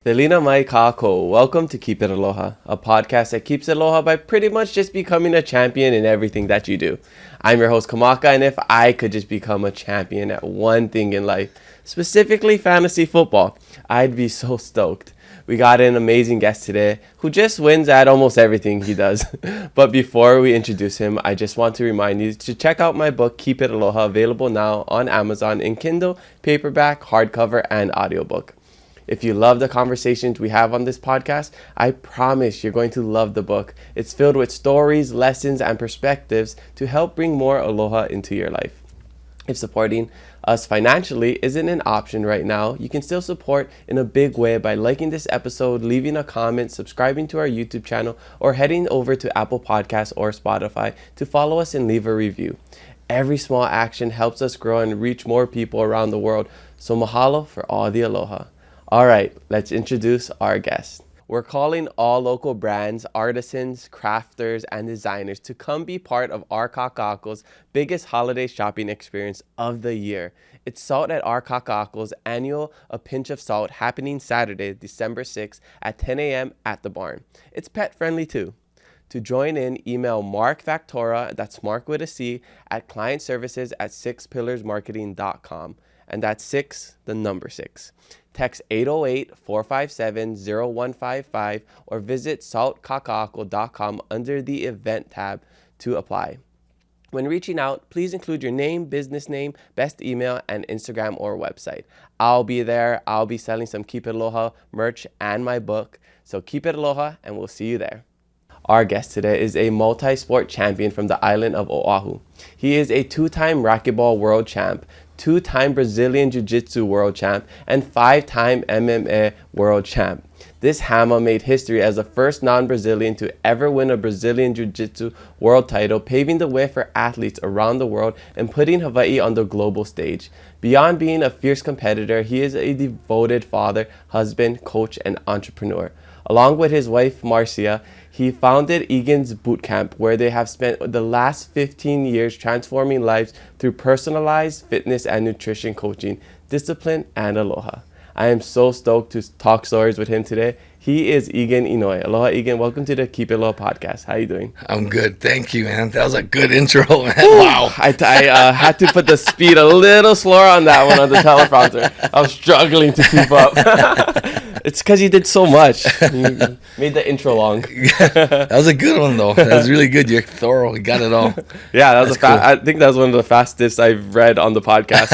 Delina mai kako. Welcome to Keep It Aloha, a podcast that keeps it aloha by pretty much just becoming a champion in everything that you do. I'm your host Kamaka, and if I could just become a champion at one thing in life, specifically fantasy football, I'd be so stoked. We got an amazing guest today who just wins at almost everything he does. But before we introduce him, I just want to remind you to check out my book, Keep It Aloha, available now on Amazon in Kindle, paperback, hardcover, and audiobook. If you love the conversations we have on this podcast, I promise you're going to love the book. It's filled with stories, lessons, and perspectives to help bring more aloha into your life. If supporting us financially isn't an option right now, you can still support in a big way by liking this episode, leaving a comment, subscribing to our YouTube channel, or heading over to Apple Podcasts or Spotify to follow us and leave a review. Every small action helps us grow and reach more people around the world. So mahalo for all the aloha. All right, let's introduce our guest. We're calling all local brands, artisans, crafters, and designers to come be part of our Kaka'ako's biggest holiday shopping experience of the year. It's Salt at our Kaka'ako's annual A Pinch of Salt happening Saturday, December 6th at 10 a.m. at the barn. It's pet friendly too. To join in, email Mark Factora, that's Mark with a C, at clientservices@sixpillarsmarketing.com. And that's 6, the number 6. Text 808-457-0155 or visit saltkakaako.com under the event tab to apply. When reaching out, please include your name, business name, best email, and Instagram or website. I'll be there. I'll be selling some Keep It Aloha merch and my book. So keep it aloha, and we'll see you there. Our guest today is a multi-sport champion from the island of Oʻahu. He is a 2-time Racquetball World Champ, 2-time Brazilian Jiu-Jitsu World Champ, and 5-time MMA World Champ. This Hama made history as the first non-Brazilian to ever win a Brazilian Jiu-Jitsu World Title, paving the way for athletes around the world and putting Hawaiʻi on the global stage. Beyond being a fierce competitor, he is a devoted father, husband, coach, and entrepreneur. Along with his wife, Marcia, he founded Egan's Bootcamp, where they have spent the last 15 years transforming lives through personalized fitness and nutrition coaching, discipline, and aloha. I am so stoked to talk stories with him today. He is Egan Inoue. Aloha, Egan. Welcome to the Keep It Aloha podcast. How are you doing? I'm good. Thank you, man. That was a good intro, man. Wow. I had to put the speed a little slower on that one on the teleprompter. I was struggling to keep up. It's because you did so much. You made the intro long. That was a good one, though. That was really good. You're thorough. You got it all. Yeah, that was cool. I think that was one of the fastest I've read on the podcast.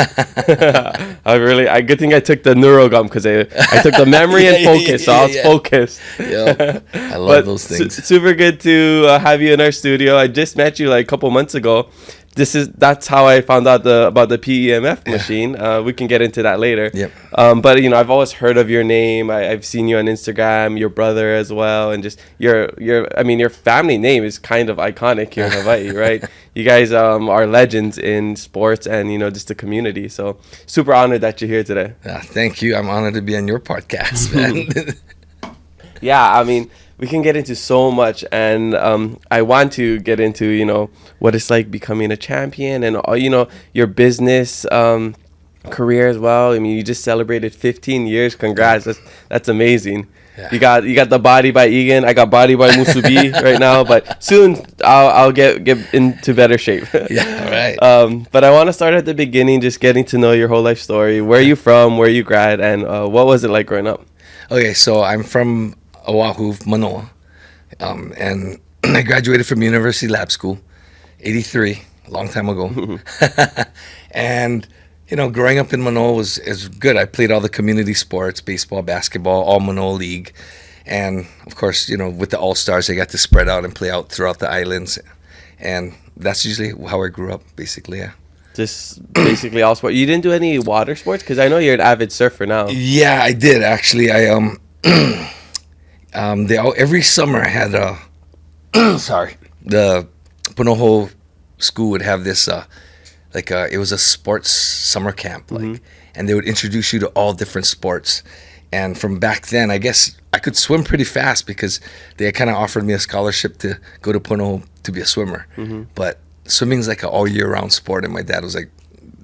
Good thing I took the neurogum because I took the memory and focus, so I was focused. Yeah, I love those things. Super good to have you in our studio. I just met you like a couple months ago. That's how I found out about the PEMF machine. We can get into that later. Yep. But I've always heard of your name. I've seen you on Instagram, your brother as well, and just your family name is kind of iconic here in Hawaii, right? You guys are legends in sports and just the community. So super honored that you're here today. Thank you. I'm honored to be on your podcast, man. Yeah, we can get into so much, and I want to get into what it's like becoming a champion and your business career as well. You just celebrated 15 years. Congrats. That's amazing. Yeah. You got the body by Egan. I got body by Musubi right now, but soon I'll get into better shape. Yeah, all right. But I want to start at the beginning, just getting to know your whole life story. Where are you from? Where you grad? And what was it like growing up? Okay, so I'm from Oʻahu, Manoa, and I graduated from University Lab School, 83, a long time ago. And growing up in Manoa is good. I played all the community sports, baseball, basketball, all Manoa League, and of course, with the All-Stars, I got to spread out and play out throughout the islands, and that's usually how I grew up, basically. Yeah. Just basically all sports. You didn't do any water sports, because I know you're an avid surfer now. Yeah, I did actually. Every summer I had the Punoho school would have this it was a sports summer camp, and they would introduce you to all different sports. And from back then, I guess I could swim pretty fast because they kind of offered me a scholarship to go to Punoho to be a swimmer. But swimming's like an all year round sport, and my dad was like,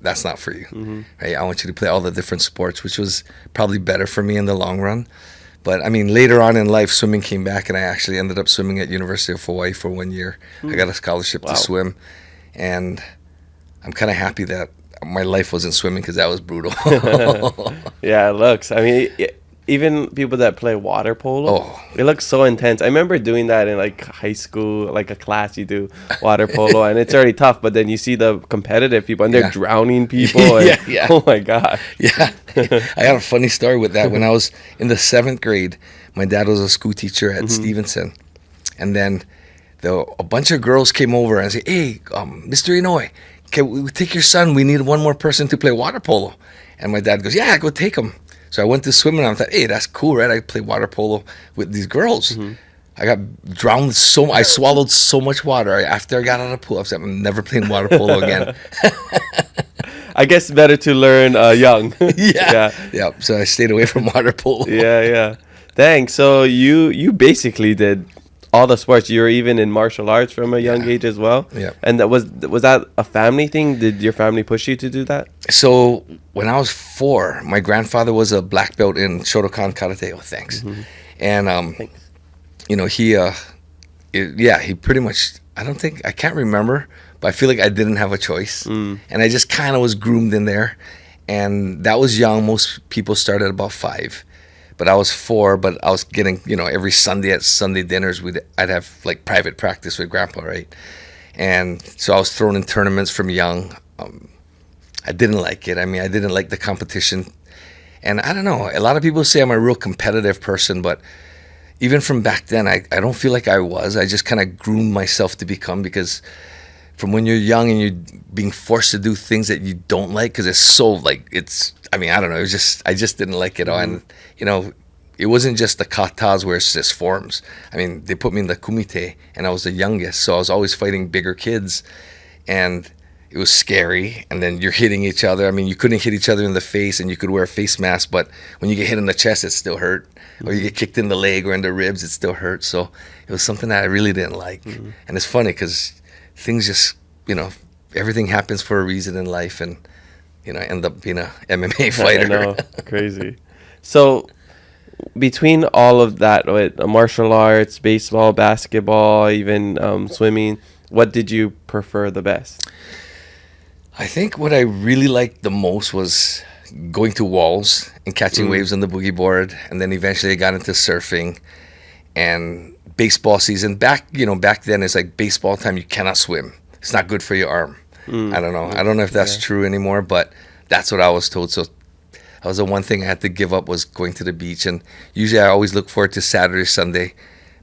that's not for you. Right? I want you to play all the different sports, which was probably better for me in the long run. But I mean, later on in life, swimming came back, and I actually ended up swimming at University of Hawaii for 1 year. I got a scholarship to swim, and I'm kind of happy that my life wasn't swimming, because that was brutal. Yeah, it looks. I mean, even people that play water polo, it looks so intense. I remember doing that in like high school, like a class you do water polo, and it's already tough. But then you see the competitive people, and they're drowning people. And, oh my god. Yeah, I got a funny story with that. When I was in the 7th grade, my dad was a school teacher at Stevenson, and then a bunch of girls came over and said, "Hey, Mr. Inoue, can we take your son? We need one more person to play water polo." And my dad goes, "Yeah, go take him." So I went to swimming, and I thought, hey, that's cool, right? I play water polo with these girls. I got drowned I swallowed so much water. After I got out of the pool, I said, I'm never playing water polo again. I guess better to learn young. Yeah. So I stayed away from water polo. Yeah. Thanks. So you basically did all the sports. You were even in martial arts from a young age as well. Yeah. And was that a family thing? Did your family push you to do that? So when I was 4, my grandfather was a black belt in Shotokan Karate. Oh, thanks. And you know, he pretty much, I can't remember, but I feel like I didn't have a choice. And I just kind of was groomed in there. And that was young. Most people started about 5. But I was 4, but I was getting, every Sunday at Sunday dinners, I'd have like private practice with Grandpa, right? And so I was thrown in tournaments from young. I didn't like it. I mean, I didn't like the competition. And I don't know, a lot of people say I'm a real competitive person, but even from back then, I don't feel like I was. I just kind of groomed myself to become, because from when you're young and you're being forced to do things that you don't like, because it's so like, I don't know, I just didn't like it all. And, it wasn't just the katas where it's just forms. I mean, they put me in the kumite, and I was the youngest, so I was always fighting bigger kids, and it was scary. And then you're hitting each other. I mean, you couldn't hit each other in the face, and you could wear a face mask, but when you get hit in the chest, it still hurt. Or you get kicked in the leg or in the ribs, it still hurt. So it was something that I really didn't like. And it's funny, because things just, everything happens for a reason in life, and I end up being a MMA fighter. I know, crazy. So between all of that, with martial arts, baseball, basketball, even swimming, what did you prefer the best? I think what I really liked the most was going to walls and catching waves on the boogie board, and then eventually I got into surfing and baseball season. Back then, it's like baseball time, you cannot swim. It's not good for your arm. I don't know. I don't know if that's true anymore, but that's what I was told. So that was the one thing I had to give up, was going to the beach. And usually I always look forward to Saturday, Sunday.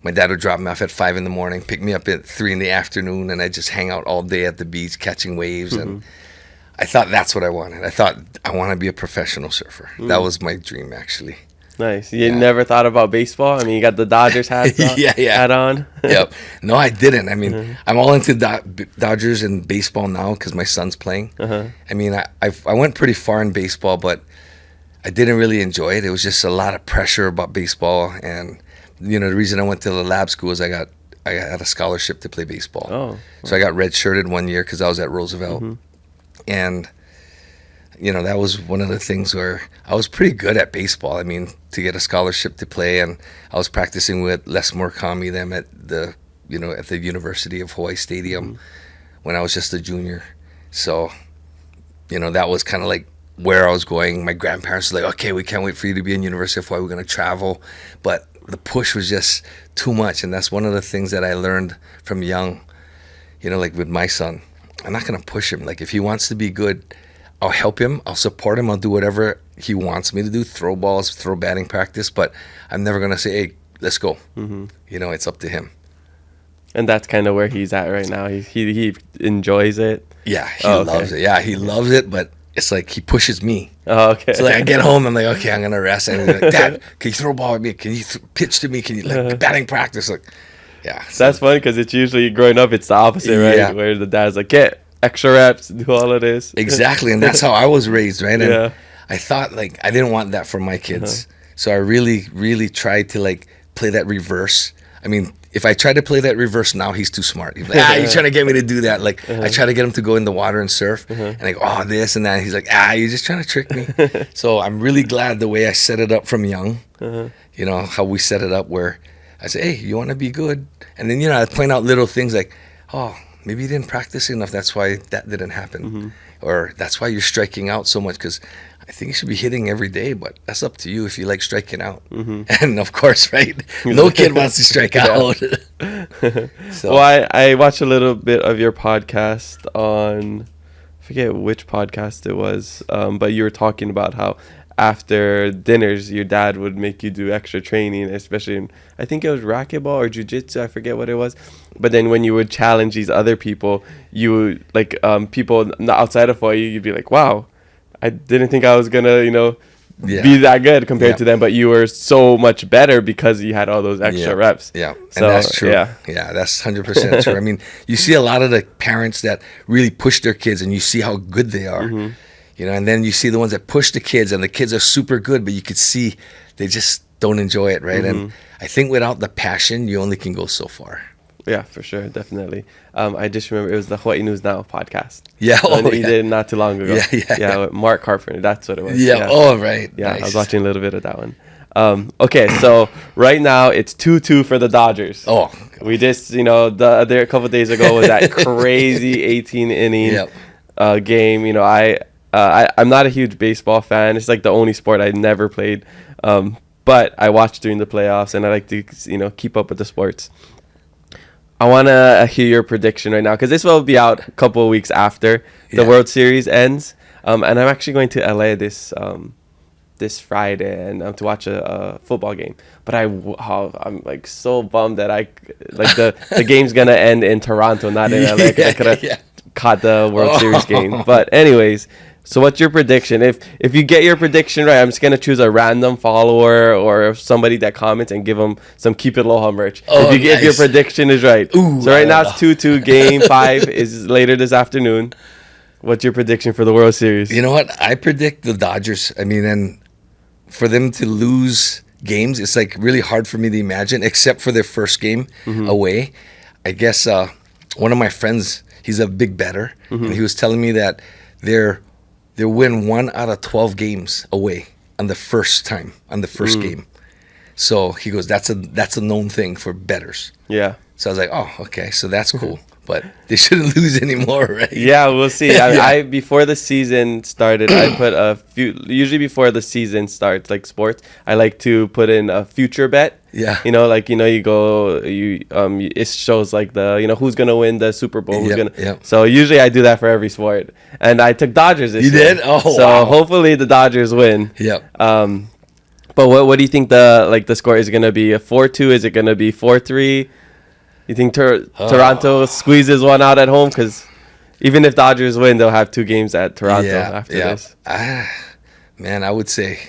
My dad would drop me off at 5 in the morning, pick me up at 3 in the afternoon, and I'd just hang out all day at the beach catching waves. And I thought that's what I wanted. I thought I want to be a professional surfer. That was my dream, actually. Nice. You never thought about baseball? I mean, you got the Dodgers hat on. Yep. No, I didn't. I mean, I'm all into Dodgers and baseball now because my son's playing. I mean, I went pretty far in baseball, but I didn't really enjoy it. It was just a lot of pressure about baseball. And, the reason I went to the lab school is I had a scholarship to play baseball. So I got redshirted 1 year because I was at Roosevelt. And that was one of the things where I was pretty good at baseball. I mean, to get a scholarship to play, and I was practicing with Les Murakami them at the University of Hawaii Stadium when I was just a junior. So, that was kind of like where I was going. My grandparents were like, okay, we can't wait for you to be in University of Hawaii. We're going to travel. But the push was just too much. And that's one of the things that I learned from young, like with my son. I'm not going to push him. Like, if he wants to be good, I'll help him. I'll support him. I'll do whatever he wants me to do, throw balls, throw batting practice. But I'm never going to say, hey, let's go. It's up to him. And that's kind of where he's at right now. He enjoys it. Yeah, he loves it. Yeah, he loves it, but it's like he pushes me. Oh, okay. So like I get home, I'm like, okay, I'm going to rest. And he's like, Dad, can you throw a ball at me? Can you pitch to me? Can you batting practice? Like, yeah. So that's funny because it's usually growing up, it's the opposite, right? Yeah. Where the dad's like, get extra reps, do all of this. Exactly. And that's how I was raised, right? And I thought I didn't want that for my kids. So I really, really tried to play that reverse. I mean, if I try to play that reverse now, he's too smart. He's like, you're trying to get me to do that. Like, I try to get him to go in the water and surf. And I go, oh, this and that. He's like, you're just trying to trick me. So I'm really glad the way I set it up from young. You know, how we set it up where I say, hey, you want to be good? And then, you know, I point out little things like, oh, maybe you didn't practice enough. That's why that didn't happen. Or that's why you're striking out so much, because I think you should be hitting every day, but that's up to you if you like striking out. And of course, right? No kid wants to strike out. So. Well, I watched a little bit of your podcast on, I forget which podcast it was, but you were talking about how after dinners, your dad would make you do extra training, especially in, I think it was racquetball or jiu-jitsu, I forget what it was. But then when you would challenge these other people, you would, like, people outside of Hawaiʻi, you'd be like, wow, I didn't think I was going to, you know, be that good compared to them. But you were so much better because you had all those extra reps. Yeah, so, and that's true. Yeah, that's 100% true. I mean, you see a lot of the parents that really push their kids, and you see how good they are. You know, and then you see the ones that push the kids, and the kids are super good, but you could see they just don't enjoy it, right? And I think without the passion, you only can go so far. Yeah, for sure, definitely. I just remember it was the Hawaiʻi News Now podcast. Yeah, he did not too long ago. Yeah, with Mark Carpenter, that's what it was. Yeah, oh, right. Yeah, nice. I was watching a little bit of that one. Okay, so right now it's 2-2 for the Dodgers. Oh, God. We just, you know, a couple of days ago was that crazy 18-inning game. You know, I'm not a huge baseball fan. It's like the only sport I never played. But I watch during the playoffs, and I like to, you know, keep up with the sports. I want to hear your prediction right now, because this will be out a couple of weeks after the World Series ends. And I'm actually going to LA this Friday and to watch a football game. But I'm like so bummed that the game's gonna end in Toronto, not in LA. I could have caught the World Series game. But anyways, so what's your prediction? If you get your prediction right, I'm just gonna choose a random follower or somebody that comments and give them some Keep It Aloha merch. If your prediction is right. Ooh, so right now it's 2-2. Game 5 is later this afternoon. What's your prediction for the World Series? You know what? I predict the Dodgers. I mean, and for them to lose games, it's like really hard for me to imagine, except for their first game away. I guess one of my friends, he's a big bettor, and he was telling me that they'll win 1 out of 12 games away on the first game. So he goes, that's a known thing for bettors. Yeah. So I was like, oh, okay, so that's cool. But they shouldn't lose anymore, right? Yeah, we'll see. I before the season started, I put usually before the season starts, like sports, I like to put in a future bet. Yeah. You know, like, you know, it shows like who's going to win the Super Bowl. So usually I do that for every sport. And I took Dodgers this year. You did? Oh, so wow. Hopefully the Dodgers win. Yep. But what do you think the score is going to be? A 4-2? Is it going to be 4-3? You think Toronto squeezes one out at home? Because even if Dodgers win, they'll have 2 games at Toronto after this. Man, I would say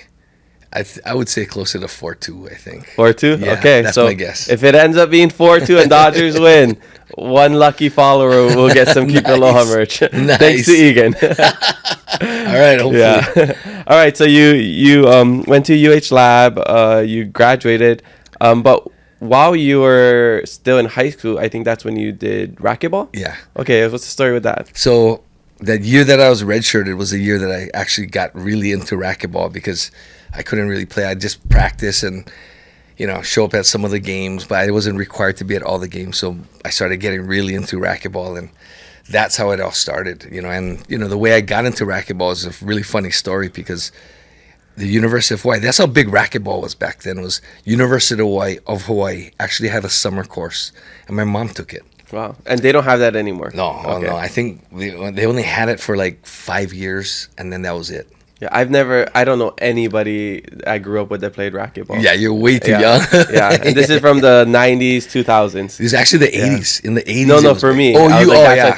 closer to 4-2, I think. 4-2? Yeah, okay, that's so my guess. If it ends up being 4-2 and Dodgers win, one lucky follower will get some Keep Aloha merch. Nice. Thanks to Egan. All right, hopefully. Yeah. All right, so you went to UH Lab, you graduated, but while you were still in high school, I think that's when you did racquetball? Yeah. Okay, what's the story with that? So that year that I was redshirted was the year that I actually got really into racquetball, because I couldn't really play. I just practice and, you know, show up at some of the games, but I wasn't required to be at all the games. So I started getting really into racquetball, and that's how it all started, you know. And, you know, the way I got into racquetball is a really funny story, because the University of Hawaii, that's how big racquetball was back then. It was University of Hawaii actually had a summer course, and my mom took it. Wow. And they don't have that anymore? No, no. I think they only had it for like 5 years, and then that was it. Yeah, I don't know anybody I grew up with that played racquetball. Yeah, you're way too young. Yeah, and this is from the 90s, 2000s. This is actually the 80s. In the 80s. No, for me. Oh,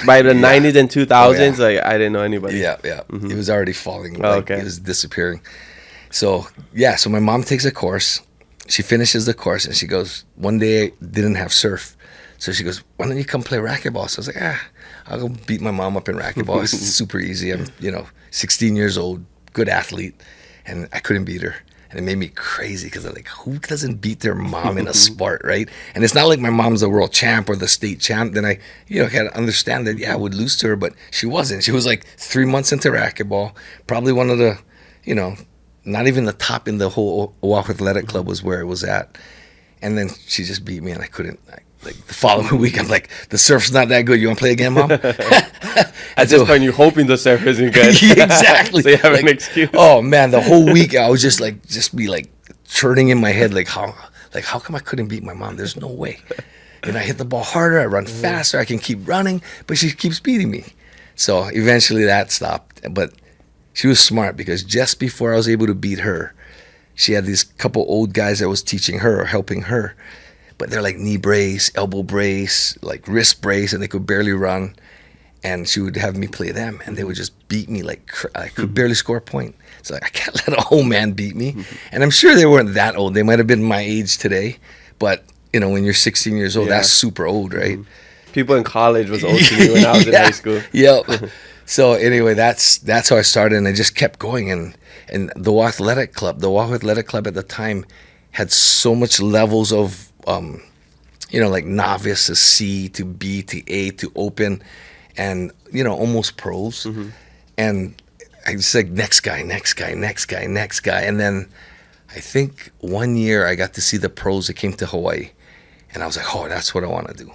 by the 90s and 2000s, like, I didn't know anybody. Yeah. Mm-hmm. It was already falling. It was disappearing. So my mom takes a course. She finishes the course, and she goes, one day I didn't have surf. So she goes, why don't you come play racquetball? So I was like, I'll go beat my mom up in racquetball. It's super easy. I'm, 16 years old, good athlete, and I couldn't beat her. And it made me crazy because I'm like, who doesn't beat their mom in a sport, right? And it's not like my mom's the world champ or the state champ. Then I, had to understand that, I would lose to her, but she wasn't. She was like 3 months into racquetball, probably one of the, not even the top in the whole Oʻahu Athletic Club was where it was at. And then she just beat me, and I couldn't. Like the following week, I'm like, the surf's not that good. You want to play again, Mom? At this point, you're hoping the surf isn't good. Exactly. So you have an excuse. Oh man, the whole week I was just churning in my head, how come I couldn't beat my mom? There's no way. And I hit the ball harder, I run faster, I can keep running, but she keeps beating me. So eventually that stopped. But she was smart, because just before I was able to beat her, she had these couple old guys that was teaching her or helping her. But they're like knee brace, elbow brace, like wrist brace, and they could barely run. And she would have me play them, and they would just beat me I could barely score a point. So I can't let an old man beat me. And I'm sure they weren't that old. They might have been my age today. But, when you're 16 years old, that's super old, right? People in college was old to me when I was in high school. Yep. So anyway, that's how I started, and I just kept going. And the Oʻahu Athletic Club at the time had so much levels of like novice to C to B to A to open, and almost pros. And I just like next guy, and then I think one year I got to see the pros that came to Hawaii, and I was like, oh, that's what I want to do.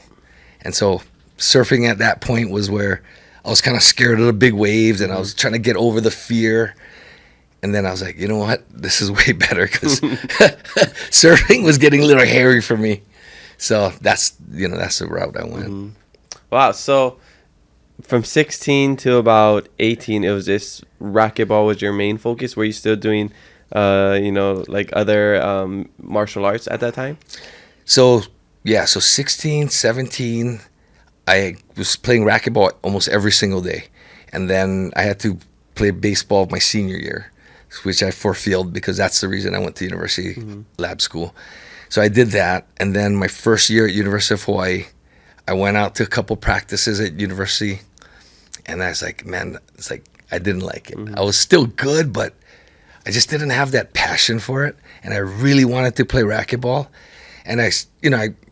And so surfing at that point was where I was kind of scared of the big waves, and I was trying to get over the fear. And then I was like, you know what? This is way better, because surfing was getting a little hairy for me. So that's the route I went. Wow. So from 16 to about 18, it was just racquetball was your main focus. Were you still doing, other martial arts at that time? So 16, 17, I was playing racquetball almost every single day. And then I had to play baseball my senior year, which I forfeited, because that's the reason I went to university lab school. So I did that. And then my first year at University of Hawaii, I went out to a couple practices at university, and I was like, man, I didn't like it. I was still good, but I just didn't have that passion for it. And I really wanted to play racquetball. And I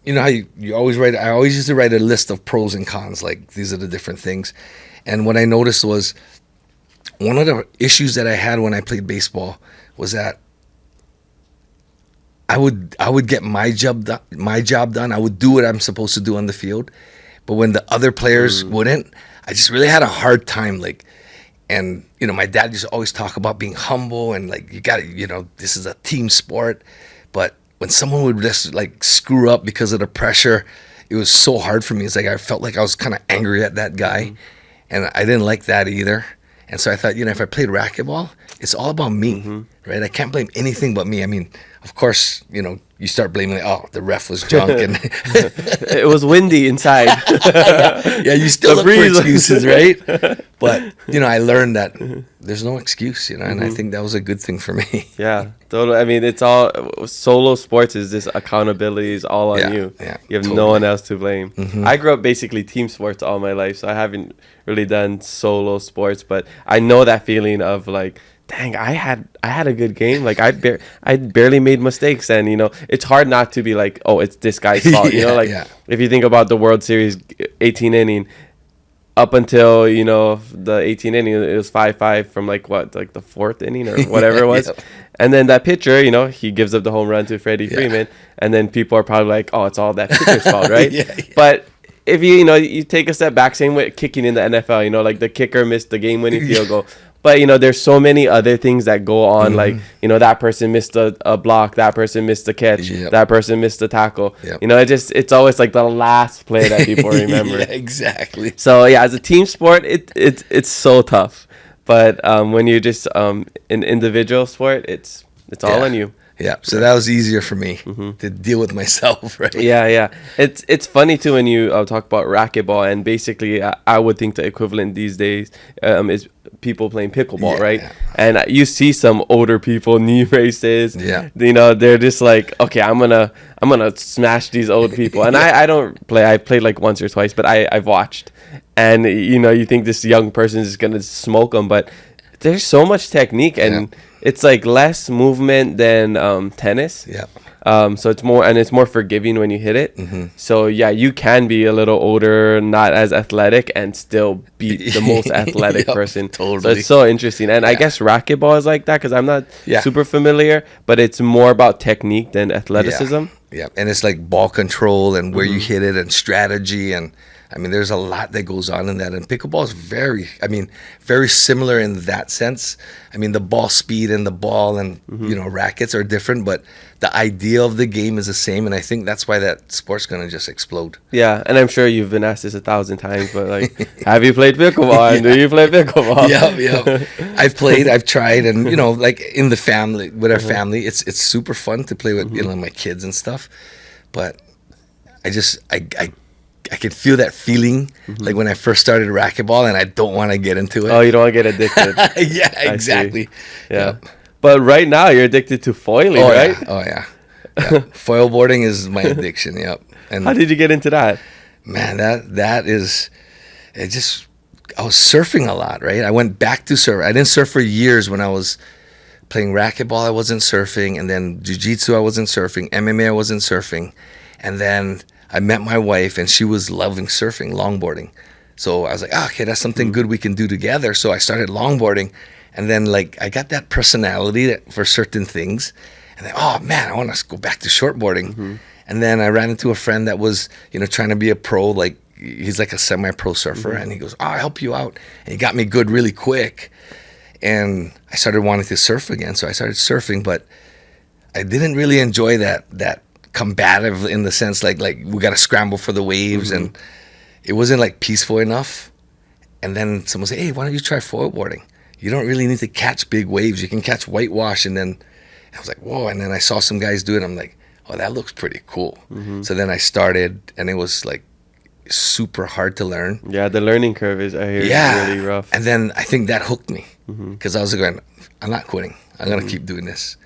how you always write, I always used to write a list of pros and cons, like these are the different things. And what I noticed was, one of the issues that I had when I played baseball was that I would get my job done. I would do what I'm supposed to do on the field, but when the other players wouldn't, I just really had a hard time. And my dad used to always talk about being humble, and you got to, this is a team sport. But when someone would just screw up because of the pressure, it was so hard for me. It's like I felt like I was kind of angry at that guy, and I didn't like that either. And so I thought, if I played racquetball, it's all about me, right? I can't blame anything but me. I mean, of course, you start blaming, the ref was junk, and it was windy inside. yeah, you still look for excuses, right? But I learned that there's no excuse, and I think that was a good thing for me. Yeah, totally. I mean, it's all solo sports is this accountability is all on you. Yeah, you have no one else to blame. I grew up basically team sports all my life, so I haven't really done solo sports, but I know that feeling of dang, I had a good game. I barely made mistakes, and it's hard not to be like, oh, it's this guy's fault. If you think about the World Series 18 inning, up until the 18 inning, it was 5-5 from the fourth inning or whatever it was. And then that pitcher, he gives up the home run to Freddie Freeman, and then people are probably like, oh, it's all that pitcher's fault, right? But if you take a step back, same way kicking in the NFL, the kicker missed the game-winning field goal. But, there's so many other things that go on, that person missed a block, that person missed a catch, that person missed a tackle. It's always the last play that people remember. Exactly. So, as a team sport, it's so tough. But when you're just an individual sport, it's all on you. Yeah, so that was easier for me to deal with myself, right? Yeah. It's funny, too, when you talk about racquetball, and basically I would think the equivalent these days is people playing pickleball, right? Yeah. And you see some older people, knee braces. Yeah. They're just like, okay, I'm gonna smash these old people. And I don't play. I played once or twice, but I've watched. And, you think this young person is going to smoke them, but there's so much technique, and it's like less movement than tennis. Yeah. So it's more forgiving when you hit it. Mm-hmm. So yeah, you can be a little older, not as athletic, and still beat the most athletic person. Totally. So it's so interesting. And I guess racquetball is like that because I'm not Yeah. super familiar, but it's more about technique than athleticism. Yeah, and it's like ball control and where you hit it and strategy, and I mean, there's a lot that goes on in that. And pickleball is very similar in that sense. I mean, the ball speed and the ball and rackets are different, but the idea of the game is the same. And I think that's why that sport's gonna just explode. Yeah, and I'm sure you've been asked this 1,000 times, but like, have you played pickleball? And do you play pickleball? Yeah. I've played, I've tried, and like in the family with our family, it's super fun to play with my kids and stuff. But I could feel that feeling like when I first started racquetball, and I don't want to get into it. Oh, you don't want to get addicted. Yeah, exactly. Yeah. But right now you're addicted to foiling, right? Oh yeah. Foil boarding is my addiction. Yep. And how did you get into that? Man, that is, I was surfing a lot, right? I went back to surf. I didn't surf for years when I was playing racquetball. I wasn't surfing, and then jiu-jitsu I wasn't surfing, MMA I wasn't surfing, and then I met my wife, and she was loving surfing, longboarding. So I was like, okay, that's something good we can do together. So I started longboarding, and then like I got that personality for certain things, and then, oh man, I want to go back to shortboarding. And then I ran into a friend that was, trying to be a pro, like he's like a semi-pro surfer, and he goes, oh, I'll help you out. And he got me good really quick, and I started wanting to surf again. So I started surfing, but I didn't really enjoy that combative in the sense like we got to scramble for the waves, and it wasn't like peaceful enough. And then someone said, hey, why don't you try foil boarding? You don't really need to catch big waves. You can catch whitewash. And then I was like, whoa. And then I saw some guys do it. I'm like, oh, that looks pretty cool. So then I started, and it was like super hard to learn. Yeah, the learning curve is, I hear, really rough. And then I think that hooked me because I was going, I'm not quitting. I'm going to keep doing this.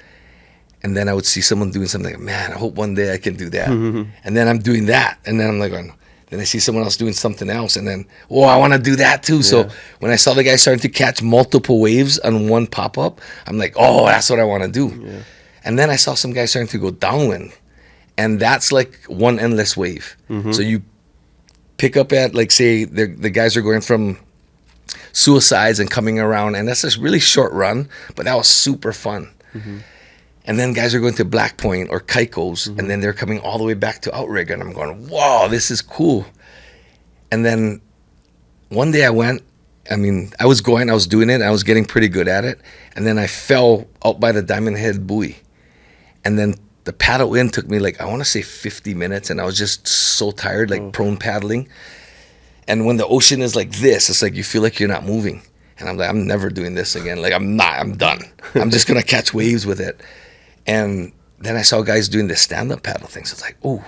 And then I would see someone doing something like, man, I hope one day I can do that. And then I'm doing that. And then I'm like, then I see someone else doing something else. And then, oh, I want to do that too. Yeah. So when I saw the guy starting to catch multiple waves on one pop-up, I'm like, oh, that's what I want to do. Yeah. And then I saw some guys starting to go downwind. And that's like one endless wave. So you pick up at, like, say, the guys are going from suicides and coming around. And that's this really short run. But that was super fun. And then guys are going to Black Point or Keiko's, and then they're coming all the way back to Outrigger, and I'm going, wow, this is cool. And then one day I went, I was doing it, I was getting pretty good at it, and then I fell out by the Diamond Head buoy. And then the paddle in took me like, I want to say 50 minutes, and I was just so tired, like prone paddling. And when the ocean is like this, it's like you feel like you're not moving. And I'm like, I'm never doing this again. Like, I'm done. I'm just going to catch waves with it. And then I saw guys doing the stand-up paddle things. It's like, oh,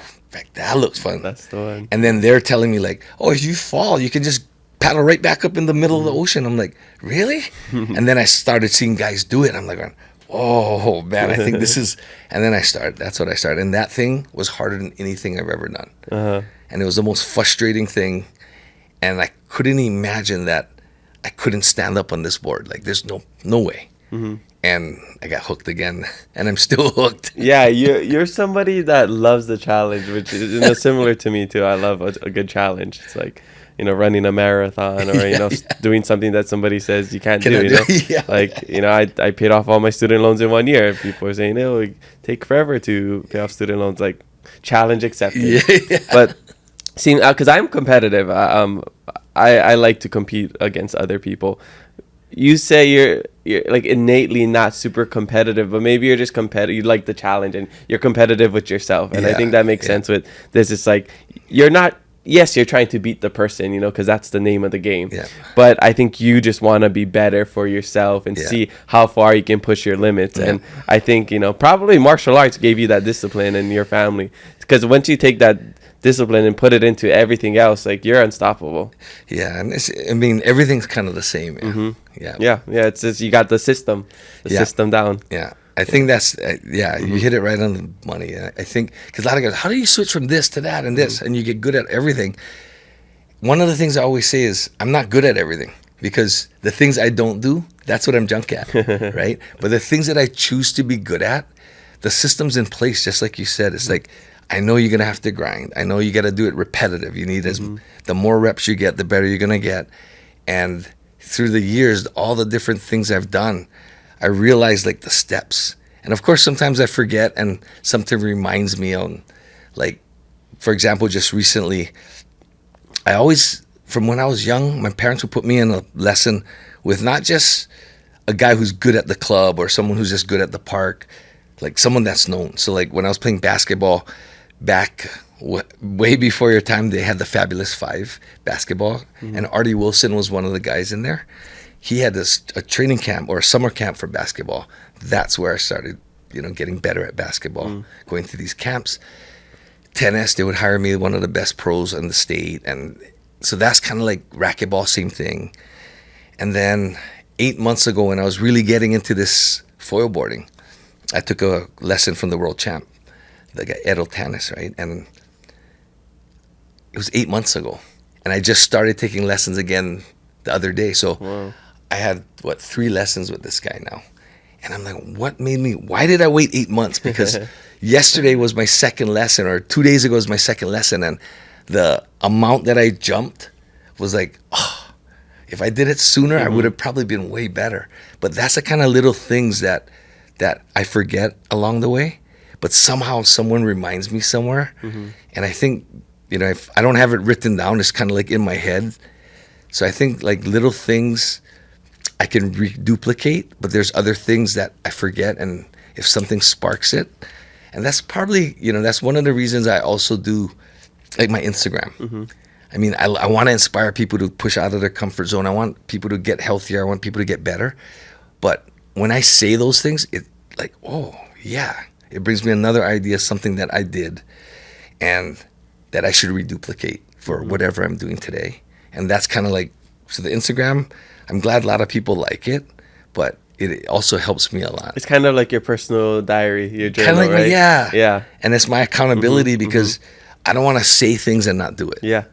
that looks fun. That's the one. And then they're telling me like, oh, if you fall, you can just paddle right back up in the middle of the ocean. I'm like, really? And then I started seeing guys do it. I'm like, oh, man, I think this is... And then that's what I started. And that thing was harder than anything I've ever done. And it was the most frustrating thing. And I couldn't imagine that I couldn't stand up on this board. Like, there's no way. And I got hooked again, and I'm still hooked. Yeah, you're somebody that loves the challenge, which is similar to me too. I love a good challenge. It's like, running a marathon or doing something that somebody says you can't do. Yeah. Like, I paid off all my student loans in 1 year. People are saying, it take forever to pay off student loans. Like, challenge accepted. Yeah. But see, because I'm competitive, I like to compete against other people. You say you're like innately not super competitive, but maybe you're just competitive. You like the challenge and you're competitive with yourself. And I think that makes sense with this. It's like, you're not, yes, you're trying to beat the person, because that's the name of the game. Yeah. But I think you just want to be better for yourself and see how far you can push your limits. Yeah. And I think, probably martial arts gave you that discipline in your family. Because once you take that discipline and put it into everything else, like, you're unstoppable. Yeah, and everything's kind of the same. Yeah. It's just, you got the system down. Yeah, I think that's you hit it right on the money. I think because a lot of guys, how do you switch from this to that and this, and you get good at everything? One of the things I always say is, I'm not good at everything. because the things I don't do, that's what I'm junk at, right? But the things that I choose to be good at, the system's in place, just like you said. It's like, I know you're going to have to grind. I know you got to do it repetitive. You need the more reps you get, the better you're going to get. And through the years, all the different things I've done, I realized like the steps. And of course, sometimes I forget and something reminds me on, like, for example, just recently, I always, from when I was young, my parents would put me in a lesson with not just a guy who's good at the club or someone who's just good at the park, like someone that's known. So like when I was playing basketball back way before your time, they had the Fabulous Five basketball, and Artie Wilson was one of the guys in there. He had a training camp or a summer camp for basketball. That's where I started, getting better at basketball, going to these camps. Tennis, they would hire me, one of the best pros in the state. And so that's kind of like racquetball, same thing. And then 8 months ago, when I was really getting into this foil boarding, I took a lesson from the world champ, the guy, Edo Tanis, right? And it was 8 months ago. And I just started taking lessons again the other day. So I had, 3 lessons with this guy now. And I'm like, why did I wait 8 months? Because yesterday was my second lesson, or 2 days ago was my second lesson. And the amount that I jumped was like, if I did it sooner, I would have probably been way better. But that's the kind of little things that I forget along the way. But somehow someone reminds me somewhere. And I think, if I don't have it written down, it's kind of like in my head. So I think like little things I can reduplicate, but there's other things that I forget. And if something sparks it, and that's probably, that's one of the reasons I also do like my Instagram. I mean, I want to inspire people to push out of their comfort zone. I want people to get healthier. I want people to get better. But when I say those things, it like, it brings me another idea, something that I did and that I should reduplicate for whatever I'm doing today. And that's kind of like, so the Instagram, I'm glad a lot of people like it, but it also helps me a lot. It's kind of like your personal diary, your journal, kind of like right? Yeah. And it's my accountability because I don't want to say things and not do it. Yeah.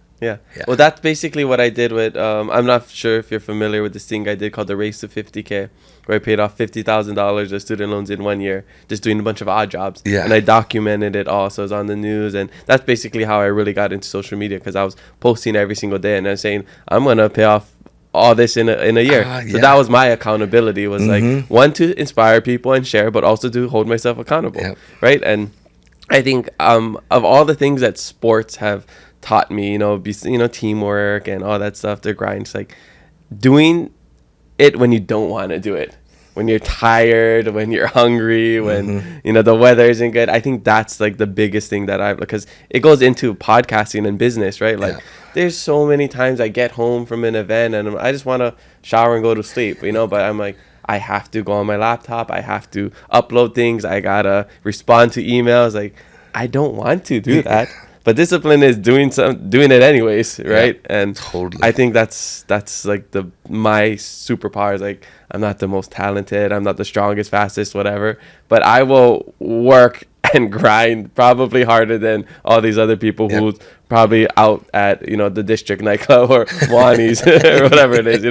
Well, that's basically what I did with, I'm not sure if you're familiar with this thing I did called the Race to 50K, where I paid off $50,000 of student loans in 1 year, just doing a bunch of odd jobs. Yeah. And I documented it all, so it was on the news. And that's basically how I really got into social media, because I was posting every single day and I was saying, I'm going to pay off all this in a year. So that was my accountability, was like, one, to inspire people and share, but also to hold myself accountable, right? And I think of all the things that sports have taught me, teamwork and all that stuff, the grind, it's like doing it when you don't want to do it, when you're tired, when you're hungry, when the weather isn't good. I think that's like the biggest thing that because it goes into podcasting and business, right? Like there's so many times I get home from an event and I just want to shower and go to sleep, but I'm like, I have to go on my laptop, I have to upload things, I gotta respond to emails. Like, I don't want to do that. But discipline is doing it anyways, right? And totally. I think that's like my superpower is like, I'm not the most talented, I'm not the strongest, fastest, whatever, but I will work and grind probably harder than all these other people who's probably out at the district nightclub or Wani's or whatever it is.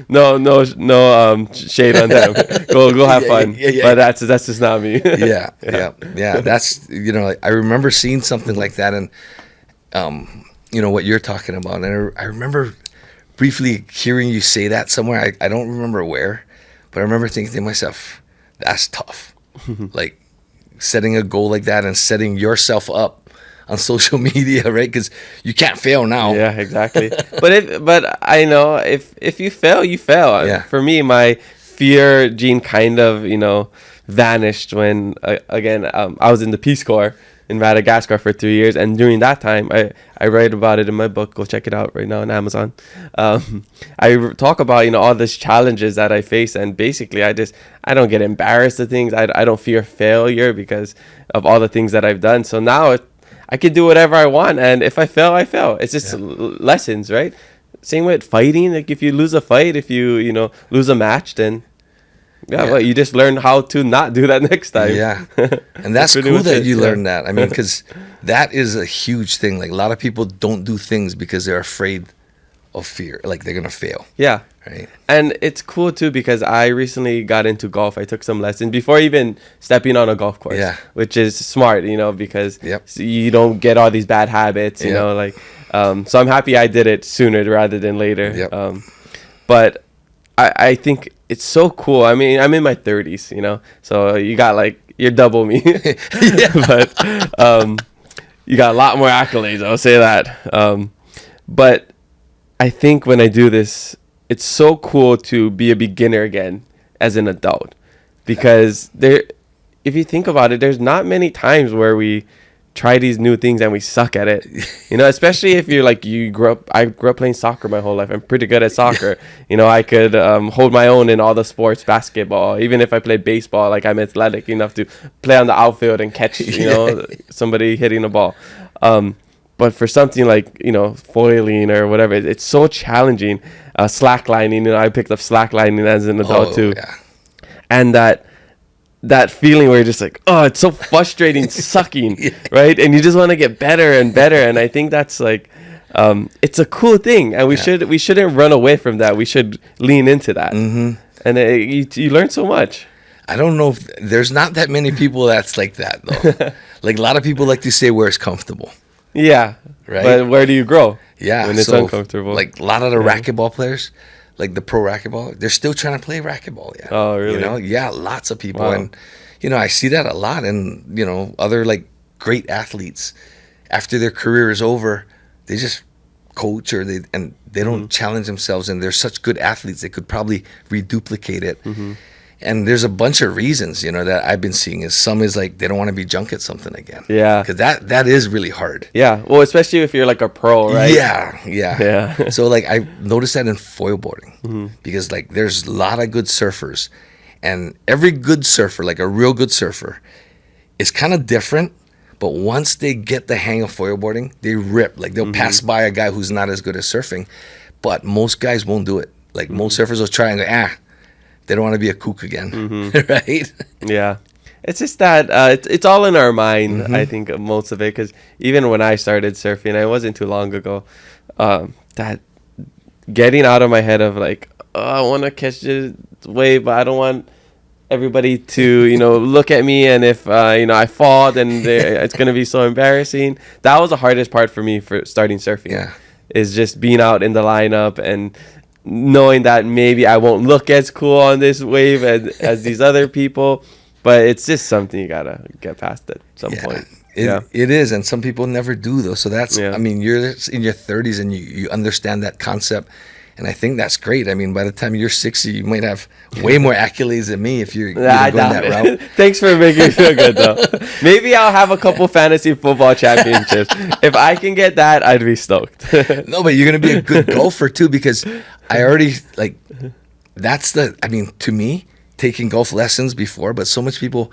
No shade on them. Go have fun. But that's just not me. Yeah. That's I remember seeing something like that, and what you're talking about, and I remember briefly hearing you say that somewhere. I don't remember where, but I remember thinking to myself, that's tough. Like setting a goal like that and setting yourself up on social media, right? Because you can't fail now. Yeah, exactly. But I know if you fail, you fail. Yeah. For me, my fear gene kind of vanished when I was in the Peace Corps in Madagascar for 3 years, and during that time I write about it in my book. Go check it out right now on Amazon. I talk about all these challenges that I face, and basically I don't get embarrassed of things. I don't fear failure because of all the things that I've done. So now I can do whatever I want, and if I fail, I fail. It's just lessons, right? Same with fighting. Like if you lose a fight, if you lose a match, then well, you just learn how to not do that next time. Yeah. And that's cool that you learned that. I mean, because that is a huge thing. Like a lot of people don't do things because they're afraid of fear, like they're going to fail. Yeah. Right. And it's cool too because I recently got into golf. I took some lessons before even stepping on a golf course. Yeah. Which is smart, because Yep. you don't get all these bad habits, you know, like so I'm happy I did it sooner rather than later. Yep. But I think it's so cool. I mean, I'm in my 30s, so you got you're double me. But you got a lot more accolades, I'll say that. But I think when I do this, it's so cool to be a beginner again as an adult, because if you think about it, there's not many times where we try these new things and we suck at it, especially if you're I grew up playing soccer my whole life. I'm pretty good at soccer. I could hold my own in all the sports, basketball. Even if I played baseball, I'm athletic enough to play on the outfield and catch, somebody hitting a ball. But for something foiling or whatever, it's so challenging. Slacklining, I picked up slacklining as an adult too. Yeah. And that feeling where you're just it's so frustrating, sucking, right? And you just want to get better and better. And I think that's it's a cool thing, and we shouldn't run away from that. We should lean into that. Mm-hmm. And you learn so much. I don't know if there's not that many people that's like that though. A lot of people like to stay where it's comfortable. Yeah. Right. But where do you grow? Yeah. When it's uncomfortable. A lot of the racquetball players, the pro racquetball, they're still trying to play racquetball. Yeah. Oh, really? Yeah, lots of people. Wow. And, I see that a lot. And, other great athletes, after their career is over, they just coach or they don't challenge themselves. And they're such good athletes, they could probably reduplicate it. Mm-hmm. And there's a bunch of reasons, that I've been seeing. Some is they don't want to be junk at something again. Yeah. Because that is really hard. Yeah. Well, especially if you're a pro, right? Yeah. So I noticed that in foil boarding, because there's a lot of good surfers, and every good surfer, a real good surfer, is kind of different. But once they get the hang of foil boarding, they rip. They'll pass by a guy who's not as good at surfing, but most guys won't do it. Most surfers will try and go, they don't want to be a kook again, right? Yeah. It's just that it's all in our mind, I think, most of it. Because even when I started surfing, it wasn't too long ago, that getting out of my head of I want to catch the wave, but I don't want everybody to, look at me. And if, I fall, then it's going to be so embarrassing. That was the hardest part for me for starting surfing. Yeah. Is just being out in the lineup and knowing that maybe I won't look as cool on this wave as these other people, but it's just something you gotta get past at some point. It is, and some people never do though. So that's, I mean, you're in your 30s and you understand that concept, and I think that's great. I mean, by the time you're 60, you might have way more accolades than me if you're going that route. Thanks for making me feel good though. Maybe I'll have a couple fantasy football championships. If I can get that, I'd be stoked. No, but you're gonna be a good golfer too, because I already to me, taking golf lessons before, but so much people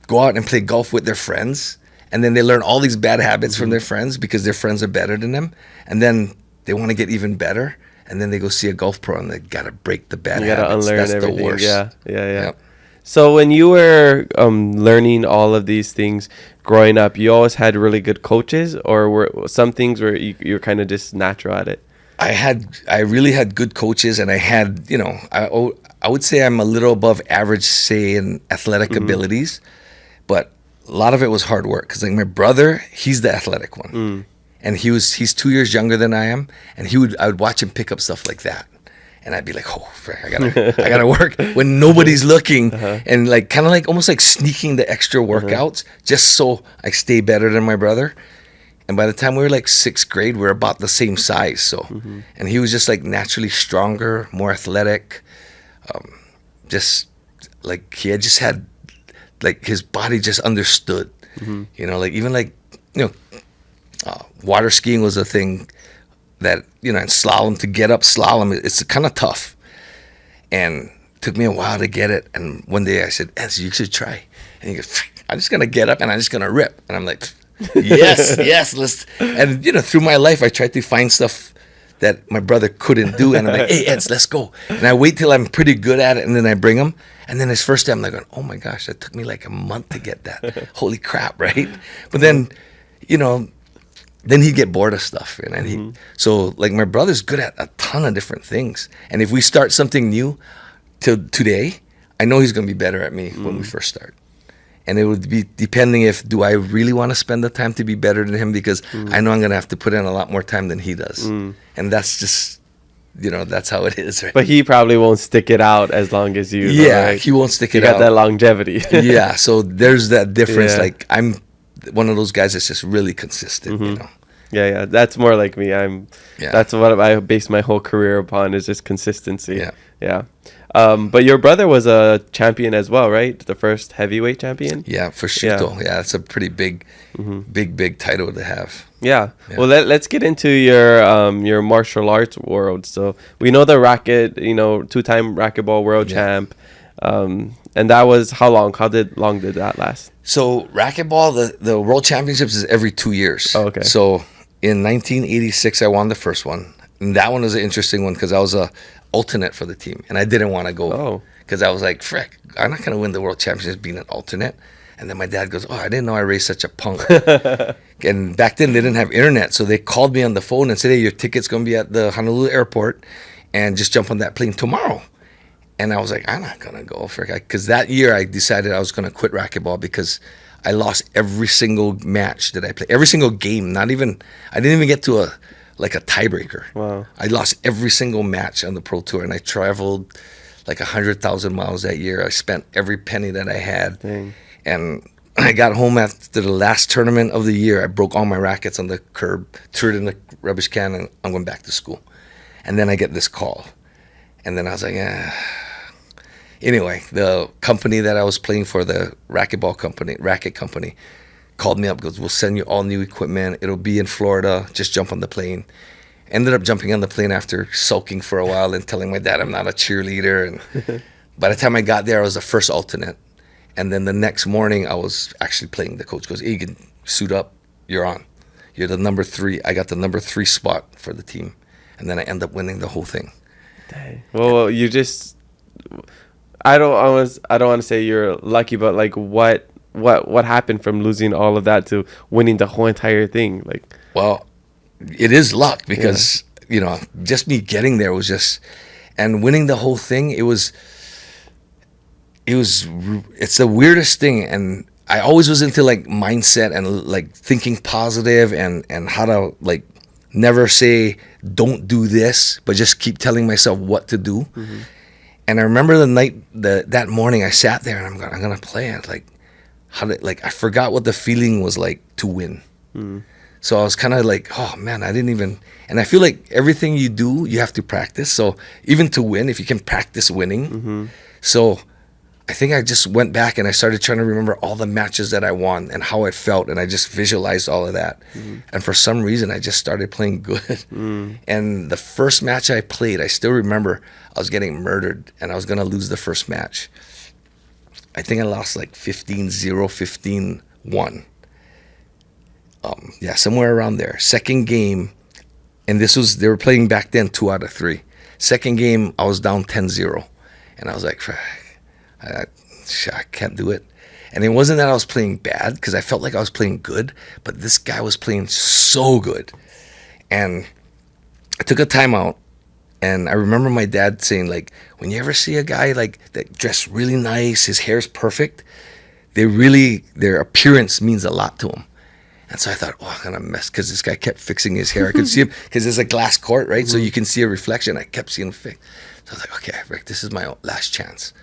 go out and play golf with their friends, and then they learn all these bad habits from their friends because their friends are better than them, and then they want to get even better, and then they go see a golf pro and they gotta break the bad habits. You gotta unlearn everything. The worst. Yeah. Yep. So when you were learning all of these things growing up, you always had really good coaches, or were some things where you were kind of just natural at it? I really had good coaches, and I had, I would say I'm a little above average, say, in athletic abilities, but a lot of it was hard work. Because my brother, he's the athletic one, and he's 2 years younger than I am, and I would watch him pick up stuff like that, and I'd be like, oh, I gotta work when nobody's looking, and kind of almost sneaking the extra workouts just so I stay better than my brother. And by the time we were 6th grade, we were about the same size. So, and he was just naturally stronger, more athletic. He had his body just understood. Even water skiing was a thing that, and slalom, to get up slalom, it's kind of tough. And it took me a while to get it. And one day I said, you should try. And he goes, I'm just going to get up and I'm just going to rip. And I'm like, yes, let's. And through my life, I tried to find stuff that my brother couldn't do, and I'm like, hey, Eds, let's go. And I wait till I'm pretty good at it, and then I bring him. And then his first time, I'm like, oh my gosh, that took me a month to get that. Holy crap, right? But then, then he'd get bored of stuff. And so like my brother's good at a ton of different things. And if we start something new today, I know he's going to be better at me when we first start. And it would be depending if, do I really want to spend the time to be better than him? Because I know I'm going to have to put in a lot more time than he does. And that's just, that's how it is. Right? But he probably won't stick it out as long as you. Yeah, right? he won't stick it out. You got out. that longevity. Yeah, so there's that difference. Yeah. Like, I'm one of those guys that's just really consistent, Yeah, that's more like me. That's what I base my whole career upon, is just consistency. Yeah. But your brother was a champion as well, right? The first heavyweight champion? Yeah, for sure. Yeah, that's a pretty big title to have. Yeah. Well, let's get into your martial arts world. So we know the racket, two-time Racquetball World Champ. And that was how long? How long did that last? So Racquetball, the World Championships is every 2 years. Oh, okay. So in 1986, I won the first one. And that one was an interesting one because I was a alternate for the team, and I didn't want to go because I was like, frick, I'm not going to win the World Championships being an alternate. And then my dad goes, I didn't know I raised such a punk. And back then they didn't have internet, so they called me on the phone and said, hey, your ticket's going to be at the Honolulu airport, and just jump on that plane tomorrow. And I was like, I'm not going to go, frick. Because that year I decided I was going to quit racquetball because I lost every single match that I played, every single game. I didn't even get to a tiebreaker. Wow. I lost every single match on the Pro Tour, and I traveled like 100,000 miles that year. I spent every penny that I had. Dang. And I got home after the last tournament of the year. I broke all my rackets on the curb, threw it in the rubbish can, and I'm going back to school. And then I get this call. And then I was like, Anyway, the company that I was playing for, the racket company, called me up, goes, we'll send you all new equipment. It'll be in Florida. Just jump on the plane. Ended up jumping on the plane after sulking for a while and telling my dad I'm not a cheerleader. And by the time I got there, I was the first alternate. And then the next morning, I was actually playing. The coach goes, Egan, suit up. You're on. You're the number 3. I got the number 3 spot for the team. And then I end up winning the whole thing. Dang. Well, you just... I don't want to say you're lucky, but like what happened from losing all of that to winning the whole entire thing? Like, well, it is luck because just me getting there was just, and winning the whole thing. It's the weirdest thing, and I always was into like mindset and like thinking positive and how to like never say don't do this, but just keep telling myself what to do. Mm-hmm. And I remember the night that morning I sat there and I'm gonna play it. I forgot what the feeling was like to win. Mm. So I was kind of like, oh man, I didn't even. And I feel like everything you do, you have to practice. So even to win, if you can practice winning. Mm-hmm. So I think I just went back and I started trying to remember all the matches that I won and how I felt, and I just visualized all of that. Mm. And for some reason, I just started playing good. Mm. And the first match I played, I still remember I was getting murdered and I was going to lose the first match. I think I lost like 15-0, 15-1. Somewhere around there. Second game, and they were playing back then 2 out of 3. Second game, I was down 10-0. And I was like, I can't do it. And it wasn't that I was playing bad, because I felt like I was playing good, but this guy was playing so good. And I took a timeout, and I remember my dad saying, like, when you ever see a guy like that dressed really nice, his hair's perfect, their appearance means a lot to him. And so I thought, I'm gonna mess, because this guy kept fixing his hair. I could see him, because there's a glass court, right? Mm-hmm. So you can see a reflection. I kept seeing him fix. So I was like, okay, Rick, this is my last chance.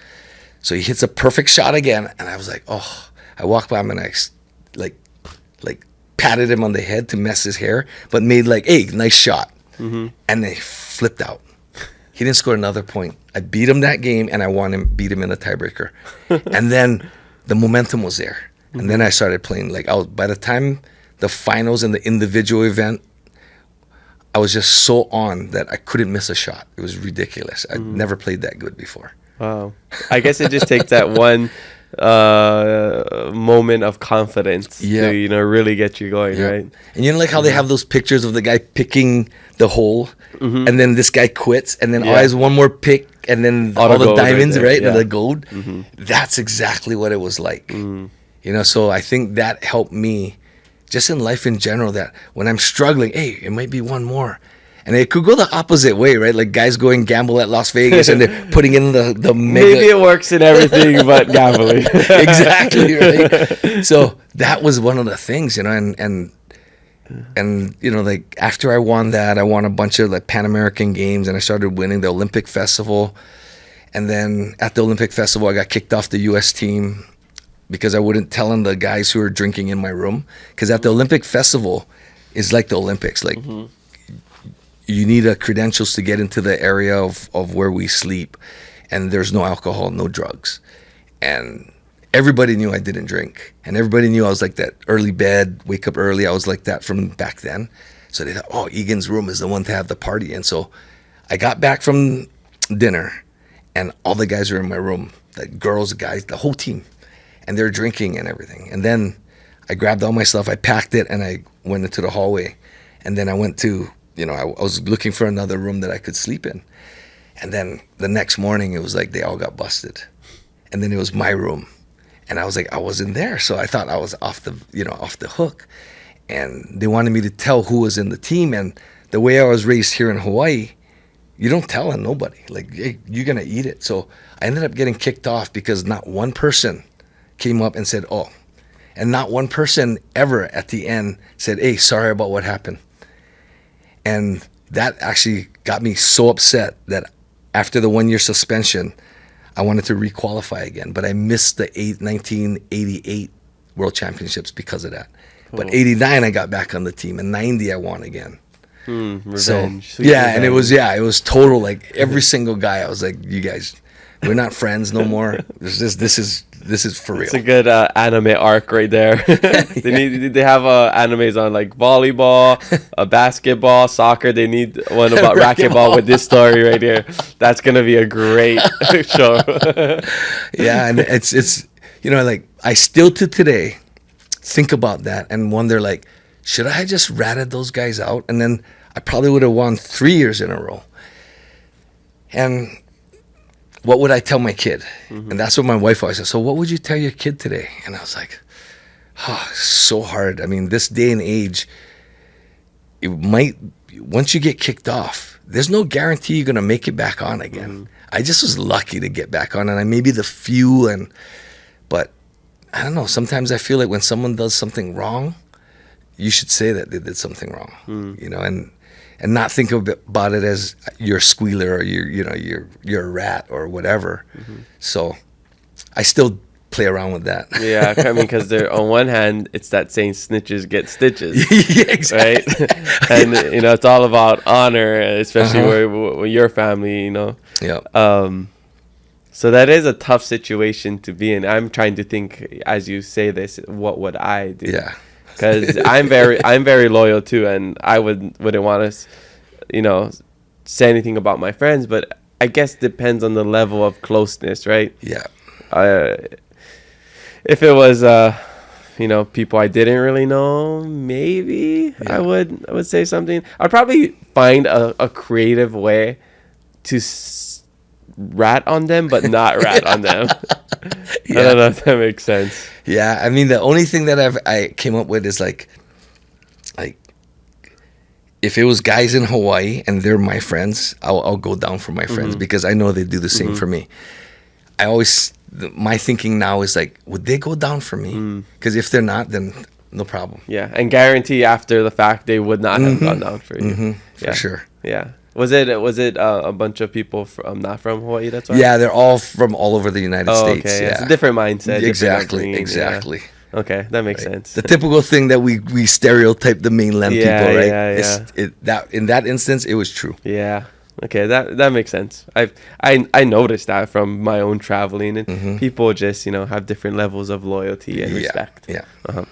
So he hits a perfect shot again, and I was like, I walked by him and I like patted him on the head to mess his hair, but made like, hey, nice shot. Mm-hmm. And they flipped out. He didn't score another point. I beat him that game, and I beat him in the tiebreaker. And then the momentum was there. Mm-hmm. And then I started playing. By the time the finals and the individual event, I was just so on that I couldn't miss a shot. It was ridiculous. I'd never played that good before. Wow. I guess it just takes that one moment of confidence to, really get you going, right? And like how they have those pictures of the guy picking the hole, and then this guy quits, and then always one more pick, and then all the diamonds, right? And the gold. Mm-hmm. That's exactly what it was like. Mm. So I think that helped me just in life in general, that when I'm struggling, hey, it might be one more. And it could go the opposite way, right? Like guys go and gamble at Las Vegas and they're putting in the mega. Maybe it works in everything but gambling. Exactly, right? So that was one of the things, you know, and you know, like after I won that, I won a bunch of like Pan American Games, and I started winning the Olympic Festival. And then at the Olympic Festival, I got kicked off the U.S. team because I wouldn't tell the guys who were drinking in my room. Because at the Olympic Festival, it's like the Olympics, like. You need a credentials to get into the area of where we sleep, and there's no alcohol, no drugs. And everybody knew I didn't drink, and everybody knew I was like that early bed, wake up early. I was like that from back then. So they thought, oh, Egan's room is the one to have the party. And so I got back from dinner, and all the guys were in my room, the girls, the guys, the whole team, and they're drinking and everything. And then I grabbed all my stuff, I packed it, and I went into the hallway. And then I went to, you know, I was looking for another room that I could sleep in. And then the next morning, it was like they all got busted. And then it was my room. And I was like, I wasn't there. So I thought I was off the hook. And they wanted me to tell who was in the team. And the way I was raised here in Hawaii, you don't tell nobody. Like, hey, you're going to eat it. So I ended up getting kicked off because not one person came up and said, oh. And not one person ever at the end said, hey, sorry about what happened. And that actually got me so upset that after the 1 year suspension, I wanted to requalify again. But I missed the 1988 World Championships because of that. Cool. But 89, I got back on the team. And 90, I won again. Revenge. So, yeah, and it was total, like every single guy. I was like, you guys, we're not friends no more. This is for real. It's a good anime arc right there. They have animes on like volleyball, basketball, soccer. They need one about racquetball with this story right here. That's gonna be a great show. Yeah, and it's you know, like I still to today think about that and wonder, like, should I just ratted those guys out? And then I probably would have won 3 years in a row. And what would I tell my kid? And that's what my wife always said. So what would you tell your kid today? And I was like, so hard. I mean, this day and age, it might, once you get kicked off, there's no guarantee you're going to make it back on again. I just was lucky to get back on, and I maybe the few, but I don't know. Sometimes I feel like when someone does something wrong, you should say that they did something wrong, you know, and not think about it as you're a squealer or you're a rat or whatever. So I still play around with that. Yeah, I mean, because on one hand, it's that saying "snitches get stitches," yeah, exactly. right? And you know, it's all about honor, especially where your family, you know. Yeah. So that is a tough situation to be in. I'm trying to think as you say this, what would I do? Yeah. Because I'm very loyal too, and I wouldn't want to, you know, say anything about my friends. But I guess depends on the level of closeness, right? Yeah. If it was, you know, people I didn't really know, maybe I would say something. I'd probably find a creative way to rat on them, but not rat on them. I don't know if that makes sense. Yeah, I mean, the only thing that I came up with is like if it was guys in Hawaii and they're my friends, I'll go down for my friends because I know they do the same for me. My thinking now is like, would they go down for me? Because if they're not, then no problem. Yeah, and guarantee after the fact they would not have gone down for you. For sure. Yeah. Was it a bunch of people not from Hawaii? That's why. Yeah, they're all from all over the United States. Okay. Yeah. It's a different mindset. Exactly. Yeah. Okay, that makes sense. The typical thing that we stereotype the mainland people, right? Yeah. In that instance, it was true. Yeah. Okay, that makes sense. I noticed that from my own traveling, and people just, you know, have different levels of loyalty and respect. Yeah. All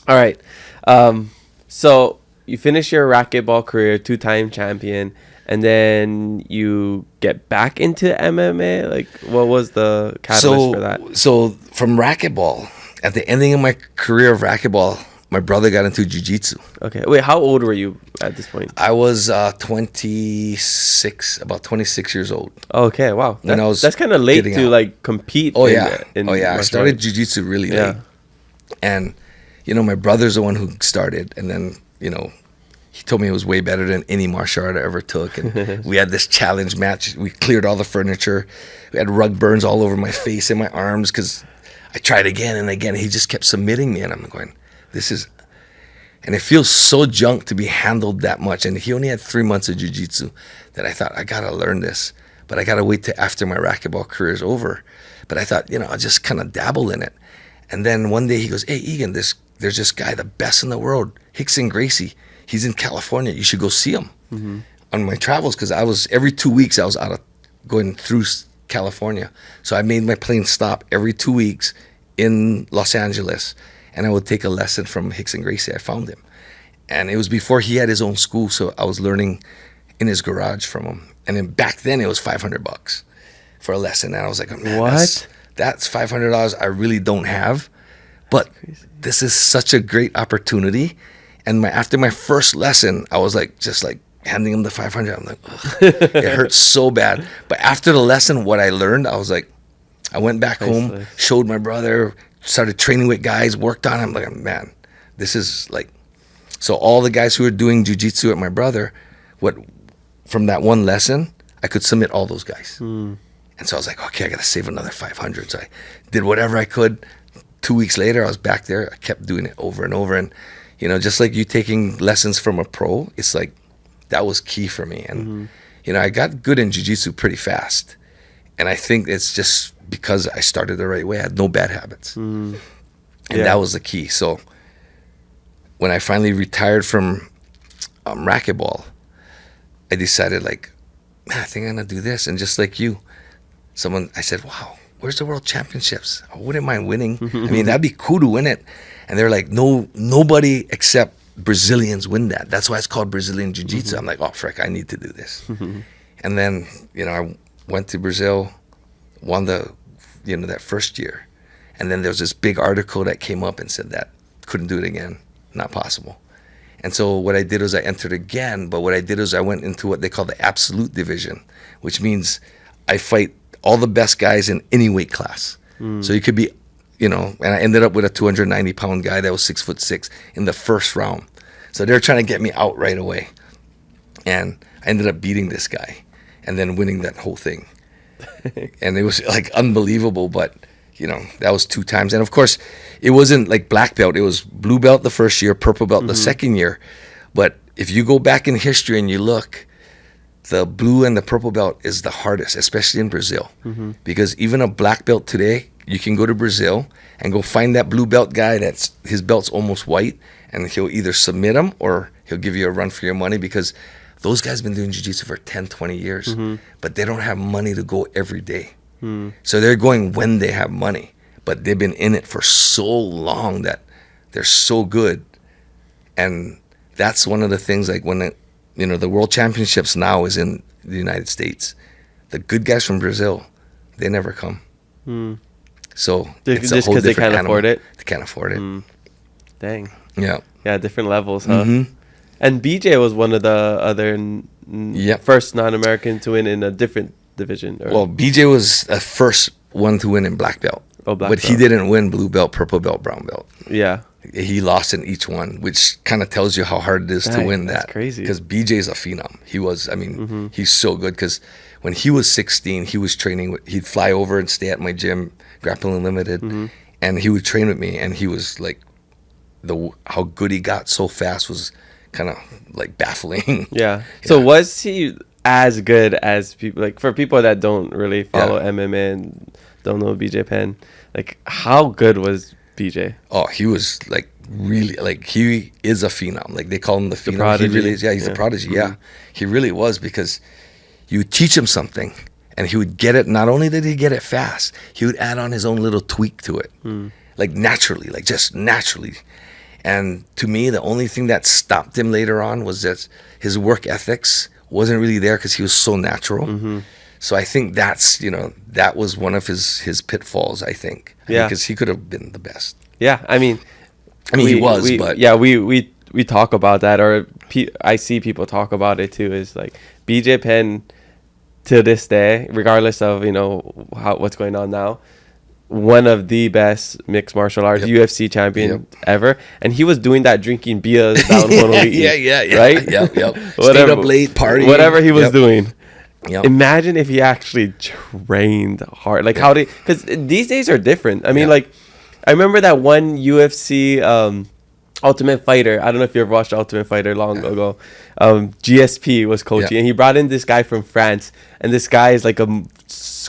right. So you finish your racquetball career, 2-time champion, and then you get back into MMA. Like, what was the catalyst for that? So from racquetball, at the ending of my career of racquetball, my brother got into jiu-jitsu. Okay. Wait, how old were you at this point? I was 26, about 26 years old. Okay, wow. That's kind of late to like compete. I started jiu-jitsu really late. And my brother's the one who started, and then, he told me it was way better than any martial art I ever took. And we had this challenge match. We cleared all the furniture. We had rug burns all over my face and my arms because I tried again and again. He just kept submitting me, and I'm going, and it feels so junk to be handled that much. And he only had 3 months of jiu-jitsu that I thought, I got to learn this. But I got to wait till after my racquetball career is over. But I thought, I'll just kind of dabble in it. And then one day he goes, hey, Egan, there's this guy, the best in the world, Rickson Gracie. He's in California. You should go see him. On my travels, because every 2 weeks I was going through California. So I made my plane stop every 2 weeks in Los Angeles. And I would take a lesson from Rickson Gracie. I found him. And it was before he had his own school, so I was learning in his garage from him. And then back then it was $500 for a lesson. And I was like, man, what? That's $500 I really don't have. But this is such a great opportunity. And after my first lesson, I was just handing him the $500. I'm like, ugh, it hurts so bad. But after the lesson, what I learned, I was like, I went back home, showed my brother, started training with guys, worked on it. I'm like, man, this is so all the guys who were doing jiu-jitsu at my brother, from that one lesson, I could submit all those guys. And so I was like, okay, I got to save another 500. So I did whatever I could. 2 weeks later, I was back there. I kept doing it over and over. And, just like you taking lessons from a pro, it's like that was key for me. And, I got good in jiu-jitsu pretty fast. And I think it's just because I started the right way. I had no bad habits. And that was the key. So when I finally retired from racquetball, I decided man, I think I'm going to do this. And just like you, I said, wow, where's the world championships? I wouldn't mind winning. I mean, that'd be cool to win it. And they're like, nobody except Brazilians win that. That's why it's called Brazilian Jiu-Jitsu. I'm like, oh, frick, I need to do this. And then, I went to Brazil, won that first year. And then there was this big article that came up and said that couldn't do it again. Not possible. And so what I did was I entered again, but what I did is I went into what they call the absolute division, which means I fight all the best guys in any weight class. So you could be, and I ended up with a 290-pound guy that was 6'6" in the first round. So they're trying to get me out right away. And I ended up beating this guy and then winning that whole thing. And it was unbelievable, but that was 2 times. And of course, it wasn't black belt. It was blue belt the first year, purple belt the second year. But if you go back in history and you look, the blue and the purple belt is the hardest, especially in Brazil. Because even a black belt today, you can go to Brazil and go find that blue belt guy his belt's almost white, and he'll either submit him or he'll give you a run for your money, because those guys have been doing jiu-jitsu for 10, 20 years, but they don't have money to go every day. So they're going when they have money, but they've been in it for so long that they're so good. And that's one of the things, when the World Championships now is in the United States, the good guys from Brazil, they never come. So it's just because they can't afford it? They can't afford it. Dang. Yeah. Yeah, different levels, huh? And BJ was one of the other first non-American to win in a different division. Well, BJ was the first one to win in black belt. Oh, black but belt. He didn't win blue belt, purple belt, brown belt. Yeah. He lost in each one, which kind of tells you how hard it is to win that. That's crazy. Because BJ's a phenom. He was, he's so good. Because when he was 16, he was training. He'd fly over and stay at my gym, Grappling Unlimited, and he would train with me. And he was how good he got so fast was kind of baffling. Yeah. So was he as good as people, for people that don't really follow MMA and don't know BJ Penn, how good was BJ? Oh, he was really, he is a phenom. They call him the phenom. Prodigy. He really is. Yeah, he's a prodigy. Yeah, he really was, because you teach him something and he would get it. Not only did he get it fast, he would add on his own little tweak to it, naturally, just naturally. And to me, the only thing that stopped him later on was that his work ethics wasn't really there, because he was so natural. So I think that's, that was one of his pitfalls, I think. Because he could have been the best. Yeah, he was, but... Yeah, we talk about that, or I see people talk about it too, is BJ Penn, to this day, regardless of, what's going on now, one of the best mixed martial arts UFC champion ever, and he was doing that drinking beers down Honolulu. Yeah. Right? Yep. Whatever, Stayed up late, partying. Whatever he was doing. Yep. Imagine if he actually trained hard. Like how did, because these days are different. I mean, like, I remember that one UFC Ultimate Fighter. I don't know if you ever watched Ultimate Fighter long ago. GSP was coaching, and he brought in this guy from France. And this guy is like a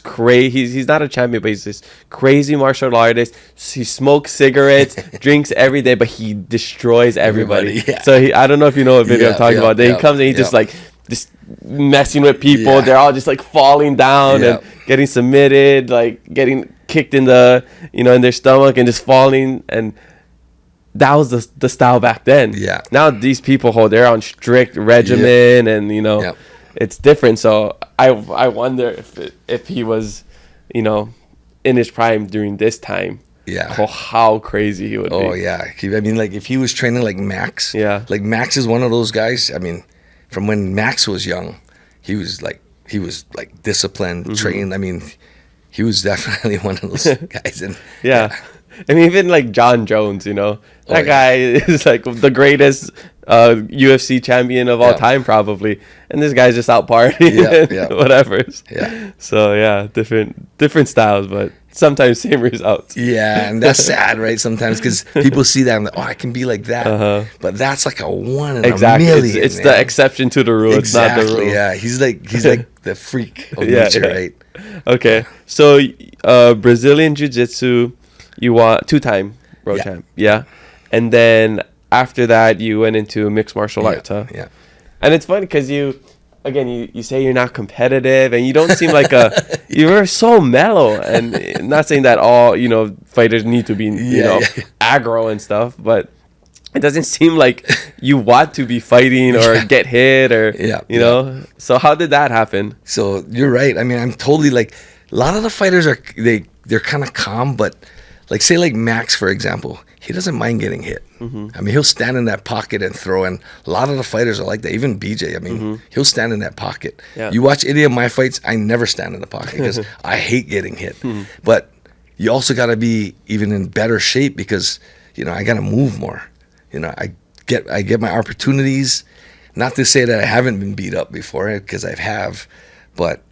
crazy. He's not a champion, but he's this crazy martial artist. He smokes cigarettes, drinks every day, but he destroys everybody. So I don't know if you know what video I'm talking about. Then he comes and he just like just messing with people. They're all just like falling down and getting submitted, like getting kicked in the in their stomach and just falling. And that was the style back then. Now these people they're on strict regimen and it's different. So I wonder if he was in his prime during this time. How crazy he would be. I mean, like if he was training like Max. Like Max is one of those guys. I mean, from when Max was young, he was like disciplined, trained. I mean, he was definitely one of those guys. And and even like John Jones, that guy is like the greatest UFC champion of all time, probably. And this guy's just out partying, whatever. So different styles, but sometimes same results. And that's sad, right? Sometimes because people see that and like, I can be like that, but that's like a one in a million. It's the exception to the rule. It's not the rule. He's like the freak of nature, right? Okay, so Brazilian Jiu-Jitsu, you want 2-time world champ, and then after that you went into mixed martial arts, huh? And it's funny because you say you're not competitive and you don't seem like you're so mellow, and not saying that all fighters need to be aggro and stuff, but it doesn't seem like you want to be fighting or get hit or so how did that happen? So you're right. I mean, I'm totally like, a lot of the fighters they're kind of calm, but like say like Max, for example, he doesn't mind getting hit. I mean, he'll stand in that pocket and throw, and a lot of the fighters are like that. Even BJ, I mean, he'll stand in that pocket. You watch any of my fights, I never stand in the pocket because I hate getting hit. But you also got to be even in better shape because, I got to move more. I get my opportunities. Not to say that I haven't been beat up before, because I have, but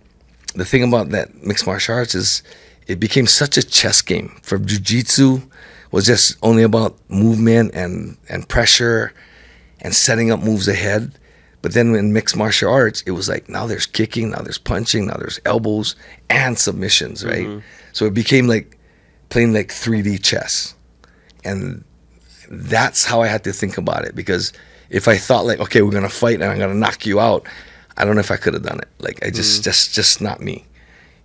the thing about that mixed martial arts is it became such a chess game. For jiu-jitsu was just only about movement and pressure and setting up moves ahead. But then in mixed martial arts, it was like, now there's kicking, now there's punching, now there's elbows and submissions, right? So it became like playing like 3D chess. And that's how I had to think about it, because if I thought like, okay, we're going to fight and I'm going to knock you out, I don't know if I could have done it. Like I just not me,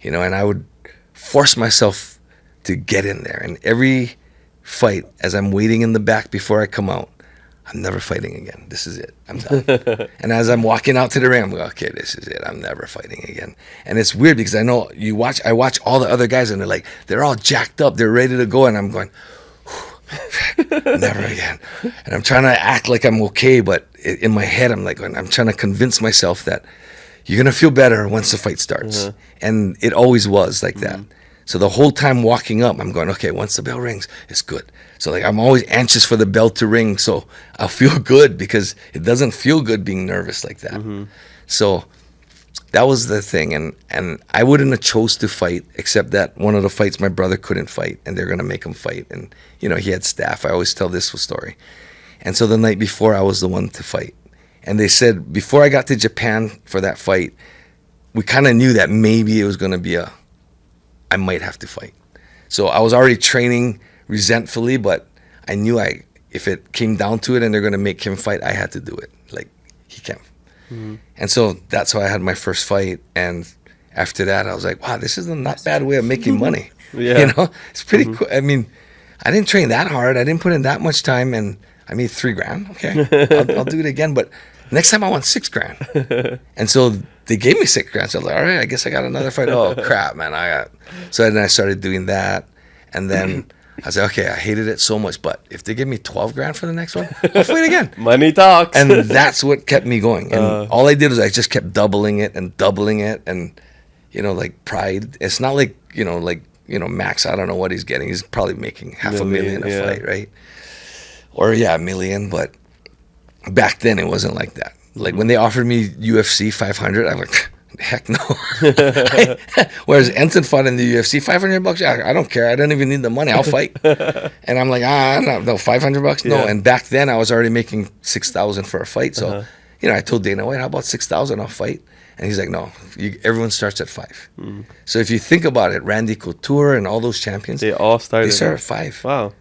and I would force myself to get in there. And every fight, as I'm waiting in the back before I come out, I'm never fighting again. This is it. I'm done. And as I'm walking out to the ring, I'm like, okay, this is it. I'm never fighting again. And it's weird because I know I watch all the other guys and they're all jacked up. They're ready to go. And I'm going, never again. And I'm trying to act like I'm okay, but in my head, I'm trying to convince myself that you're going to feel better once the fight starts. And it always was like that. So the whole time walking up, I'm going, okay, once the bell rings, it's good. So like I'm always anxious for the bell to ring, so I'll feel good, because it doesn't feel good being nervous like that. So that was the thing. And I wouldn't have chose to fight, except that one of the fights my brother couldn't fight, and they're going to make him fight. And, he had staff. I always tell this story. And so the night before, I was the one to fight. And they said, before I got to Japan for that fight, we kind of knew that maybe it was going to be I might have to fight. So I was already training resentfully, but I knew if it came down to it and they're going to make him fight, I had to do it. Like, he can't. And so that's how I had my first fight. And after that, I was like, wow, this is a not bad way of making money. It's pretty cool. I mean, I didn't train that hard. I didn't put in that much time, and I made $3,000. Okay, I'll do it again. But next time I want $6,000. And so they gave me $6,000. So I was like, all right, I guess I got another fight. Oh crap, man! So then I started doing that, and then I was like, okay, I hated it so much, but if they give me $12,000 for the next one, I'll fight again. Money talks. And that's what kept me going. And all I did was I just kept doubling it, and like pride. It's not like max. I don't know what he's getting. He's probably making $500,000 a fight, right? Or $1 million. But back then it wasn't like that. Like when they offered me UFC 500, I'm like, heck no. Whereas Enson fought in the UFC, $500. Yeah, I don't care. I don't even need the money. I'll fight. And I'm like, no, $500. No. And back then I was already making $6,000 for a fight. So I told Dana White, how about $6,000? I'll fight. And he's like, no, everyone starts at $5. So if you think about it, Randy Couture and all those champions, they all started. They start at $5. Wow.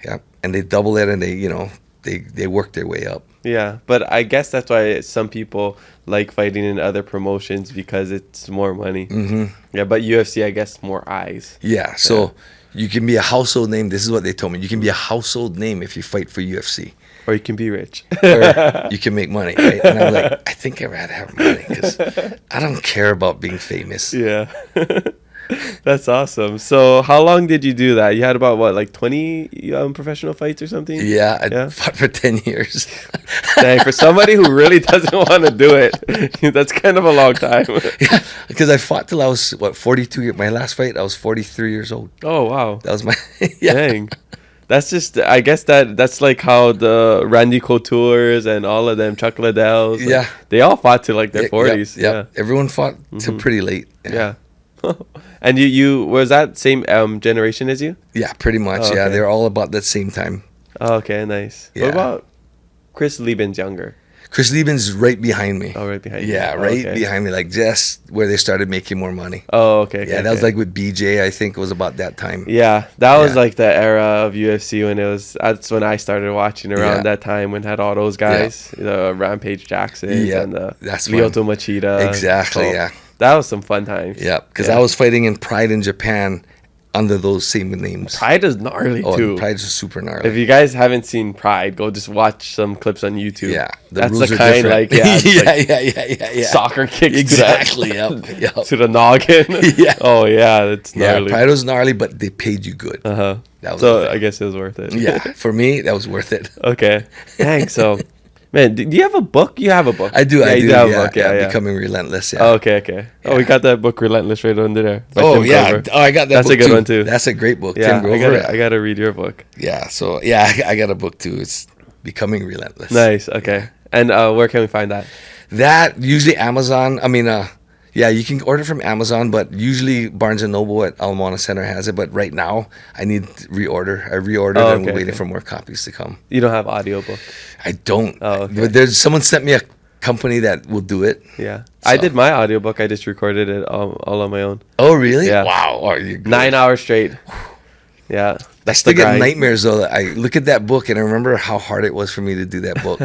Yeah, and they double it, and they work their way up. Yeah, but I guess that's why some people like fighting in other promotions because it's more money. Yeah, but UFC, I guess, more eyes. Yeah, so you can be a household name. This is what they told me. You can be a household name if you fight for UFC. Or you can be rich. Or you can make money, right? And I'm like, I think I'd rather have money because I don't care about being famous. Yeah. That's awesome. So how long did you do that? You had about, 20 professional fights or something? Yeah, I fought for 10 years. Dang, for somebody who really doesn't want to do it, that's kind of a long time. Yeah, because I fought till I was, 42. My last fight, I was 43 years old. Oh, wow. That was my... Dang. That's just, I guess that's like how the Randy Coutures and all of them, Chuck Liddells, they all fought to their 40s. Yeah. Everyone fought till pretty late. Yeah. And you was that same generation as you? Yeah, pretty much. Oh, okay. Yeah, they're all about that same time. Oh, okay, nice. Yeah. What about Chris Lieben's younger? Chris Lieben's right behind me. Oh, right behind you. Yeah, behind me, just where they started making more money. Oh, okay. Yeah, that was with BJ, I think it was about that time. Yeah, that was the era of UFC that's when I started watching around that time when had all those guys, the Rampage Jackson and the Lyoto Machida. Exactly, so that was some fun times. Yeah, because I was fighting in Pride in Japan under those same names. Pride is gnarly too. Pride is super gnarly. If you guys haven't seen Pride, go just watch some clips on YouTube. Yeah, that's the kind yeah. Soccer kicks. Exactly. To the noggin. Yeah. Oh yeah, that's gnarly. Yeah, Pride was gnarly, but they paid you good. So I guess it was worth it. Yeah, for me that was worth it. Okay, thanks. So. Man, do you have a book? You have a book. I do. I do. Have a book. Yeah. Becoming Relentless. Yeah. Oh, okay. Yeah. Oh, we got that book, Relentless, right under there. Oh, yeah. Grover. Oh, I got that That's book. That's a good one, too. That's a great book. Yeah, Tim Grover. I got to read your book. Yeah. So, I got a book, too. It's Becoming Relentless. Nice. Okay. And where can we find that? That, usually Amazon. I mean, you can order from Amazon, but usually Barnes & Noble at Alamana Center has it. But right now, I need to reorder. I reordered and we're waiting for more copies to come. You don't have audiobook? I don't. Oh, okay. But someone sent me a company that will do it. Yeah. So. I did my audiobook. I just recorded it all on my own. Oh, really? Yeah. Wow. Oh, 9 hours straight. Yeah. I still get nightmares, though. I look at that book and I remember how hard it was for me to do that book.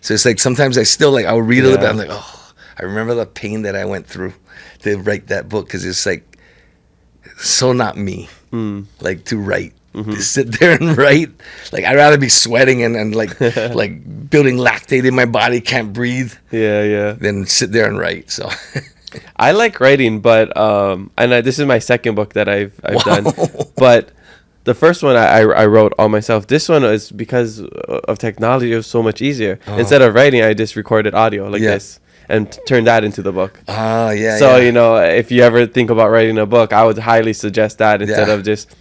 So it's like sometimes I still, I'll read a little bit. I'm like, oh. I remember the pain that I went through to write that book because it's so not me, to write. To sit there and write. I'd rather be sweating and building lactate in my body, can't breathe. Yeah. Than sit there and write. So I like writing, but this is my second book that I've done. But the first one I wrote all myself. This one is because of technology. It was so much easier. Instead of writing, I just recorded audio this. And turn that into the book. Yeah. So, if you ever think about writing a book, I would highly suggest that instead of just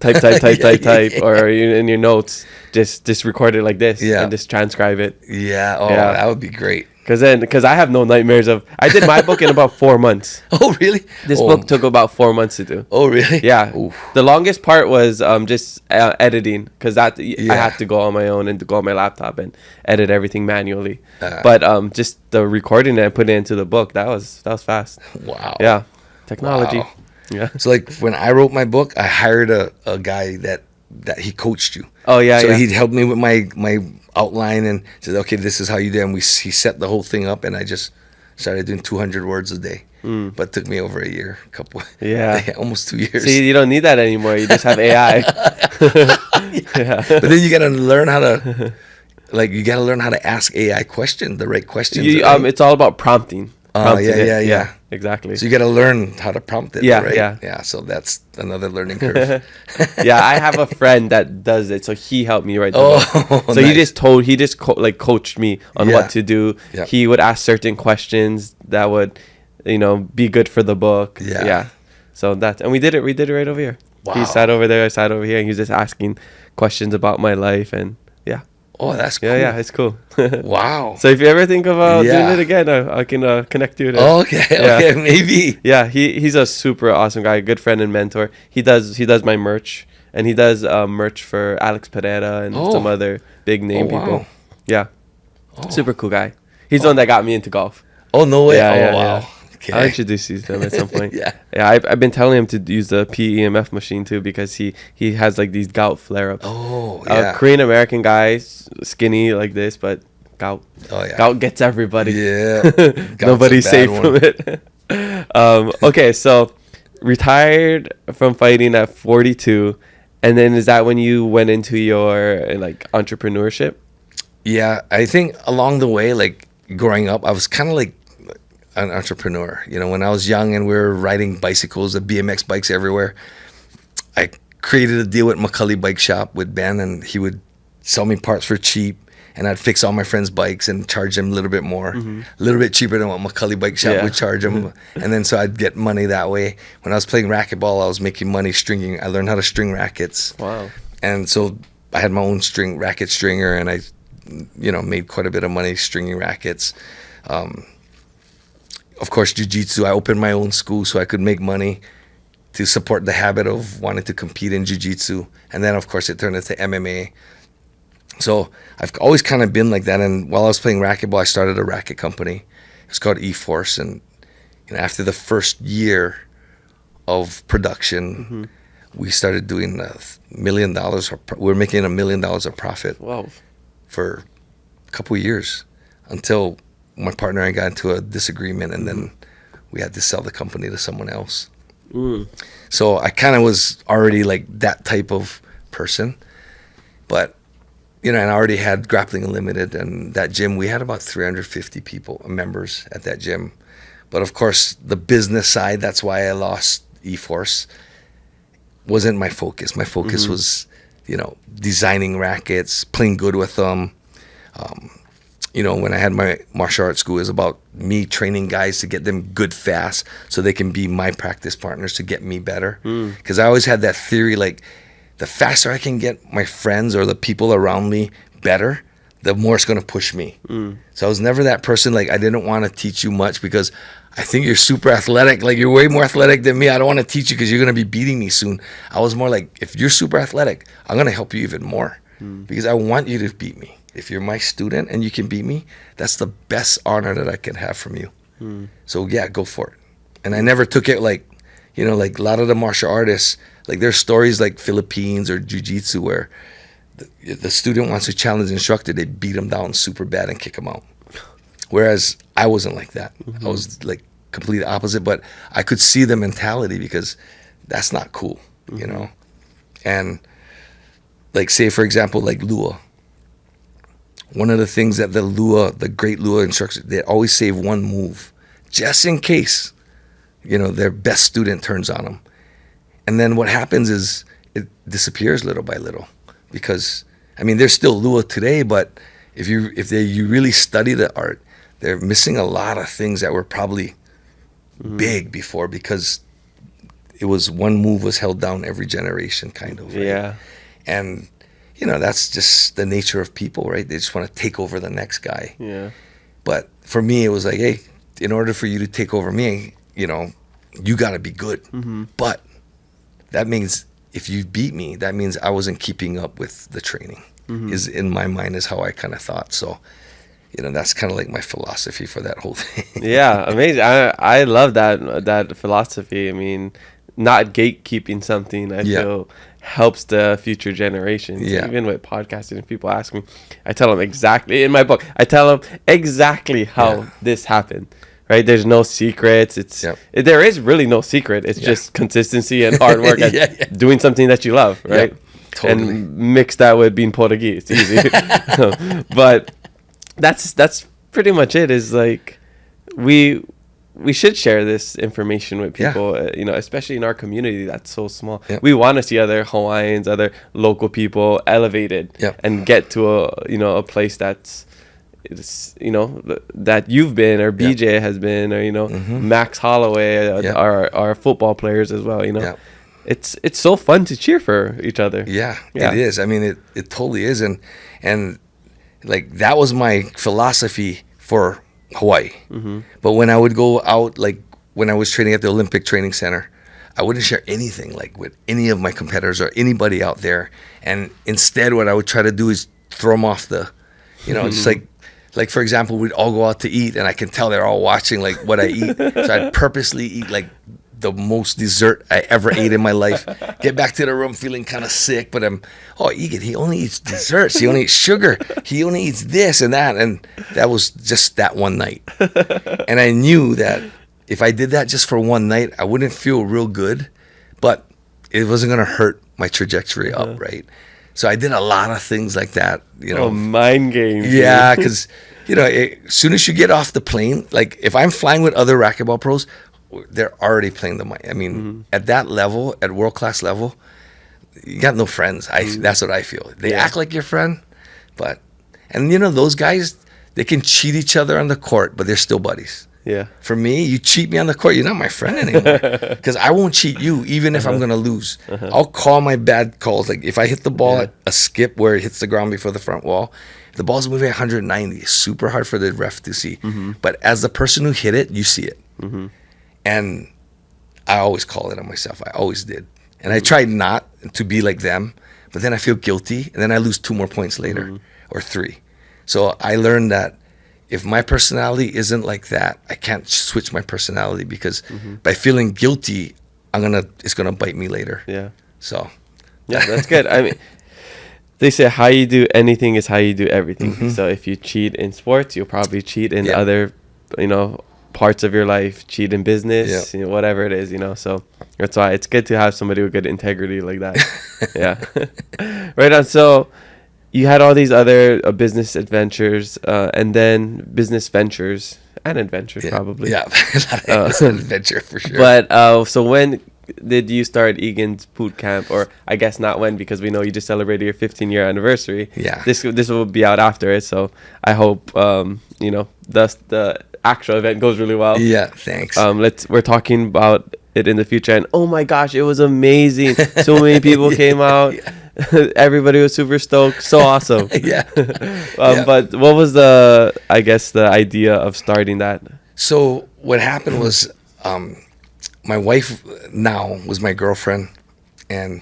type, or in your notes, just record it like this and just transcribe it. Yeah. Oh, that would be great. Because I have no nightmares I did my book in about 4 months. Oh, really? This book took about 4 months to do. Oh, really? Yeah. Oof. The longest part was just editing because I had to go on my own and to go on my laptop and edit everything manually. But just the recording and putting it into the book, that was fast. Wow. Yeah. Technology. Wow. Yeah. So when I wrote my book, I hired a guy that he coached you. Oh, yeah. So he'd help me with my outline and said, okay, this is how you do it. And he set the whole thing up and I just started doing 200 words a day. But it took me over a year, almost 2 years. See, you don't need that anymore. You just have AI. But then you got to learn how to ask AI questions, the right questions. It's all about prompting. Yeah. Exactly. So you got to learn how to prompt it, right? Yeah. So that's another learning curve. Yeah, I have a friend that does it, so he helped me write the book. So nice. he just coached me on what to do. Yeah. He would ask certain questions that would, be good for the book. Yeah. So and we did it right over here. Wow. He sat over there, I sat over here, and he was just asking questions about my life, and yeah. Oh, that's cool. Yeah, it's cool. Wow. So if you ever think about doing it again, I can connect you to it. Okay, maybe. Yeah, he's a super awesome guy, good friend and mentor. He does my merch, and he does merch for Alex Pereira and some other big name people. Yeah, super cool guy. He's the one that got me into golf. Oh, no way. Yeah, wow. Yeah. Okay. I'll introduce you to him at some point. Yeah. I've been telling him to use the PEMF machine too, because he has like these gout flare-ups. Oh, yeah. Korean American guy, skinny like this, but gout. Oh, yeah. Gout gets everybody. Yeah. Nobody's safe from it. Okay, so retired from fighting at 42, and then is that when you went into your like entrepreneurship? Yeah, I think along the way, like growing up, I was kind of like an entrepreneur. You know, when I was young and we were riding bicycles, the BMX bikes everywhere, I created a deal with McCully Bike Shop with Ben, and he would sell me parts for cheap, and I'd fix all my friends' bikes and charge them a little bit more, a little bit cheaper than what McCully Bike Shop would charge them. And then so I'd get money that way. When I was playing racquetball, I was making money stringing. I learned how to string rackets. Wow. And so I had my own racket stringer, and I, you know, made quite a bit of money stringing rackets. Of course, jiu-jitsu, I opened my own school so I could make money to support the habit of wanting to compete in jiu-jitsu. And then, of course, it turned into MMA. So I've always kind of been like that. And while I was playing racquetball, I started a racket company. It's called E-Force. And you know, after the first year of production, we started doing $1 million. We were making $1 million of profit. Wow. For a couple of years, until my partner and I got into a disagreement, and then we had to sell the company to someone else. So I kind of was already like that type of person, but you know, and I already had Grappling Unlimited, and that gym, we had about 350 people, members at that gym. But of course, the business side, that's why I lost E-Force, wasn't my focus. My focus was, you know, designing rackets, playing good with them. You know, when I had my martial arts school, it was about me training guys to get them good fast so they can be my practice partners to get me better. Because I always had that theory, like, the faster I can get my friends or the people around me better, the more it's going to push me. So I was never that person, like, I didn't want to teach you much because I think you're super athletic. Like, you're way more athletic than me. I don't want to teach you because you're going to be beating me soon. I was more like, if you're super athletic, I'm going to help you even more because I want you to beat me. If you're my student and you can beat me, that's the best honor that I can have from you. So yeah, go for it. And I never took it like, you know, like a lot of the martial artists, like there's stories like Philippines or jiu-jitsu where the student wants to challenge the instructor, they beat him down super bad and kick him out. Whereas I wasn't like that. I was like completely opposite, but I could see the mentality because that's not cool, you know? And like, say for example, like Lua. One of the things that the great Lua instructors, they always save one move just in case, you know, their best student turns on them. And then what happens is it disappears little by little because, I mean, there's still Lua today, but if you really study the art, they're missing a lot of things that were probably big before because it was one move was held down every generation kind of. Right? Yeah. And you know, that's just the nature of people, right? They just want to take over the next guy. Yeah. But for me, it was like, hey, in order for you to take over me, you know, you got to be good. But that means if you beat me, that means I wasn't keeping up with the training. Is in my mind is how I kind of thought. So, you know, that's kind of like my philosophy for that whole thing. Yeah, amazing. I love that philosophy. I mean, not gatekeeping something, I feel helps the future generations. Even with podcasting, if people ask me, I tell them exactly, in my book, I tell them exactly how this happened, right? There's no secrets. There is really no secret. It's just consistency and hard work and doing something that you love, right? Totally. And mix that with being Portuguese. It's easy. But that's pretty much it, is like we should share this information with people, you know, especially in our community that's so small. We want to see other Hawaiians, other local people elevated and get to a place that's it's, you know, that you've been, or BJ has been, or, you know, Max Holloway, our football players as well, you know. It's so fun to cheer for each other. Yeah, it is. I mean, it totally is. And like, that was my philosophy for Hawaii. But when I would go out, like when I was training at the Olympic Training Center, I wouldn't share anything like with any of my competitors or anybody out there. And instead, what I would try to do is throw them off the, you know, it's like for example, we'd all go out to eat, and I can tell they're all watching like what I eat. So I'd purposely eat like the most dessert I ever ate in my life. Get back to the room feeling kind of sick, but Egan, he only eats desserts. He only eats sugar. He only eats this and that. And that was just that one night. And I knew that if I did that just for one night, I wouldn't feel real good, but it wasn't going to hurt my trajectory up, right? So I did a lot of things like that, you know. Mind games. Yeah, because, you know, as soon as you get off the plane, like if I'm flying with other racquetball pros, they're already playing the mic. I mean, at that level, at world-class level, you got no friends. That's what I feel. They act like your friend, and you know, those guys, they can cheat each other on the court, but they're still buddies. Yeah. For me, you cheat me on the court, you're not my friend anymore. Because I won't cheat you, even if I'm going to lose. I'll call my bad calls. Like if I hit the ball at a skip where it hits the ground before the front wall, the ball's moving at 190. It's super hard for the ref to see. But as the person who hit it, you see it. And I always call it on myself. I always did. And I tried not to be like them, but then I feel guilty, and then I lose 2 more points later, or 3. So I learned that if my personality isn't like that, I can't switch my personality, because by feeling guilty, it's gonna bite me later. Yeah. So. Yeah, that's good. I mean, they say how you do anything is how you do everything. So if you cheat in sports, you'll probably cheat in other, you know, parts of your life, cheat in business, you know, whatever it is, you know. So that's why it's good to have somebody with good integrity like that. Right on. So you had all these other business adventures, and then business ventures and adventures, probably. Yeah, that's an adventure for sure. But so when did you start Egan's Bootcamp? Or I guess not when, because we know you just celebrated your 15-year anniversary. Yeah. This will be out after it, so I hope you know, the actual event goes really well. Yeah, thanks. We're talking about it in the future, and oh my gosh, it was amazing. So many people came out. Everybody was super stoked. So awesome. But what was the idea of starting that? So what happened was, my wife now was my girlfriend, and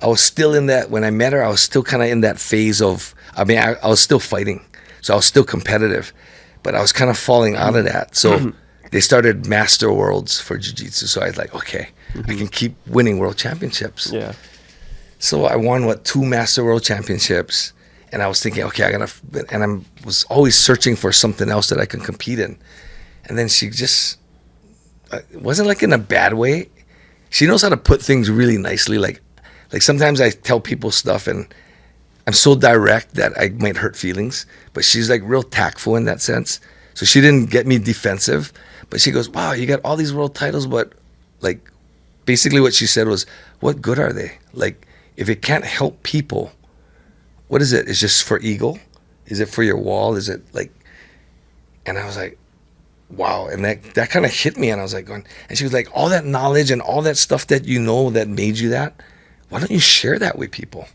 I was still in that, when I met her, I was still kind of in that phase of, I mean, I was still fighting, so I was still competitive, but I was kind of falling out of that. So they started Master Worlds for Jiu-Jitsu, so I was like, okay, I can keep winning world championships. Yeah. So I won, 2 Master World Championships, and I was thinking, okay, I was always searching for something else that I can compete in. And then she just, it wasn't like in a bad way. She knows how to put things really nicely. Like sometimes I tell people stuff and I'm so direct that I might hurt feelings, but she's like real tactful in that sense. So she didn't get me defensive, but she goes, wow, you got all these world titles, but like, basically what she said was, what good are they? Like, if it can't help people, what is it? It's just for ego? Is it for your wall? Is it like, and I was like, wow. And that kind of hit me, and I was like going, and she was like, all that knowledge and all that stuff that you know that made you that, why don't you share that with people?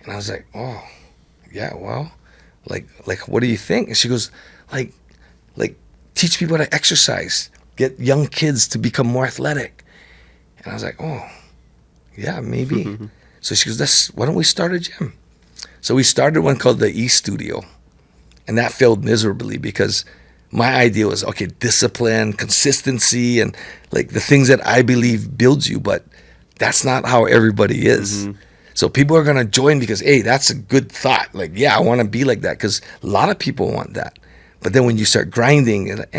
And I was like, oh, yeah, well, like what do you think? And she goes, like teach people how to exercise, get young kids to become more athletic. And I was like, oh, yeah, maybe. So she goes, why don't we start a gym? So we started one called the E-Studio, and that failed miserably because my idea was, okay, discipline, consistency, and like the things that I believe builds you, but that's not how everybody is. So people are going to join because, hey, that's a good thought. Like, yeah, I want to be like that, because a lot of people want that. But then when you start grinding, you're like,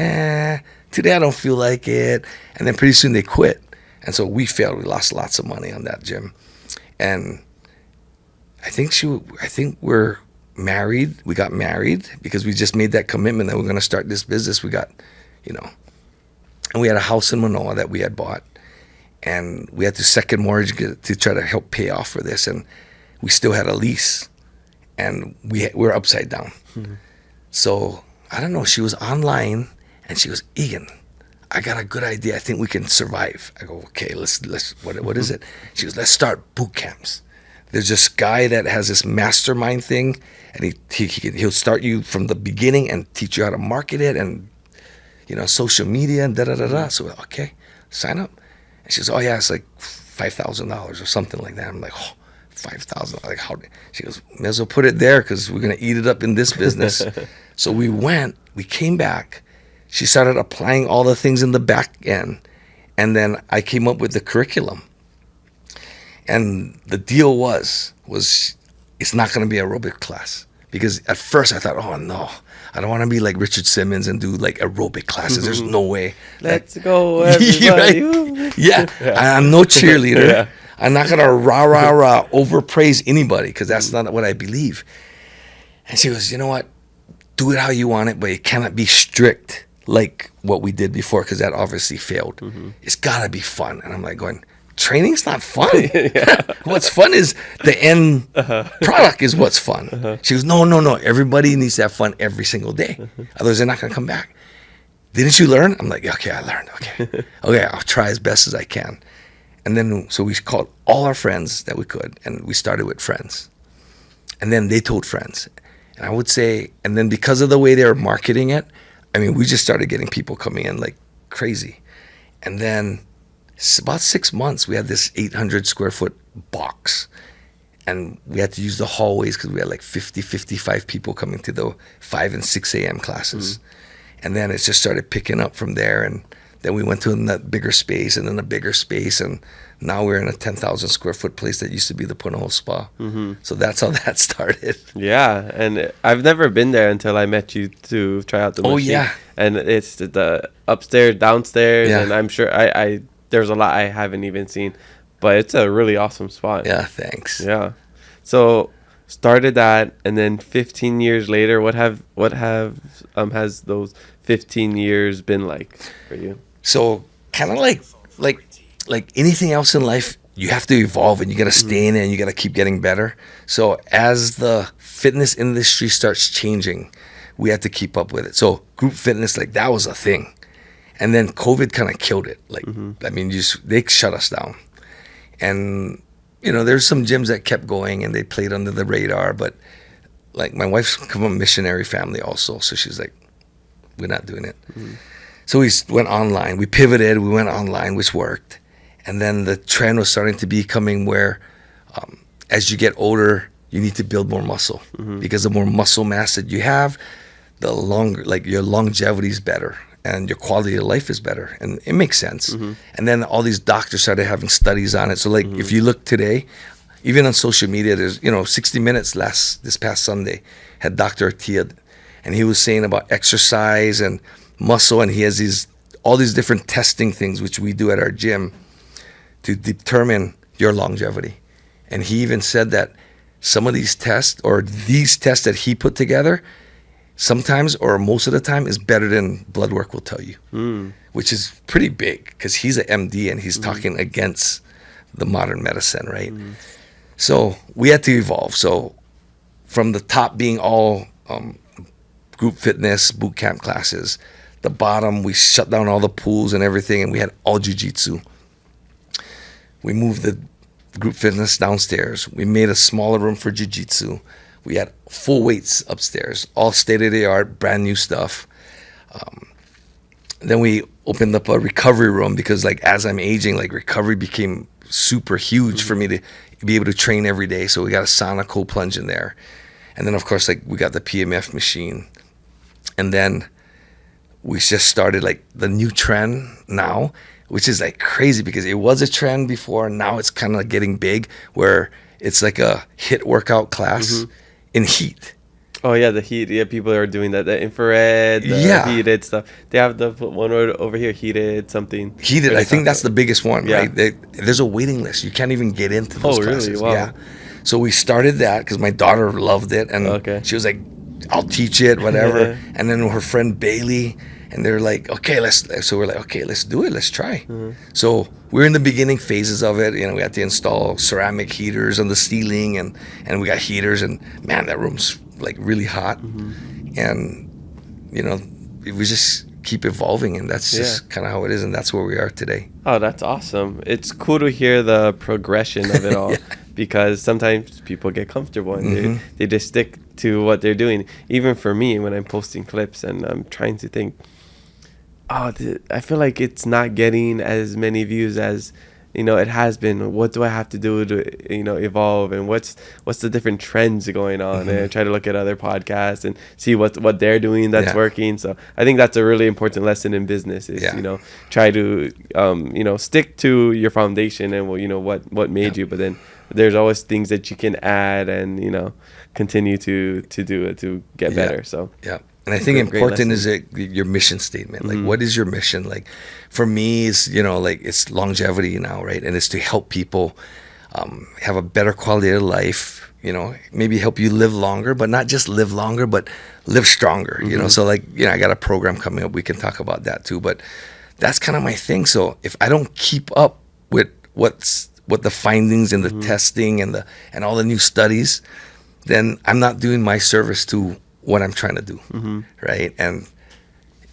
today I don't feel like it. And then pretty soon they quit. And so we failed. We lost lots of money on that gym. And I think we're married. We got married because we just made that commitment that we're going to start this business. We got, and we had a house in Manoa that we had bought. And we had to second mortgage to try to help pay off for this. And we still had a lease. And we were upside down. So I don't know. She was online, and she goes, Egan, I got a good idea. I think we can survive. I go, okay, let's. What is it? She goes, let's start boot camps. There's this guy that has this mastermind thing, and he'll start you from the beginning and teach you how to market it and, you know, social media and da-da-da-da. So, okay, sign up. And she goes, oh, yeah, it's like $5,000 or something like that. I'm like, oh, $5,000. Like, how? She goes, may as well put it there because we're going to eat it up in this business. So we came back. She started applying all the things in the back end. And then I came up with the curriculum. And the deal was it's not going to be an aerobic class. Because at first I thought, oh, no, I don't want to be like Richard Simmons and do like aerobic classes. There's no way. Let's go, everybody. Right? Yeah. I'm no cheerleader. Yeah. I'm not going to rah, overpraise anybody because that's not what I believe. And she goes, you know what? Do it how you want it, but it cannot be strict like what we did before because that obviously failed. It's got to be fun. And I'm like going, training's not fun. What's fun is the end product is what's fun. She goes, no. Everybody needs to have fun every single day. Otherwise, they're not going to come back. Didn't you learn? I'm like, okay, I learned. Okay, I'll try as best as I can. And then, so we called all our friends that we could, and we started with friends. And then they told friends. And I would say, and then because of the way they were marketing it, I mean, we just started getting people coming in like crazy. And then about 6 months, we had this 800 square foot box. And we had to use the hallways because we had like 50, 55 people coming to the 5 and 6 a.m. classes. And then it just started picking up from there. And then we went to that bigger space and then a bigger space. And now we're in a 10,000 square foot place that used to be the Punahou Spa. So that's how that started. Yeah. And I've never been there until I met you to try out the machine. Oh, yeah. And it's the upstairs, downstairs. Yeah. And I'm sure there's a lot I haven't even seen. But it's a really awesome spot. Yeah, thanks. Yeah. So started that, and then 15 years later, what has those 15 years been like for you? So kind of like anything else in life, you have to evolve and you got to stay in it and you got to keep getting better. So as the fitness industry starts changing, we had to keep up with it. So group fitness, like that was a thing. And then COVID kind of killed it. Like, I mean, they shut us down. And, you know, there's some gyms that kept going and they played under the radar. But, like, my wife's from a missionary family also. So she's like, we're not doing it. So we went online. We pivoted. We went online, which worked. And then the trend was starting to be coming where as you get older, you need to build more muscle. Because the more muscle mass that you have, the longer, like, your longevity is better. And your quality of life is better. And it makes sense. And then all these doctors started having studies on it. So, like, if you look today, even on social media, there's, 60 Minutes this past Sunday had Dr. Atia, and he was saying about exercise and muscle, and he has all these different testing things, which we do at our gym, to determine your longevity. And he even said that some of these tests, or these tests that he put together, sometimes or most of the time is better than blood work will tell you, which is pretty big because he's an MD and he's talking against the modern medicine, right? So we had to evolve. So from the top being all group fitness, boot camp classes, the bottom, we shut down all the pools and everything and we had all jiu-jitsu. We moved the group fitness downstairs. We made a smaller room for jiu-jitsu. We had full weights upstairs, all state-of-the-art, brand new stuff. Then we opened up a recovery room because, like, as I'm aging, like, recovery became super huge for me to be able to train every day. So we got a sauna, cold plunge in there. And then, of course, like, we got the PEMF machine. And then we just started, like, the new trend now, which is, like, crazy because it was a trend before. And now it's kind of like getting big where it's like a HIIT workout class. In heat. Oh yeah, the heat. Yeah, people are doing that. The infrared, the heated stuff. They have the one word over here, heated something. Heated. I think that's the biggest one, right? There's a waiting list. You can't even get into those classes. Really? Wow. Yeah. So we started that because my daughter loved it, and she was like, "I'll teach it, whatever." And then her friend Bailey, and they're like, "Okay, let's." So we're like, "Okay, let's do it. Let's try." So we're in the beginning phases of it. We had to install ceramic heaters on the ceiling, and we got heaters, and man, that room's like really hot. and we just keep evolving, and that's just kind of how it is, and that's where we are today. Oh, that's awesome. It's cool to hear the progression of it all. Yeah. Because sometimes people get comfortable and they just stick to what they're doing. Even for me, when I'm posting clips and I'm trying to think, I feel like it's not getting as many views as it has been. What do I have to do to evolve, and what's the different trends going on? And I try to look at other podcasts and see what they're doing that's working. So I think that's a really important lesson in business is try to stick to your foundation and what made you, but then there's always things that you can add and continue to do it to get better. So and I think important is your mission statement. Like, what is your mission? Like, for me, it's it's longevity now, right? And it's to help people have a better quality of life. Maybe help you live longer, but not just live longer, but live stronger. So I got a program coming up. We can talk about that too. But that's kind of my thing. So if I don't keep up with what the findings and the testing and all the new studies, then I'm not doing my service to what I'm trying to do, right? And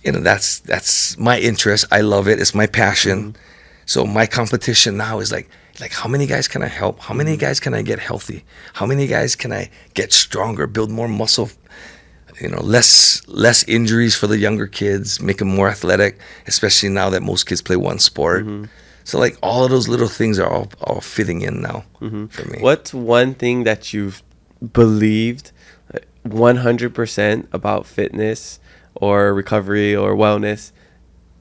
that's my interest. I love it. It's my passion. So my competition now is like how many guys can I help? How many guys can I get healthy? How many guys can I get stronger, build more muscle? Less injuries for the younger kids, make them more athletic, especially now that most kids play one sport. So all of those little things are all fitting in now for me. What's one thing that you've believed 100% about fitness or recovery or wellness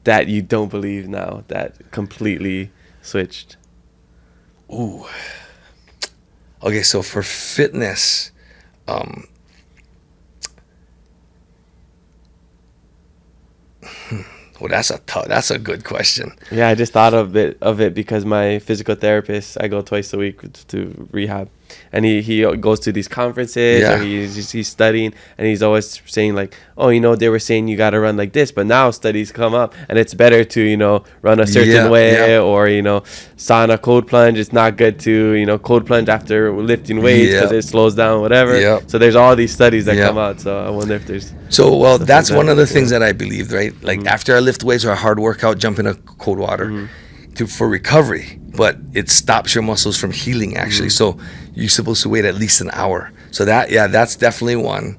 that you don't believe now, that completely switched? Ooh. Okay, so for fitness, well, that's a good question. Yeah, I just thought of it because my physical therapist, I go twice a week to rehab, and he goes to these conferences, or he's studying, and he's always saying like, they were saying you got to run like this, but now studies come up and it's better to run a certain way, or sauna cold plunge. It's not good to cold plunge after lifting weights because it slows down whatever. So there's all these studies that come out. So I wonder if there's that's one of the things that I believed, right? Like after I lift weights or a hard workout, jump in a cold water for recovery, but it stops your muscles from healing actually. So you're supposed to wait at least an hour. So that's definitely one.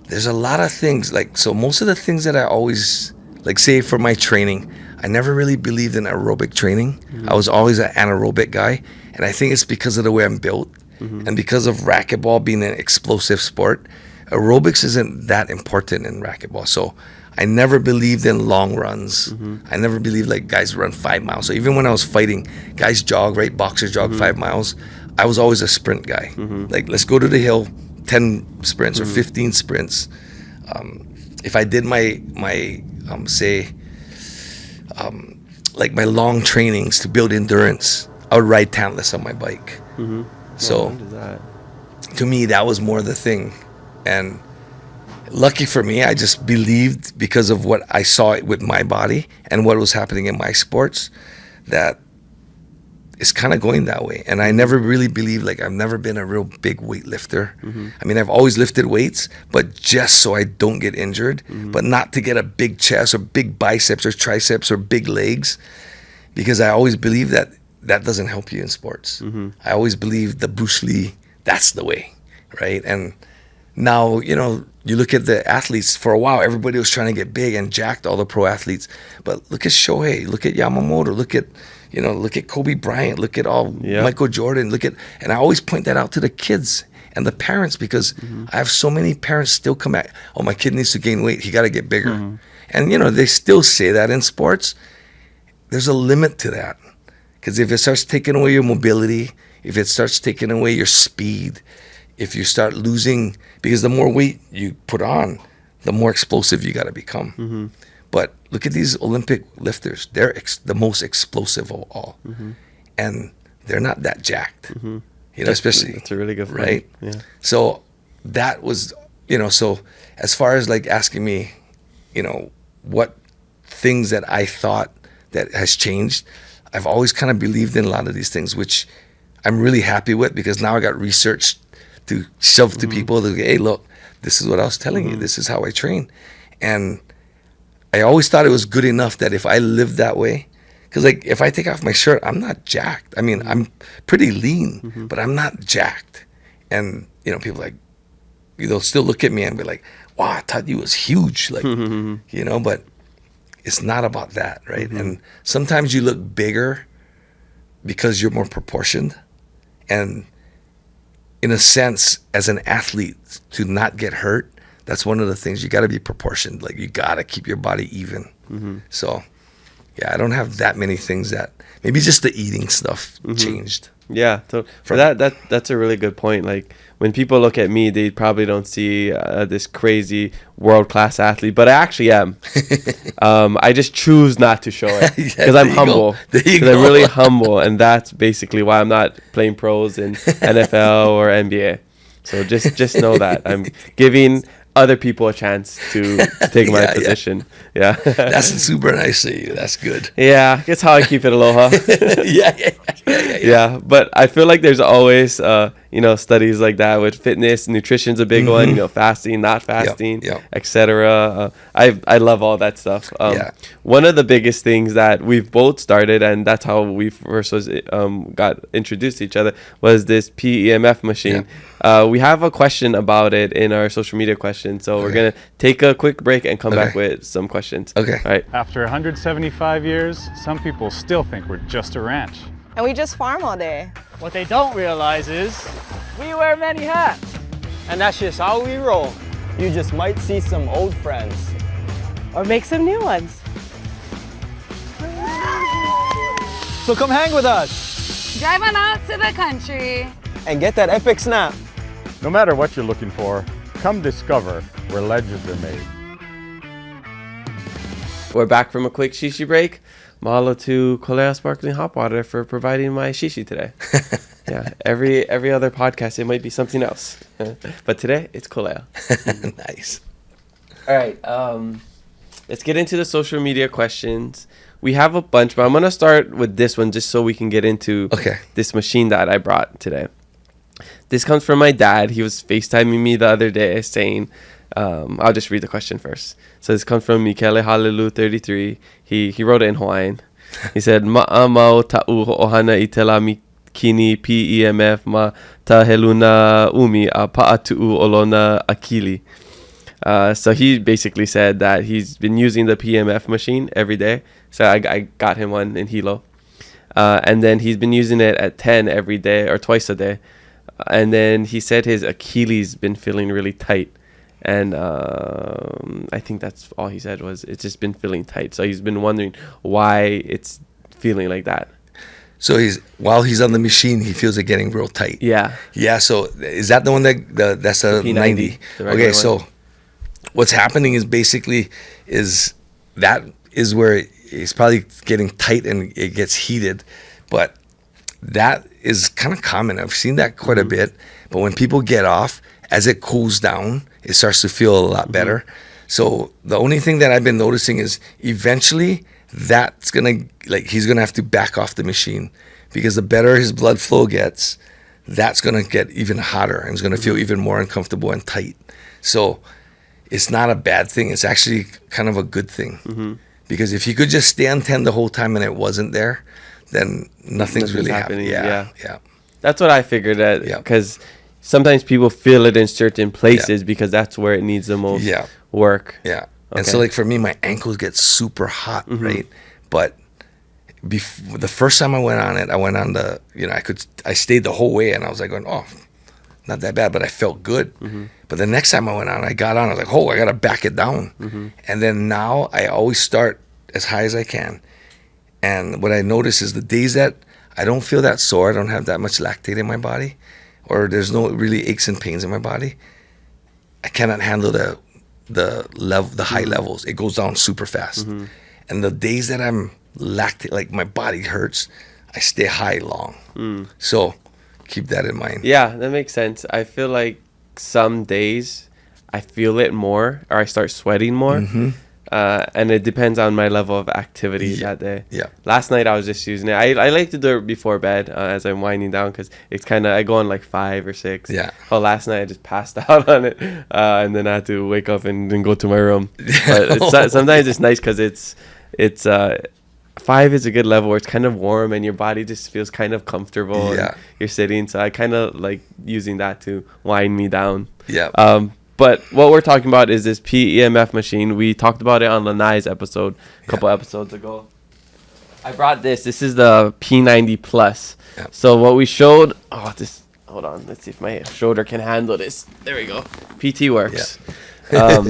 There's a lot of things so most of the things that I always say for my training, I never really believed in aerobic training. I was always an anaerobic guy, and I think it's because of the way I'm built and because of racquetball being an explosive sport. Aerobics isn't that important in racquetball, so I never believed in long runs. I never believed guys run 5 miles. So even when I was fighting, guys jog, right? Boxers jog 5 miles. I was always a sprint guy. Let's go to the hill, 10 sprints or 15 sprints. If I did my my long trainings to build endurance, I would ride tantless on my bike. So to me, that was more the thing. And lucky for me, I just believed because of what I saw with my body and what was happening in my sports that it's kind of going that way. And I never really believed, I've never been a real big weightlifter. I mean, I've always lifted weights, but just so I don't get injured, but not to get a big chest or big biceps or triceps or big legs, because I always believe that doesn't help you in sports. I always believed the Bruce Lee, that's the way, right? And now, you look at the athletes. For a while, everybody was trying to get big and jacked, all the pro athletes. But look at Shohei, look at Yamamoto, look at Kobe Bryant, look at Michael Jordan, and I always point that out to the kids and the parents, because I have so many parents still come back, my kid needs to gain weight, he got to get bigger. And, they still say that in sports. There's a limit to that. Because if it starts taking away your mobility, if it starts taking away your speed, if you start losing, because the more weight you put on, the more explosive you got to become. But look at these Olympic lifters. They're the most explosive of all. And they're not that jacked, especially. That's a really good point. Right? Yeah. So that was, so as far as asking me, what things that I thought that has changed, I've always kind of believed in a lot of these things, which I'm really happy with, because now I got research to shove to people to, hey, look, this is what I was telling you. This is how I train. And I always thought it was good enough that if I lived that way, because like if I take off my shirt, I'm not jacked. I mean, I'm pretty lean, but I'm not jacked. And, you know, people like, they'll still look at me and be like, wow, I thought you was huge. Like, you know, but it's not about that, right? And sometimes you look bigger because you're more proportioned. And in a sense, as an athlete, to not get hurt, that's one of the things. You got to be proportioned. Like, you got to keep your body even. So, yeah, I don't have that many things that, maybe just the eating stuff changed. Yeah, so for that's a really good point. Like, when people look at me, they probably don't see this crazy world-class athlete, but I actually am. I just choose not to show it because I'm humble. Because I'm really humble, and that's basically why I'm not playing pros in NFL or NBA. So just know that I'm giving other people a chance to take my position. Yeah. That's super nice of you. That's good. Yeah, it's how I keep it aloha. Yeah, but I feel like there's always studies like that with fitness. Nutrition's a big one, fasting, not fasting, etc. I love all that stuff. One of the biggest things that we've both started, and that's how we first got introduced to each other, was this PEMF machine. We have a question about it in our social media questions, so we're gonna take a quick break and come back with some questions. Okay. All right. After 175 years, some people still think we're just a ranch. And we just farm all day. What they don't realize is we wear many hats. And that's just how we roll. You just might see some old friends. Or make some new ones. So come hang with us. Drive on out to the country. And get that epic snap. No matter what you're looking for, come discover where legends are made. We're back from a quick shishi break. Mahalo to Kolea Sparkling Hot Water for providing my shishi today. Yeah, every other podcast, it might be something else. But today, it's Kolea. Nice. All right, let's get into the social media questions. We have a bunch, but I'm going to start with this one just so we can get into this machine that I brought today. This comes from my dad. He was FaceTiming me the other day saying, I'll just read the question first. So this comes from Mikele Halelu 33. He wrote it in Hawaiian. He said, Ma'amau ta'u ho'ohana I te la mikini PEMF ma ta heluna umi a pa'atu'u olona akili. So he basically said that he's been using the PEMF machine every day. So I got him one in Hilo. And then he's been using it at 10 every day or twice a day. And then he said his Achilles been feeling really tight. And I think that's all he said was it's just been feeling tight. So he's been wondering why it's feeling like that. So while he's on the machine, he feels it getting real tight. Yeah. Yeah. So is that the one that's a P90, 90? Okay. So what's happening is basically that is where it's probably getting tight and it gets heated, but that is kind of common. I've seen that quite a bit. But when people get off, as it cools down, it starts to feel a lot better. So the only thing that I've been noticing is eventually he's gonna have to back off the machine, because the better his blood flow gets, that's gonna get even hotter and it's gonna feel even more uncomfortable and tight. So it's not a bad thing. It's actually kind of a good thing, because if you could just stay on 10 the whole time and it wasn't there, then nothing's really happening. Yeah. That's what I figured at, because sometimes people feel it in certain places because that's where it needs the most work. Yeah. And so like for me, my ankles get super hot, right? But the first time I went on it, I went on I stayed the whole way and I was like going, oh, not that bad, but I felt good. But the next time I went on, I was like, oh, I got to back it down. And then now I always start as high as I can. And what I notice is the days that I don't feel that sore, I don't have that much lactate in my body, or there's no really aches and pains in my body, I cannot handle the high levels. It goes down super fast. And the days that I'm lactate, like my body hurts, I stay high long. So keep that in mind. Yeah, that makes sense. I feel like some days I feel it more, or I start sweating more. And it depends on my level of activity that day. Yeah. Last night I was just using it. I like to do it before bed as I'm winding down because it's kind of, I go on like 5 or 6. Yeah. Oh, last night I just passed out on it, and then I had to wake up and then go to my room. But sometimes it's nice because it's 5 is a good level where it's kind of warm and your body just feels kind of comfortable. Yeah. And you're sitting, so I kind of like using that to wind me down. Yeah. But what we're talking about is this PEMF machine. We talked about it on Lanai's episode a couple episodes ago. I brought this. This is the P90 Plus. Yeah. So what we showed... Hold on. Let's see if my shoulder can handle this. There we go. PT works. Yeah.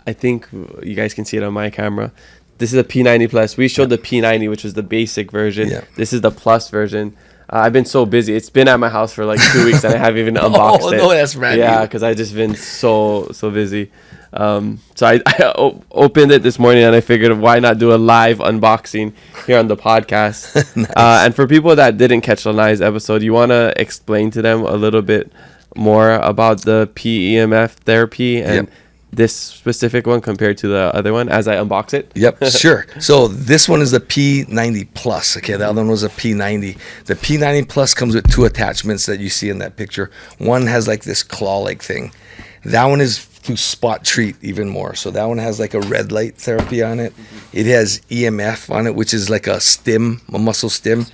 I think you guys can see it on my camera. This is a P90 Plus. We showed the P90, which was the basic version. Yeah. This is the Plus version. I've been so busy. It's been at my house for like 2 weeks and I haven't even unboxed it. Oh, no, that's brand new. Yeah, because I've just been so busy. So I opened it this morning and I figured why not do a live unboxing here on the podcast. Nice. And for people that didn't catch Lanai's episode, you want to explain to them a little bit more about the PEMF therapy and this specific one compared to the other one as I unbox it? Yep, sure. So this one is the P90 Plus. Okay, the other one was a P90. The P90 Plus comes with 2 attachments that you see in that picture. One has like this claw-like thing. That one is to spot treat even more. So that one has like a red light therapy on it. It has EMF on it, which is like a stim, a muscle stim.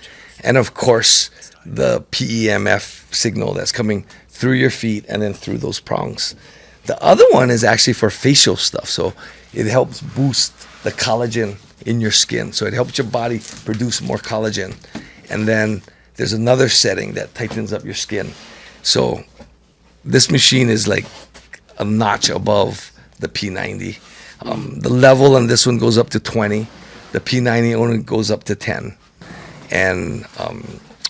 And of course, the PEMF signal that's coming through your feet and then through those prongs. The other one is actually for facial stuff. So it helps boost the collagen in your skin. So it helps your body produce more collagen. And then there's another setting that tightens up your skin. So this machine is like a notch above the P90. The level on this one goes up to 20. The P90 only goes up to 10. And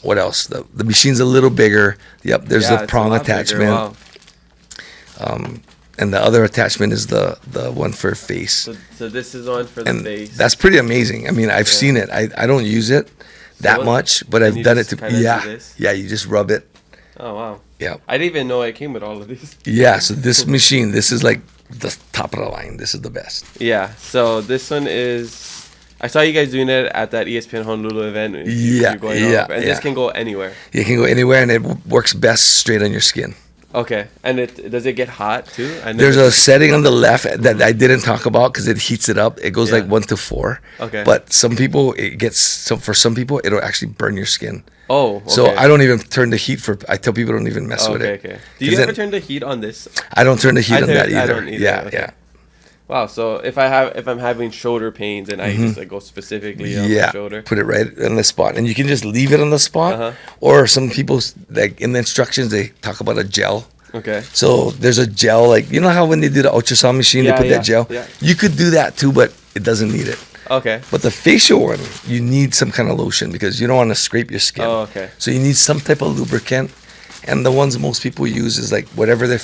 what else? The machine's a little bigger. Yep, there's a prong attachment. Wow. And the other attachment is the one for face. So this is one for the face. That's pretty amazing. I mean, I've seen it. I don't use it that much, but I've done it to. Yeah, you just rub it. Oh wow. Yeah. I didn't even know it came with all of these. Yeah. So this machine, this is like the top of the line. This is the best. Yeah. So this one is. I saw you guys doing it at that ESPN Honolulu event. And this can go anywhere. It can go anywhere, and it works best straight on your skin. Okay, and does it get hot too? There's a setting on the left that I didn't talk about because it heats it up. It goes like 1 to 4. Okay. But for some people it'll actually burn your skin. Oh. Okay. So I don't even turn the heat I tell people don't even mess with it. Okay. Do you ever turn the heat on this? I don't turn the heat on that either. I don't either. Yeah, okay. yeah. Wow. So if I'm having shoulder pains and I just like go specifically on the shoulder, put it right on the spot, and you can just leave it on the spot. Or some people like in the instructions they talk about a gel. Okay. So there's a gel, like you know how when they do the ultrasound machine they put that gel. Yeah. You could do that too, but it doesn't need it. Okay. But the facial one, you need some kind of lotion because you don't want to scrape your skin. Oh, okay. So you need some type of lubricant, and the ones most people use is like whatever their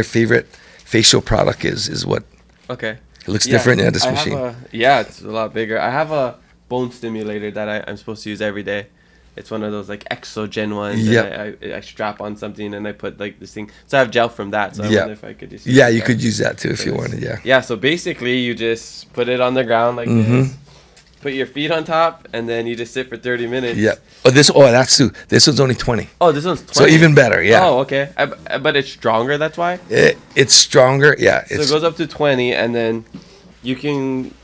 favorite facial product is what. Okay. It looks different in this machine. It's a lot bigger. I have a bone stimulator that I'm supposed to use every day. It's one of those like Exogen ones. Yep. I strap on something and I put like this thing. So I have gel from that. So I wonder if I could just you could use that too if you wanted. Yeah. Yeah. So basically, you just put it on the ground like this. Put your feet on top, and then you just sit for 30 minutes. Yeah. That's too. This one's only 20. Oh, this one's 20. So even better. Yeah. Oh, okay. But it's stronger. That's why. It's stronger. Yeah. So it goes up to 20, and then you can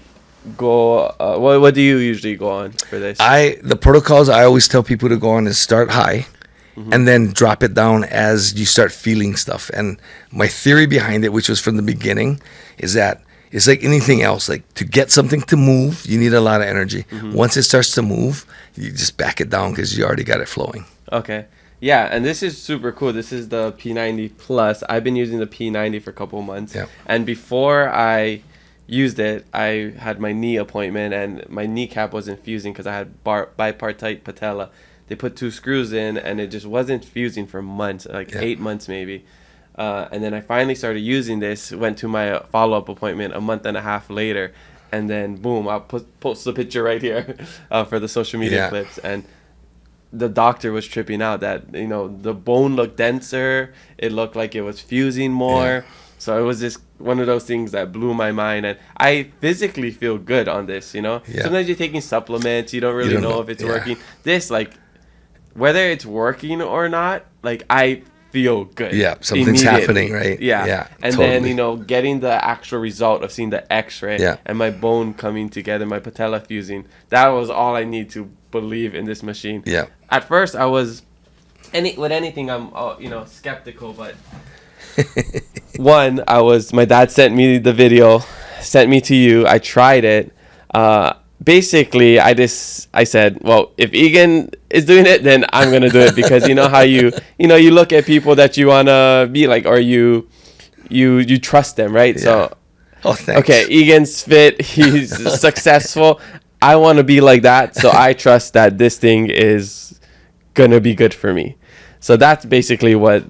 go. What do you usually go on for this? The protocols I always tell people to go on is start high, and then drop it down as you start feeling stuff. And my theory behind it, which was from the beginning, is that it's like anything else. Like to get something to move, you need a lot of energy. Once it starts to move, you just back it down because you already got it flowing. Okay. Yeah, and this is super cool. This is the P90 Plus. I've been using the P90 for a couple of months. Yeah. And before I used it, I had my knee appointment, and my kneecap wasn't fusing because I had bipartite patella. They put 2 screws in, and it just wasn't fusing for months, 8 months maybe. And then I finally started using this, went to my follow-up appointment a month and a half later, and then boom, I'll post the picture right here for the social media clips. And the doctor was tripping out that, the bone looked denser, it looked like it was fusing more. So it was just one of those things that blew my mind, and I physically feel good on this, you know? Yeah. Sometimes you're taking supplements, you don't really know if it's working. This, like, whether it's working or not, like, I feel good. Yeah, something's happening, right? Yeah. Yeah, And totally. then, you know, getting the actual result of seeing the x-ray and my bone coming together, my patella fusing, that was all I need to believe in this machine. Yeah. At first, I was, with anything, I'm, you know, skeptical, but... my dad sent me the video, sent me to you. I tried it. Basically, I said, well, if Egan is doing it, then I'm going to do it, because you know how you look at people that you want to be like, or you trust them, right? Yeah. So, Oh, thanks. okay, Egan's fit. He's successful. I want to be like that. So I trust that this thing is going to be good for me. So that's basically what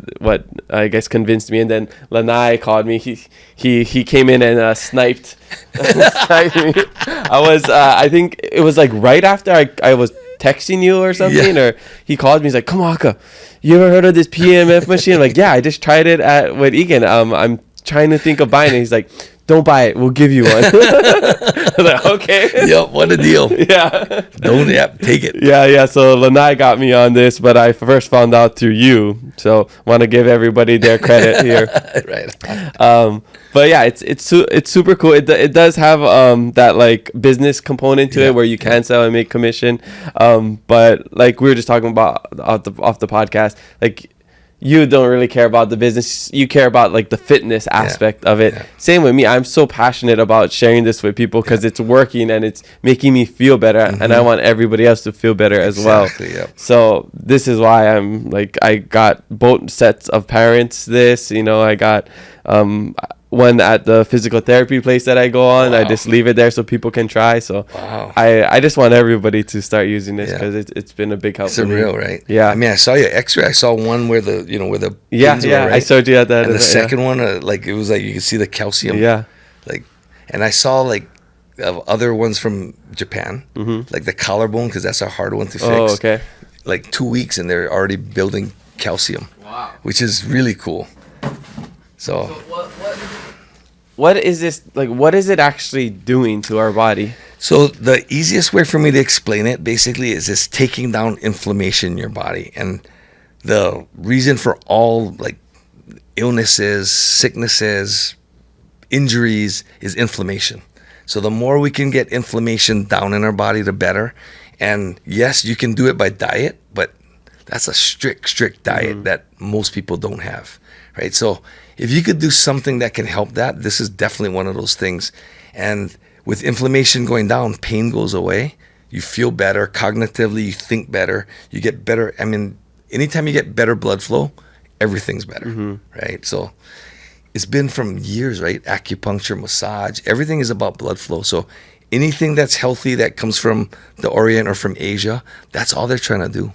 I guess convinced me. And then Lanai called me. He came in and sniped me. I think it was like right after I was texting you or something, or he called me. He's like, "Kamaka, you ever heard of this PEMF machine?" I'm like, "Yeah, I just tried it with Egan. I'm trying to think of buying it." He's like, "Don't buy it. We'll give you one." I was like, okay. Yep, what a deal. Yeah. Take it. Yeah. So Lanai got me on this, but I first found out through you. So want to give everybody their credit here. Right. But yeah, it's super cool. It does have that like business component to it where you can sell and make commission. But like we were just talking about off the podcast, like, you don't really care about the business. You care about like the fitness aspect of it. Same with me. I'm so passionate about sharing this with people because it's working and it's making me feel better, and I want everybody else to feel better as well. Yep. So this is why I'm like, I got both sets of parents. I got one at the physical therapy place that I go on. I just leave it there so people can try. So I just want everybody to start using this because it's been a big help. It's surreal, right? Yeah. I mean, I saw your X-ray. I saw one where the pins were, right? I showed you that. And the second one, like it was like you could see the calcium. Yeah. Like, and I saw like other ones from Japan, like the collarbone, because that's a hard one to fix. Oh, okay. Like 2 weeks, and they're already building calcium. Wow. Which is really cool. So what is this, like, what is it actually doing to our body? So the easiest way for me to explain it basically is just taking down inflammation in your body. And the reason for all like illnesses, sicknesses, injuries is inflammation. So the more we can get inflammation down in our body, the better. And yes, you can do it by diet, but that's a strict diet that most people don't have, right? So if you could do something that can help that, this is definitely one of those things. And with inflammation going down, pain goes away. You feel better cognitively. You think better. You get better. I mean, anytime you get better blood flow, everything's better, right? So it's been from years, right? Acupuncture, massage, everything is about blood flow. So anything that's healthy that comes from the Orient or from Asia, that's all they're trying to do,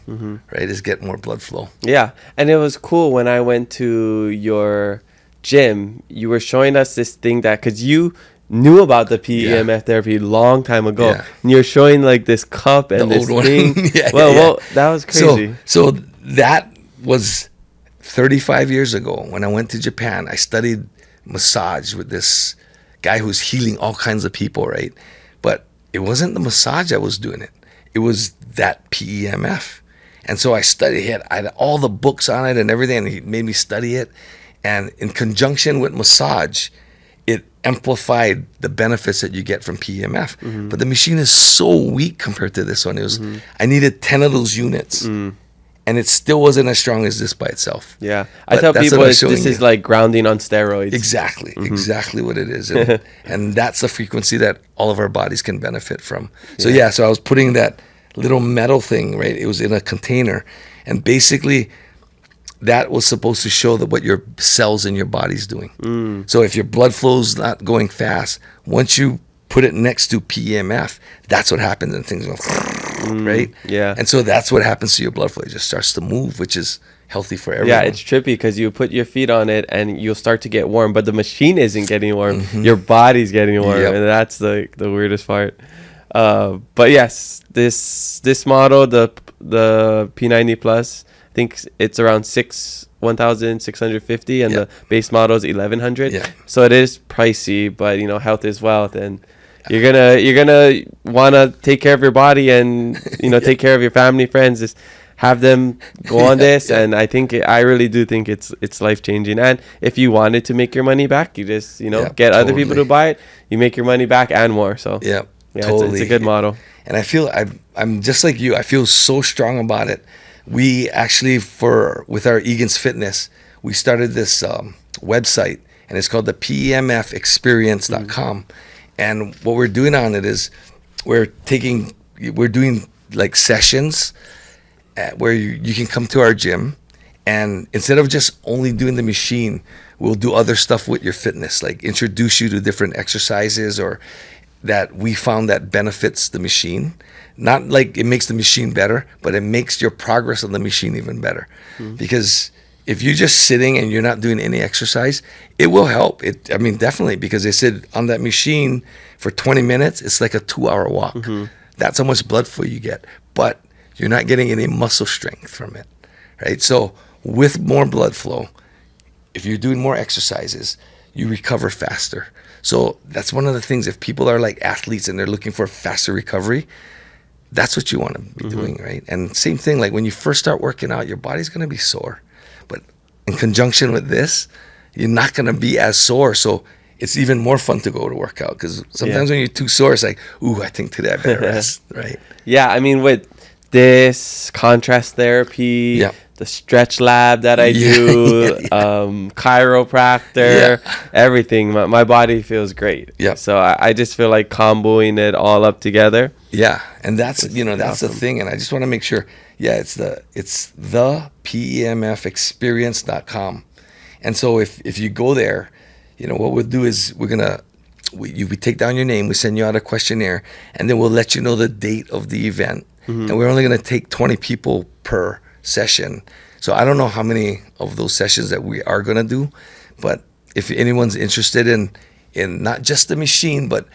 right? Is get more blood flow. Yeah. And it was cool when I went to your gym, you were showing us this thing that, because you knew about the PEMF therapy long time ago, and you're showing like this cup and this thing. Well, that was crazy. So that was 35 years ago when I went to Japan. I studied massage with this guy who's healing all kinds of people, right? But it wasn't the massage that was doing it. It was that PEMF. And so I studied it. I had all the books on it and everything, and he made me study it. And in conjunction with massage, it amplified the benefits that you get from PEMF. But the machine is so weak compared to this one. It was I needed 10 of those units. And it still wasn't as strong as this by itself. Yeah. I tell people this is like grounding on steroids. Exactly. Exactly what it is. And that's the frequency that all of our bodies can benefit from. So so I was putting that little metal thing, right? It was in a container. And basically that was supposed to show that what your cells in your body's doing. So if your blood flow's not going fast, once you put it next to PEMF, that's what happens, and things go right? Yeah. And so that's what happens to your blood flow. It just starts to move, which is healthy for everyone. Yeah, it's trippy because you put your feet on it and you'll start to get warm, but the machine isn't getting warm. Your body's getting warm, and that's the weirdest part. But yes, this model, the P90 Plus, I think it's around $600. 1,650 and the base model is 1,100. Yeah. So it is pricey, but you know, health is wealth, and you're gonna want to take care of your body and you know take care of your family, friends. Just have them go on this, and I really do think it's life changing. And if you wanted to make your money back, you just get other people to buy it. You make your money back and more. So totally. It's a good model. And I feel I'm just like you. I feel so strong about it. We actually with our Egan's Fitness, we started this website, and it's called the PEMFexperience.com. And what we're doing on it is we're doing like sessions where you can come to our gym, and instead of just only doing the machine, we'll do other stuff with your fitness, like introduce you to different exercises or that we found that benefits the machine. Not like it makes the machine better, but it makes your progress on the machine even better. Because if you're just sitting and you're not doing any exercise, it will help. Definitely, because they said on that machine for 20 minutes, it's like a 2-hour walk. That's how much blood flow you get. But you're not getting any muscle strength from it, right? So with more blood flow, if you're doing more exercises, you recover faster. So that's one of the things, if people are like athletes and they're looking for faster recovery, that's what you want to be doing, right? And same thing, like when you first start working out, your body's going to be sore. But in conjunction with this, you're not going to be as sore. So it's even more fun to go to work out, because sometimes when you're too sore, it's like, ooh, I think today I better rest, right? Yeah, I mean, with this contrast therapy, the stretch lab that I do, chiropractor, everything, my body feels great. So I just feel like comboing it all up together. Yeah, and that's awesome. The thing, and I just want to make sure. It's the PEMFexperience.com. And so if you go there, what we'll do is we take down your name, we send you out a questionnaire, and then we'll let you know the date of the event. And we're only going to take 20 people per session. So I don't know how many of those sessions that we are going to do, but if anyone's interested in not just the machine, but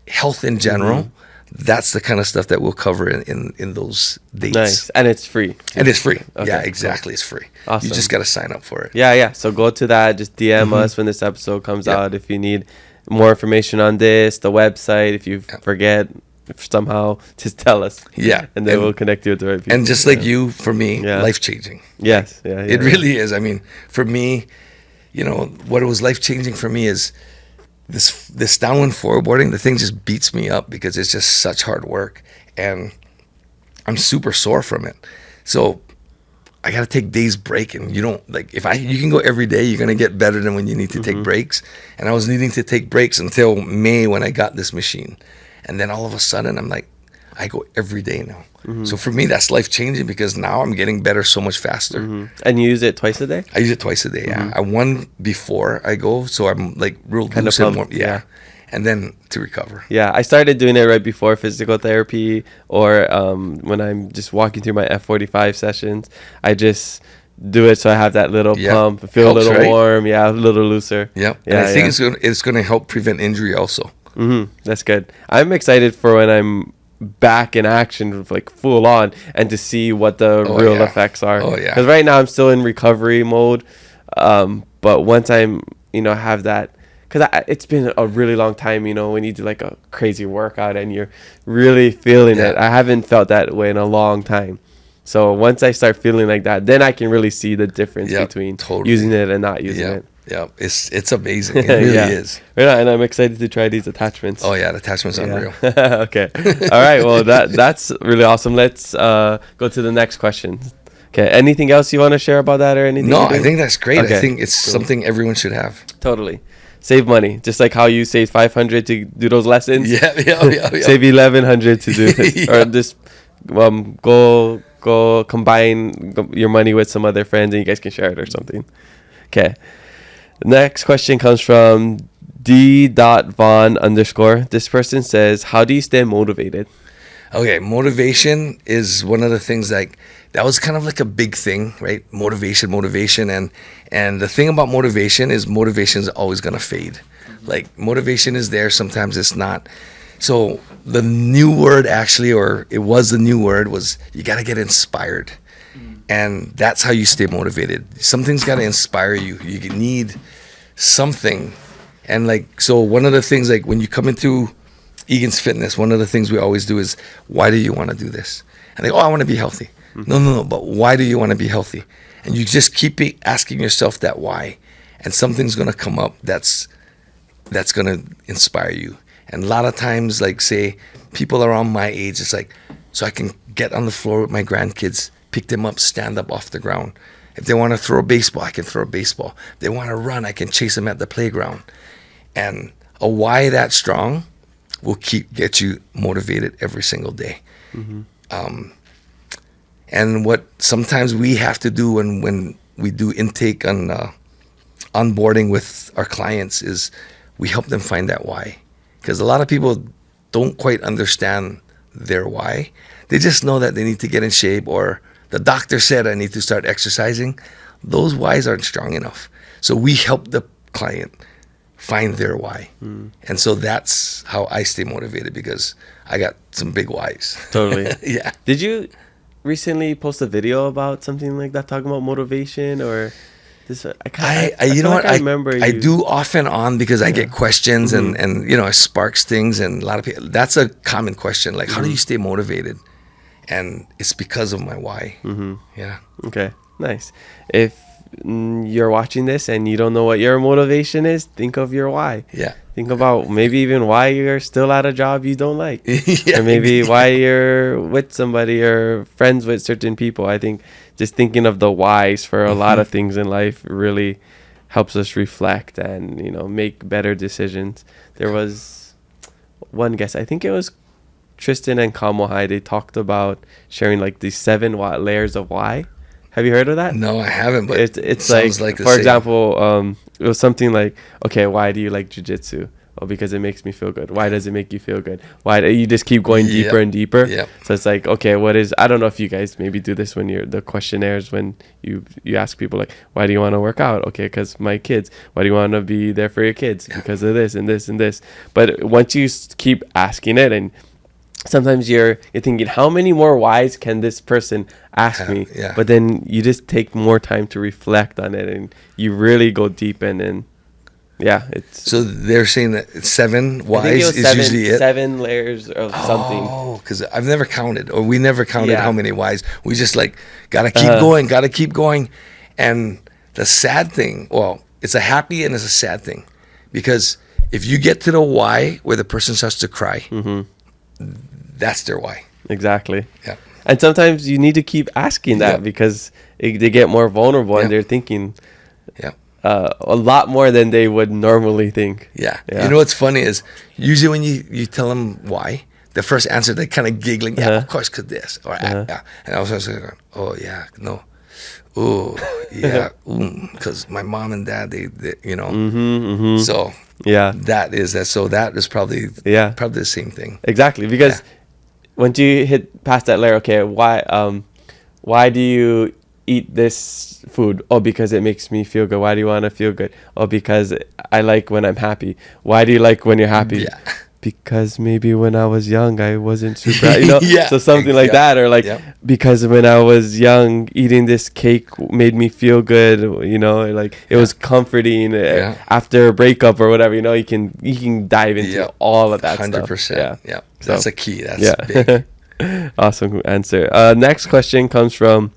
health in general, that's the kind of stuff that we'll cover in those dates. Nice. And it's free. And it's free. Okay, yeah, exactly. Cool. It's free. Awesome. You just got to sign up for it. Yeah. So go to that. Just DM us when this episode comes out if you need more information on this, the website. If you forget, somehow, just tell us. Yeah. And then we'll connect you with the right people. And just like you, for me, life-changing. Yes. It really is. I mean, for me, what was life-changing for me is this downwind forwardboarding. The thing just beats me up because it's just such hard work, and I'm super sore from it. So I got to take days break, and you can go every day, you're going to get better than when you need to take breaks. And I was needing to take breaks until May when I got this machine. And then all of a sudden I'm like, I go every day now. So for me, that's life-changing because now I'm getting better so much faster. And you use it twice a day? I use it twice a day, I won before I go, so I'm like real loose and warm. Yeah. And then to recover. Yeah, I started doing it right before physical therapy, or when I'm just walking through my F45 sessions. I just do it so I have that little pump, feel a little warm, a little looser. And I think it's going to help prevent injury also. That's good. I'm excited for when I'm back in action, like full on, and to see what the real effects are. Because right now I'm still in recovery mode, but once I'm have that, because it's been a really long time, when you do like a crazy workout and you're really feeling it. I haven't felt that way in a long time. So once I start feeling like that, then I can really see the difference between using it and not using it. Yeah, it's amazing. It really is. Yeah, and I'm excited to try these attachments. Oh yeah, the attachments are unreal. Okay. All right. Well, that's really awesome. Let's go to the next question. Okay. Anything else you want to share about that or anything? No, I think that's great. Okay. I think it's something everyone should have. Totally. Save money, just like how you saved $500 to do those lessons. Yeah. Save $1,100 to do it, or just go combine your money with some other friends and you guys can share it or something. Okay. The next question comes from d.von_. This person says, how do you stay motivated? Okay, motivation is one of the things that was kind of like a big thing, right? Motivation. And the thing about motivation is always going to fade. Like motivation is there, sometimes it's not. So the new word actually, or it was the new word, was you got to get inspired. And that's how you stay motivated. Something's got to inspire you. You need something. And like, so one of the things, like when you come into Egan's Fitness, one of the things we always do is, why do you want to do this? And they go, oh, I want to be healthy. No, but why do you want to be healthy? And you just keep asking yourself that why. And something's going to come up that's going to inspire you. And a lot of times, like say, people around my age, it's like, so I can get on the floor with my grandkids, pick them up, stand up off the ground. If they want to throw a baseball, I can throw a baseball. If they want to run, I can chase them at the playground. And a why that strong will get you motivated every single day. And what sometimes we have to do when we do intake on onboarding with our clients is we help them find that why. Because a lot of people don't quite understand their why. They just know that they need to get in shape, or the doctor said I need to start exercising. Those whys aren't strong enough. So we help the client find their why. And so that's how I stay motivated, because I got some big whys. Totally. Yeah. Did you recently post a video about something like that, talking about motivation, or this? I remember I do off and on, because I get questions and you know, it sparks things, and a lot of people, that's a common question, like how do you stay motivated? And it's because of my why. Yeah. Okay, nice. If you're watching this and you don't know what your motivation is, think of your why. Yeah. Think about maybe even why you're still at a job you don't like. Yeah. Or maybe why you're with somebody or friends with certain people. I think just thinking of the whys for a lot of things in life really helps us reflect and, you know, make better decisions. There was one guest, I think it was Tristan and Kamohai, they talked about sharing like these 7 layers of why. Have you heard of that? No, I haven't, but it's like for example, it was something like, okay, why do you like jiu-jitsu? Oh, because it makes me feel good. Why does it make you feel good? Why do you just keep going deeper and deeper? Yep. So it's like, okay, what is, I don't know if you guys maybe do this when you're the questionnaires, when you ask people like, why do you want to work out? Okay, because my kids. Why do you want to be there for your kids? Because of this and this and this. But once you keep asking it, and sometimes you're thinking, how many more whys can this person ask me? Yeah. But then you just take more time to reflect on it, and you really go deep in, and yeah, it's. So they're saying that 7 whys is usually it? 7 layers of something. Oh, because I've never counted, or we never counted how many whys. We just like, gotta keep going. And the sad thing, well, it's a happy and it's a sad thing. Because if you get to the why where the person starts to cry, that's their why. Exactly. Yeah. And sometimes you need to keep asking that because they get more vulnerable and they're thinking a lot more than they would normally think. Yeah. You know what's funny is usually when you tell them why, the first answer, they're kind of giggling. Yeah, of course, because this. Or, yeah. And I was just like, oh, yeah, no. Oh, yeah. Because my mom and dad, they you know. So that is probably the same thing. Exactly. Because once you hit past that layer, okay, why do you eat this food? Oh, because it makes me feel good. Why do you want to feel good? Oh, because I like when I'm happy. Why do you like when you're happy? Yeah. Because maybe when I was young, I wasn't super, you know? So something like that. Or like, because when I was young, eating this cake made me feel good, you know? Like, it was comforting after a breakup or whatever, you know? You can dive into all of that 100%. stuff. Yeah. So, that's a key. That's big. Awesome answer. Next question comes from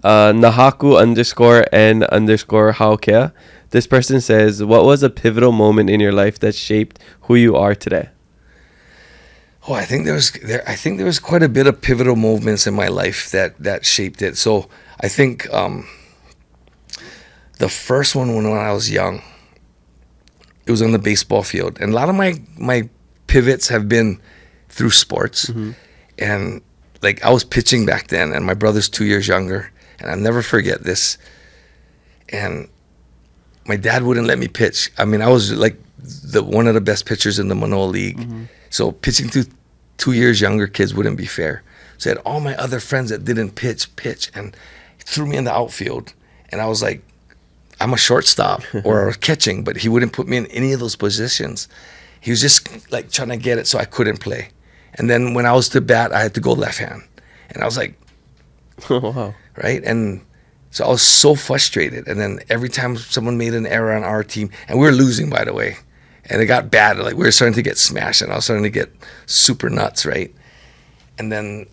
Nahaku_N_Haukea. This person says, what was a pivotal moment in your life that shaped who you are today? Oh, I think there was quite a bit of pivotal moments in my life that shaped it. So I think the first one when I was young, it was on the baseball field. And a lot of my pivots have been through sports. And like I was pitching back then, and my brother's 2 years younger. And I'll never forget this. And my dad wouldn't let me pitch. I mean, I was like one of the best pitchers in the Manoa League. So pitching to 2 years younger kids wouldn't be fair. So I had all my other friends that didn't pitch, and he threw me in the outfield. And I was like, I'm a shortstop or catching, but he wouldn't put me in any of those positions. He was just like trying to get it so I couldn't play. And then when I was to bat, I had to go left hand. And I was like, wow. right? And so I was so frustrated. And then every time someone made an error on our team, and we were losing, by the way, and it got bad. Like we were starting to get smashed, and I was starting to get super nuts, right? And then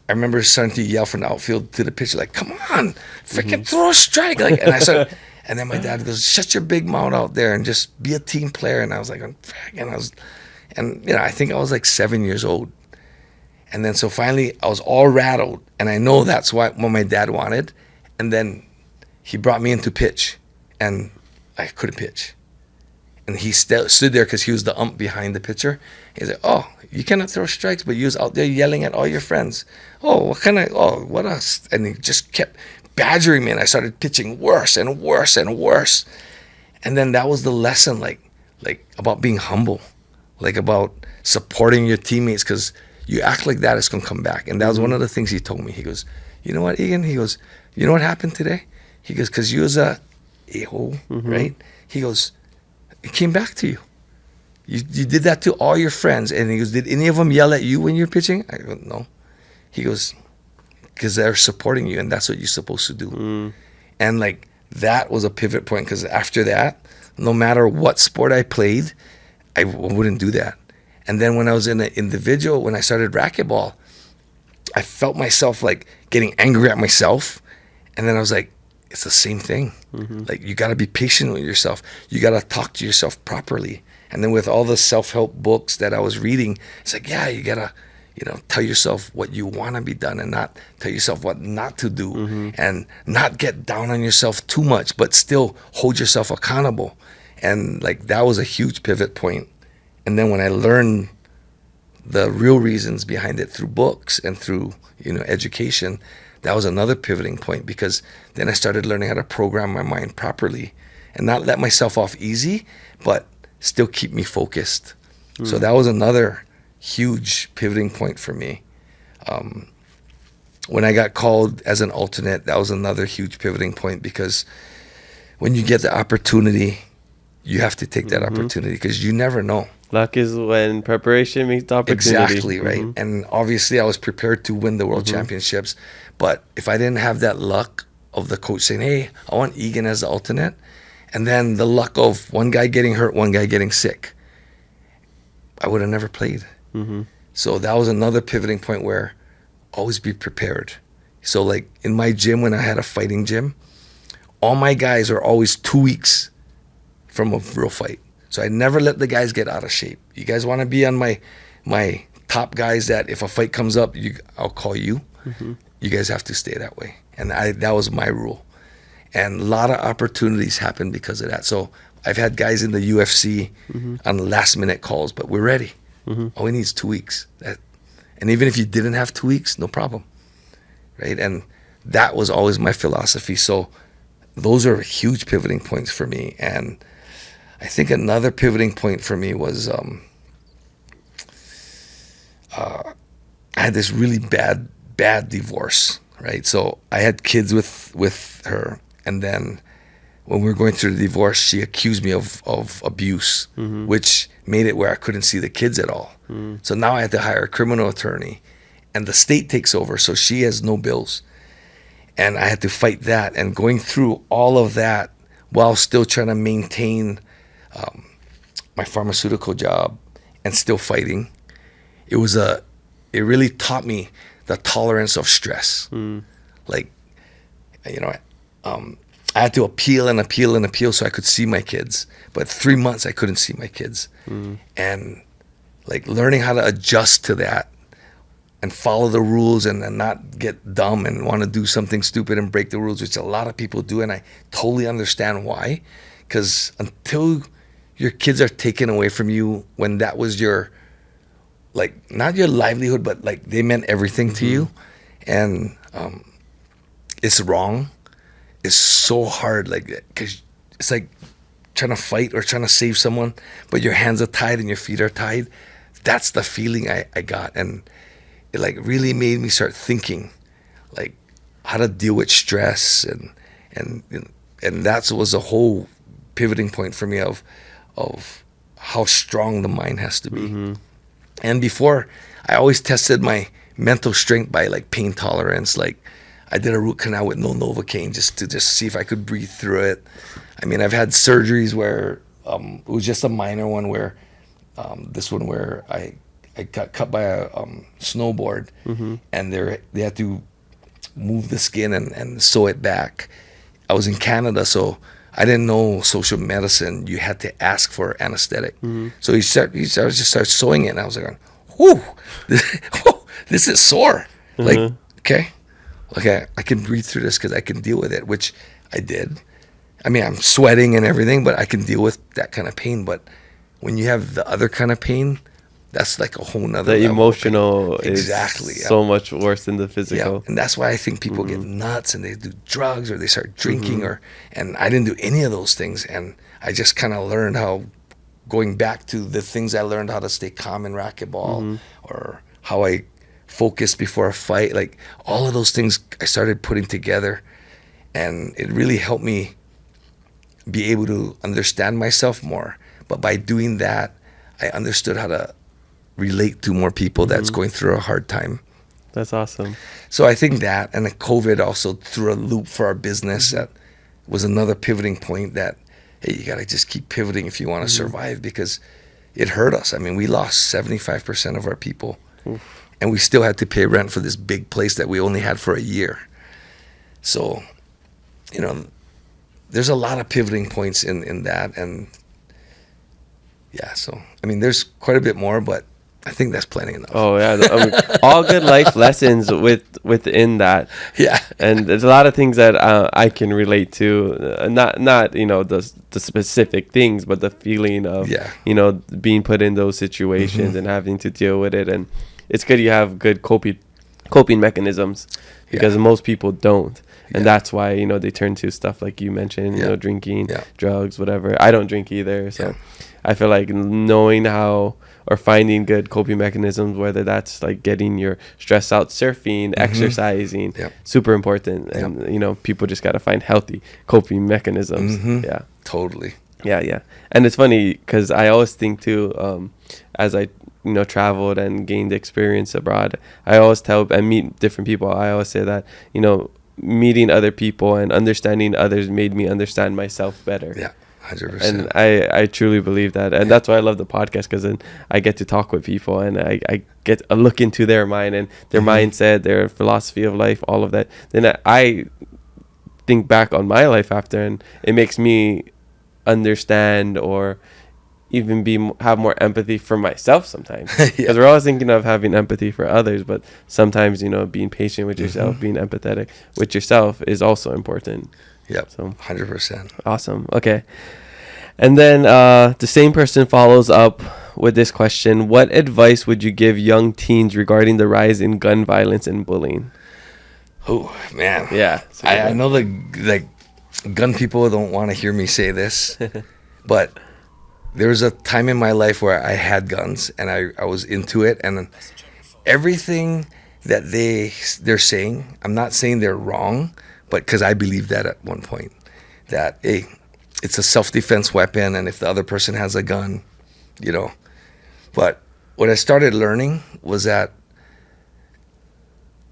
I remember starting to yell from the outfield to the pitcher, like, "Come on, freaking throw a strike!" Like, and I started, and then my dad goes, "Shut your big mouth out there and just be a team player." And I was like, and you know, I think I was like 7 years old. And then so finally, I was all rattled, and I know that's what my dad wanted. And then he brought me into pitch, and I couldn't pitch. And he stood there because he was the ump behind the pitcher. He's like, "Oh, you cannot throw strikes, but you was out there yelling at all your friends. Oh, what else?" And he just kept badgering me, and I started pitching worse and worse and worse. And then that was the lesson, like about being humble, like about supporting your teammates, because you act like that, it's going to come back. And that was one of the things he told me. He goes, "You know what, Egan?" He goes, "You know what happened today?" He goes, "Because you was a a-hole, right?" He goes, "It came back to you. You did that to all your friends." And he goes, "Did any of them yell at you when you're pitching?" I go, "No." He goes, "Because they're supporting you, and that's what you're supposed to do." And like that was a pivot point, because after that, no matter what sport I played, I wouldn't do that. And then when I was in an individual, when I started racquetball, I felt myself like getting angry at myself. And then I was like, it's the same thing. Like, you got to be patient with yourself. You got to talk to yourself properly. And then with all the self-help books that I was reading, it's like, yeah, you got to, tell yourself what you want to be done, and not tell yourself what not to do, and not get down on yourself too much, but still hold yourself accountable. And like, that was a huge pivot point. And then when I learned the real reasons behind it through books and through, education, that was another pivoting point, because then I started learning how to program my mind properly and not let myself off easy, but still keep me focused. So that was another huge pivoting point for me. When I got called as an alternate, that was another huge pivoting point, because when you get the opportunity, you have to take that opportunity, because you never know. Luck is when preparation meets opportunity. Exactly, right? And obviously I was prepared to win the World Championships, but if I didn't have that luck of the coach saying, "Hey, I want Egan as the alternate," and then the luck of one guy getting hurt, one guy getting sick, I would have never played. So that was another pivoting point, where always be prepared. So like in my gym, when I had a fighting gym, all my guys are always 2 weeks from a real fight. So I never let the guys get out of shape. You guys want to be on my top guys that if a fight comes up, I'll call you. You guys have to stay that way. And that was my rule. And a lot of opportunities happened because of that. So I've had guys in the UFC on last minute calls, but we're ready. All we need is 2 weeks. And even if you didn't have 2 weeks, no problem. Right? And that was always my philosophy. So those are huge pivoting points for me. And I think another pivoting point for me was I had this really bad divorce, right? So I had kids with her, and then when we were going through the divorce, she accused me of abuse, which made it where I couldn't see the kids at all. So now I had to hire a criminal attorney, and the state takes over, so she has no bills. And I had to fight that, and going through all of that while still trying to maintain my pharmaceutical job and still fighting. It really taught me the tolerance of stress. Like, I had to appeal and appeal and appeal so I could see my kids. But 3 months I couldn't see my kids. And like learning how to adjust to that and follow the rules and not get dumb and want to do something stupid and break the rules, which a lot of people do. And I totally understand why. Because until your kids are taken away from you, when that was your, like, not your livelihood, but like they meant everything to you. And it's wrong. It's so hard, like, because it's like trying to fight or trying to save someone, but your hands are tied and your feet are tied. That's the feeling I got. And it like really made me start thinking like how to deal with stress. And that was a whole pivoting point for me of how strong the mind has to be. And before, I always tested my mental strength by like pain tolerance. Like I did a root canal with no Novocaine just to see if I could breathe through it. I mean, I've had surgeries where it was just a minor one where this one where I got cut by a snowboard, and they had to move the skin and sew it back. I was in Canada, so I didn't know social medicine. You had to ask for anesthetic. So he started sewing it, and I was like, whew, this is sore. Like, okay, I can breathe through this because I can deal with it, which I did. I mean, I'm sweating and everything, but I can deal with that kind of pain. But when you have the other kind of pain, that's like a whole nother The level. emotional Exactly, is yeah. so much worse than the physical. Yeah, and that's why I think people get nuts and they do drugs or they start drinking and I didn't do any of those things, and I just kind of learned how, going back to the things I learned how to stay calm in racquetball or how I focus before a fight, like all of those things I started putting together, and it really helped me be able to understand myself more. But by doing that, I understood how to relate to more people that's going through a hard time. That's awesome. So I think that, and the COVID also threw a loop for our business that was another pivoting point that, hey, you got to just keep pivoting if you want to survive, because it hurt us. I mean, we lost 75% of our people, and we still had to pay rent for this big place that we only had for a year. So, you know, there's a lot of pivoting points in that. And yeah, so, I mean, there's quite a bit more, but I think that's plenty enough. Oh yeah, I mean, all good life lessons within that. Yeah. And there's a lot of things that I can relate to. Not you know the specific things, but the feeling of you know being put in those situations and having to deal with it. And it's good you have good coping mechanisms, because most people don't. And that's why, you know, they turn to stuff like you mentioned, you know, drinking, drugs, whatever. I don't drink either. So I feel like knowing how or finding good coping mechanisms, whether that's like getting your stress out, surfing, exercising, super important. And, you know, people just got to find healthy coping mechanisms. Yeah. Totally. Yeah. And it's funny because I always think too, as I, you know, traveled and gained experience abroad, I always tell and meet different people. I always say that, you know, meeting other people and understanding others made me understand myself better. Yeah, 100%. And I truly believe that. And that's why I love the podcast, because then I get to talk with people and I get a look into their mind and their mindset, their philosophy of life, all of that. Then I think back on my life after, and it makes me understand or even have more empathy for myself sometimes, because we're always thinking of having empathy for others, but sometimes, you know, being patient with yourself, being empathetic with yourself is also important. Yep. So 100%. Awesome. Okay. And then the same person follows up with this question: what advice would you give young teens regarding the rise in gun violence and bullying? Oh man. Yeah. I know the gun people don't want to hear me say this, but there was a time in my life where I had guns and I was into it, and everything that they're saying, I'm not saying they're wrong, but because I believed that at one point, that, hey, it's a self-defense weapon, and if the other person has a gun, you know. But what I started learning was that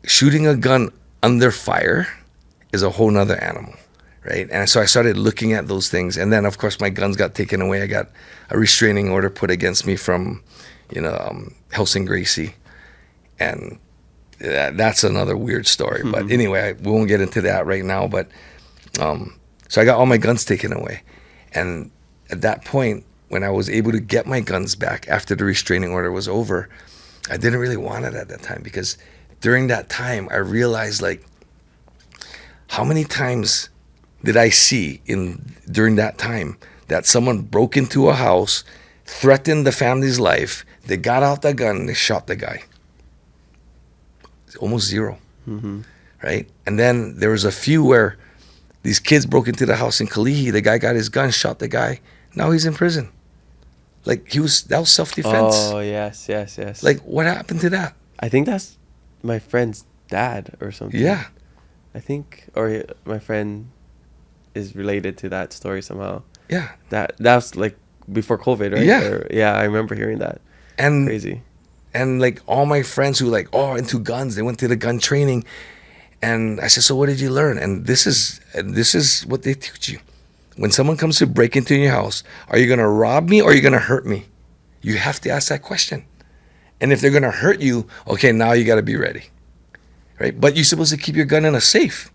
shooting a gun under fire is a whole nother animal. Right. And so I started looking at those things. And then, of course, my guns got taken away. I got a restraining order put against me from, you know, Helsing Gracie. And that's another weird story. But anyway, we won't get into that right now. But so I got all my guns taken away. And at that point, when I was able to get my guns back after the restraining order was over, I didn't really want it at that time, because during that time, I realized, like, how many times did I see during that time that someone broke into a house, threatened the family's life, they got out the gun, and they shot the guy. Almost zero, right? And then there was a few where these kids broke into the house in Kalihi, the guy got his gun, shot the guy, now he's in prison. Like, that was self-defense. Oh, yes. Like, what happened to that? I think that's my friend's dad or something. Yeah. I think, or my friend is related to that story somehow. Yeah. That's like before COVID, right? Yeah. I remember hearing that. And crazy. And like all my friends who into guns, they went to the gun training, And I said, so what did you learn? And this is what they teach you. When someone comes to break into your house, are you going to rob me or are you going to hurt me? You have to ask that question. And if they're going to hurt you, okay, now you got to be ready, right? But you're supposed to keep your gun in a safe.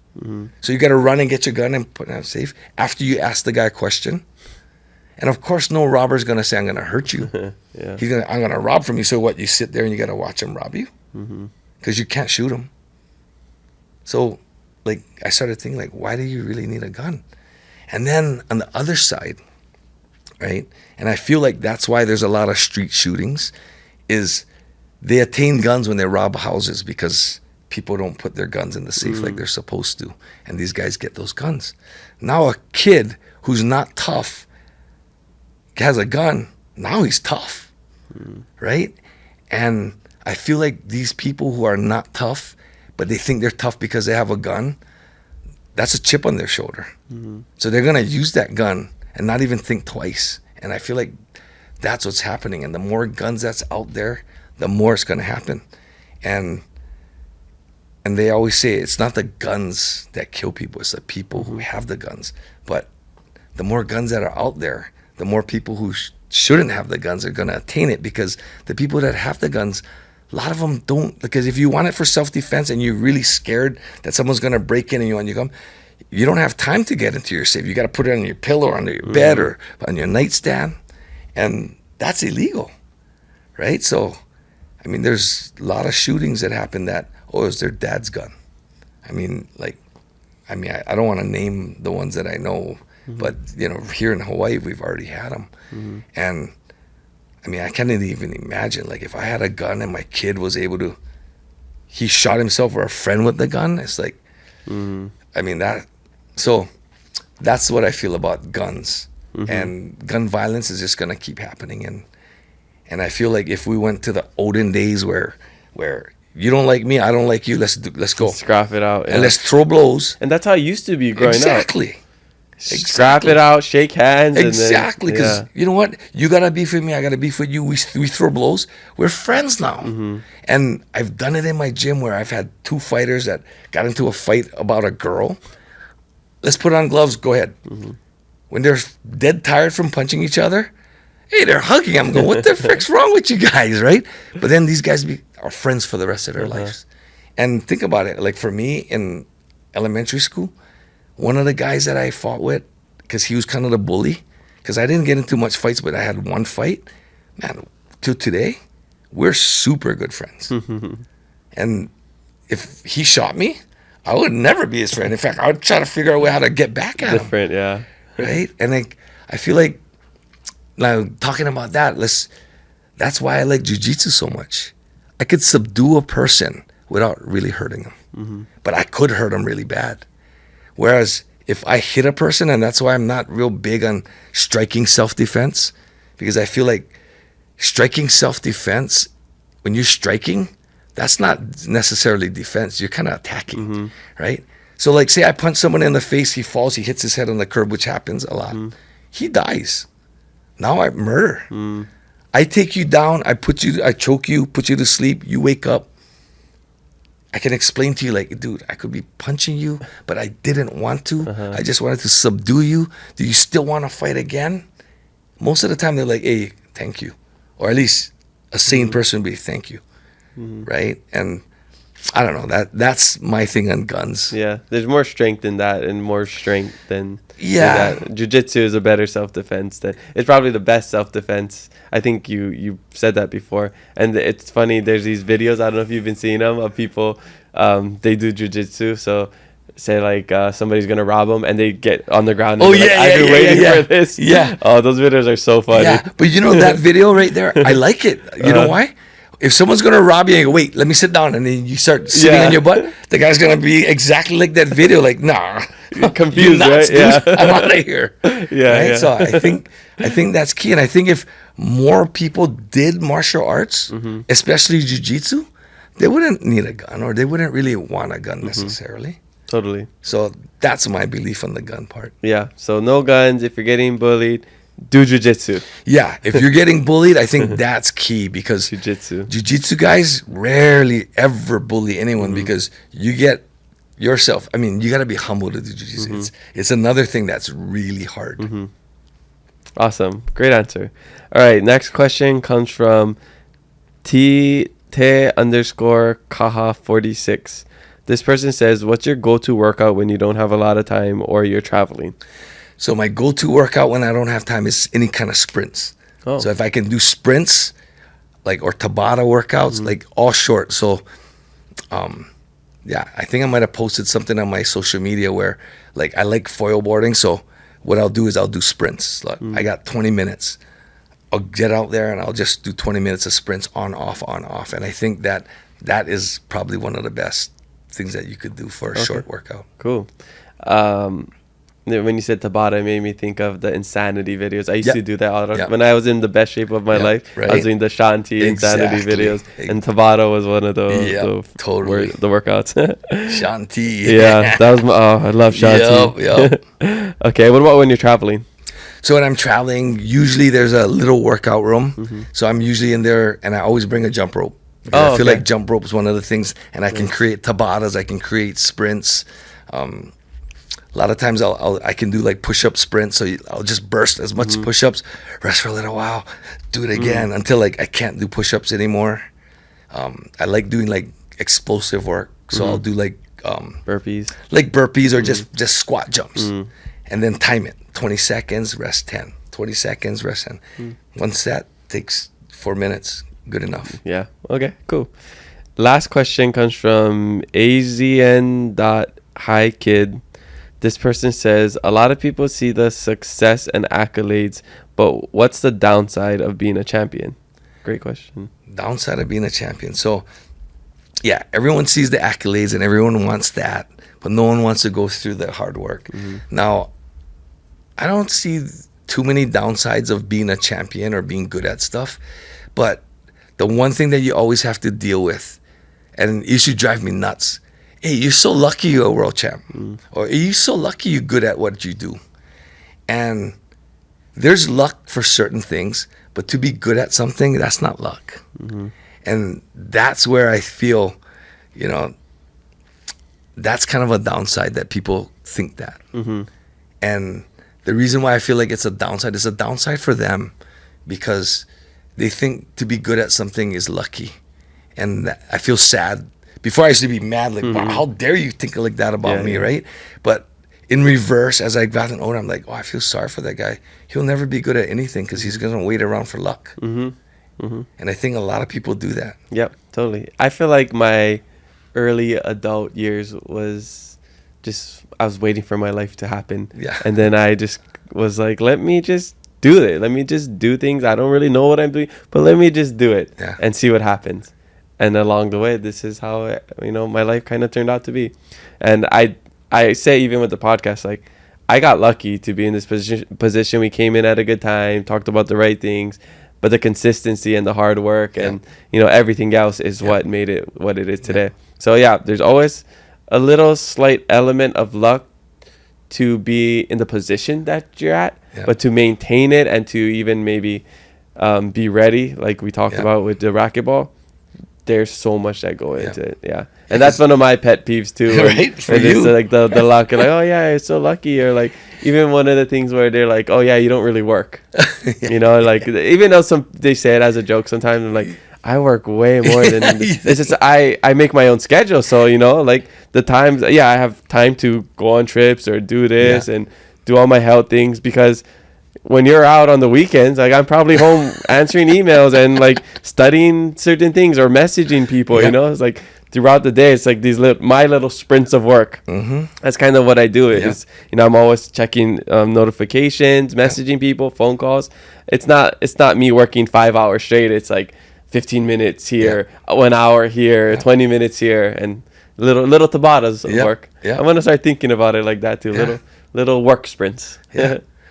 So you got to run and get your gun and put it in a safe after you ask the guy a question. And of course, no robber's going to say, I'm going to hurt you. I'm going to rob from you. So what, you sit there and you got to watch him rob you? Because you can't shoot him. So, like, I started thinking, like, why do you really need a gun? And then on the other side, right, and I feel like that's why there's a lot of street shootings, is they attain guns when they rob houses because people don't put their guns in the safe like they're supposed to. And these guys get those guns. Now a kid who's not tough has a gun, now he's tough, right? And I feel like these people who are not tough, but they think they're tough because they have a gun, that's a chip on their shoulder. So they're going to use that gun and not even think twice. And I feel like that's what's happening. And the more guns that's out there, the more it's going to happen. And they always say it's not the guns that kill people, it's the people who have the guns. But the more guns that are out there, the more people who shouldn't have the guns are going to attain it, because the people that have the guns, a lot of them don't. Because if you want it for self-defense and you're really scared that someone's going to break in and you want you to come, you don't have time to get into your safe. You got to put it on your pillow or under your bed or on your nightstand. And that's illegal, right? So, I mean, there's a lot of shootings that happen that, oh, it was their dad's gun. I don't want to name the ones that I know, but, you know, here in Hawaii, we've already had them. And, I mean, I can't even imagine, like, if I had a gun and my kid was able to, he shot himself or a friend with the gun, it's like, I mean, so that's what I feel about guns. And gun violence is just going to keep happening. And I feel like if we went to the olden days where you don't like me, I don't like you, let's go. Scrap it out. And let's throw blows. And that's how it used to be growing up. Exactly. Scrap it out, shake hands. Exactly. Because you know what? You got to beef with me, I got to beef with you. We throw blows. We're friends now. And I've done it in my gym where I've had two fighters that got into a fight about a girl. Let's put on gloves. Go ahead. When they're dead tired from punching each other, hey, they're hugging. I'm going, what the frick's wrong with you guys, right? But then these guys are friends for the rest of their lives. And think about it. Like for me in elementary school, one of the guys that I fought with, because he was kind of the bully, because I didn't get into much fights, but I had one fight, man, till today, we're super good friends. And if he shot me, I would never be his friend. In fact, I would try to figure out a way how to get back at him. Different, yeah. Right? And I feel like, now talking about that, that's why I like jiu-jitsu so much. I could subdue a person without really hurting them. But I could hurt them really bad. Whereas if I hit a person, and that's why I'm not real big on striking self-defense, because I feel like striking self-defense, when you're striking, that's not necessarily defense. You're kind of attacking, right? So like say I punch someone in the face, he falls, he hits his head on the curb, which happens a lot. He dies. Now I murder. I take you down, I choke you, put you to sleep, you wake up. I can explain to you, like, dude, I could be punching you, but I didn't want to. I just wanted to subdue you. Do you still want to fight again? Most of the time, they're like, hey, thank you. Or at least a sane person would be, thank you. Right? And I don't know. That's my thing on guns. Yeah. There's more strength in that and more strength than that. Jiu-jitsu is a better self-defense. It's probably the best self-defense. I think you said that before. And it's funny, there's these videos, I don't know if you've been seeing them, of people, they do jiu-jitsu. So say like somebody's going to rob them and they get on the ground. And I've been waiting for this. Yeah. Oh, those videos are so funny. Yeah. But you know that video right there? I like it. You know why? If someone's going to rob you and you go, wait, let me sit down, and then you start sitting on your butt, the guy's going to be exactly like that video, like, nah. Confused, right? Yeah. I'm out of here. Right? So I think that's key. And I think if more people did martial arts, especially jiu-jitsu, they wouldn't need a gun, or they wouldn't really want a gun necessarily. Totally. So that's my belief on the gun part. Yeah. So no guns. If you're getting bullied, do jiu-jitsu. Yeah, if you're getting bullied, I think that's key, because Jiu-jitsu guys rarely ever bully anyone, because you get yourself. I mean, you got to be humble to do jiu-jitsu. It's another thing that's really hard. Awesome. Great answer. All right. Next question comes from T_Kaha46. This person says, what's your go-to workout when you don't have a lot of time or you're traveling? So my go-to workout when I don't have time is any kind of sprints. Oh. So if I can do sprints, like, or Tabata workouts, like all short. So, yeah, I think I might have posted something on my social media where, like, I like foil boarding. So what I'll do is I'll do sprints. Like, I got 20 minutes. I'll get out there and I'll just do 20 minutes of sprints on, off, on, off. And I think that is probably one of the best things that you could do for a short workout. Cool. When you said Tabata, it made me think of the Insanity videos. I used to do that all the time. When I was in the best shape of my life. I was doing the Shanti Insanity videos. And Tabata was one of those the workouts. Shanti. Yeah, that was I love Shanti. Yep. Okay, what about when you're traveling? So when I'm traveling, usually there's a little workout room. So I'm usually in there, and I always bring a jump rope. I feel like jump rope is one of the things, and I can create Tabatas, I can create sprints. A lot of times I can do like push-up sprints, so I'll just burst as much push-ups, rest for a little while, do it again until like I can't do push-ups anymore. I like doing like explosive work, so I'll do like burpees, or just squat jumps, and then time it 20 seconds, rest 10, 20 seconds, rest 10. One set takes 4 minutes. Good enough. Yeah. Okay, cool. Last question comes from azn.hikid. This person says, a lot of people see the success and accolades, but what's the downside of being a champion? Great question. Downside of being a champion. So, yeah, everyone sees the accolades and everyone wants that, but no one wants to go through the hard work. Now, I don't see too many downsides of being a champion or being good at stuff, but the one thing that you always have to deal with, and it used to drive me nuts, hey, you're so lucky you're a world champ. Or you're so lucky you're good at what you do. And there's luck for certain things, but to be good at something, that's not luck. And that's where I feel, that's kind of a downside that people think that. And the reason why I feel like it's a downside for them because they think to be good at something is lucky. And I feel sad. Before I used to be mad, like, wow, how dare you think like that about me, right? But in reverse, as I gotten older, I'm like, oh, I feel sorry for that guy. He'll never be good at anything because he's going to wait around for luck. And I think a lot of people do that. Yep, totally. I feel like my early adult years was just, I was waiting for my life to happen. Yeah. And then I just was like, let me just do it. Let me just do things. I don't really know what I'm doing, but let me just do it and see what happens. And along the way, this is how, my life kind of turned out to be. And I say, even with the podcast, like, I got lucky to be in this position. We came in at a good time, talked about the right things, but the consistency and the hard work and, everything else is what made it what it is today. So, there's always a little slight element of luck to be in the position that you're at, but to maintain it and to even maybe be ready, like we talked about with the racquetball, there's so much that go into it. And that's one of my pet peeves too. Right? For you. Like the luck, like, oh yeah, you're so lucky. Or like even one of the things where they're like, oh yeah, you don't really work. Like even though they say it as a joke sometimes, I'm like, I work way more than this. It's just I make my own schedule. So, like the times, I have time to go on trips or do this and do all my health things because when you're out on the weekends, like I'm probably home answering emails and like studying certain things or messaging people, it's like throughout the day, it's like these my little sprints of work. That's kind of what I do. Is, I'm always checking notifications, messaging people, phone calls. It's not me working 5 hours straight. It's like 15 minutes here, 1 hour here, 20 minutes here, and little Tabatas of work. I'm going to start thinking about it like that too. Little work sprints.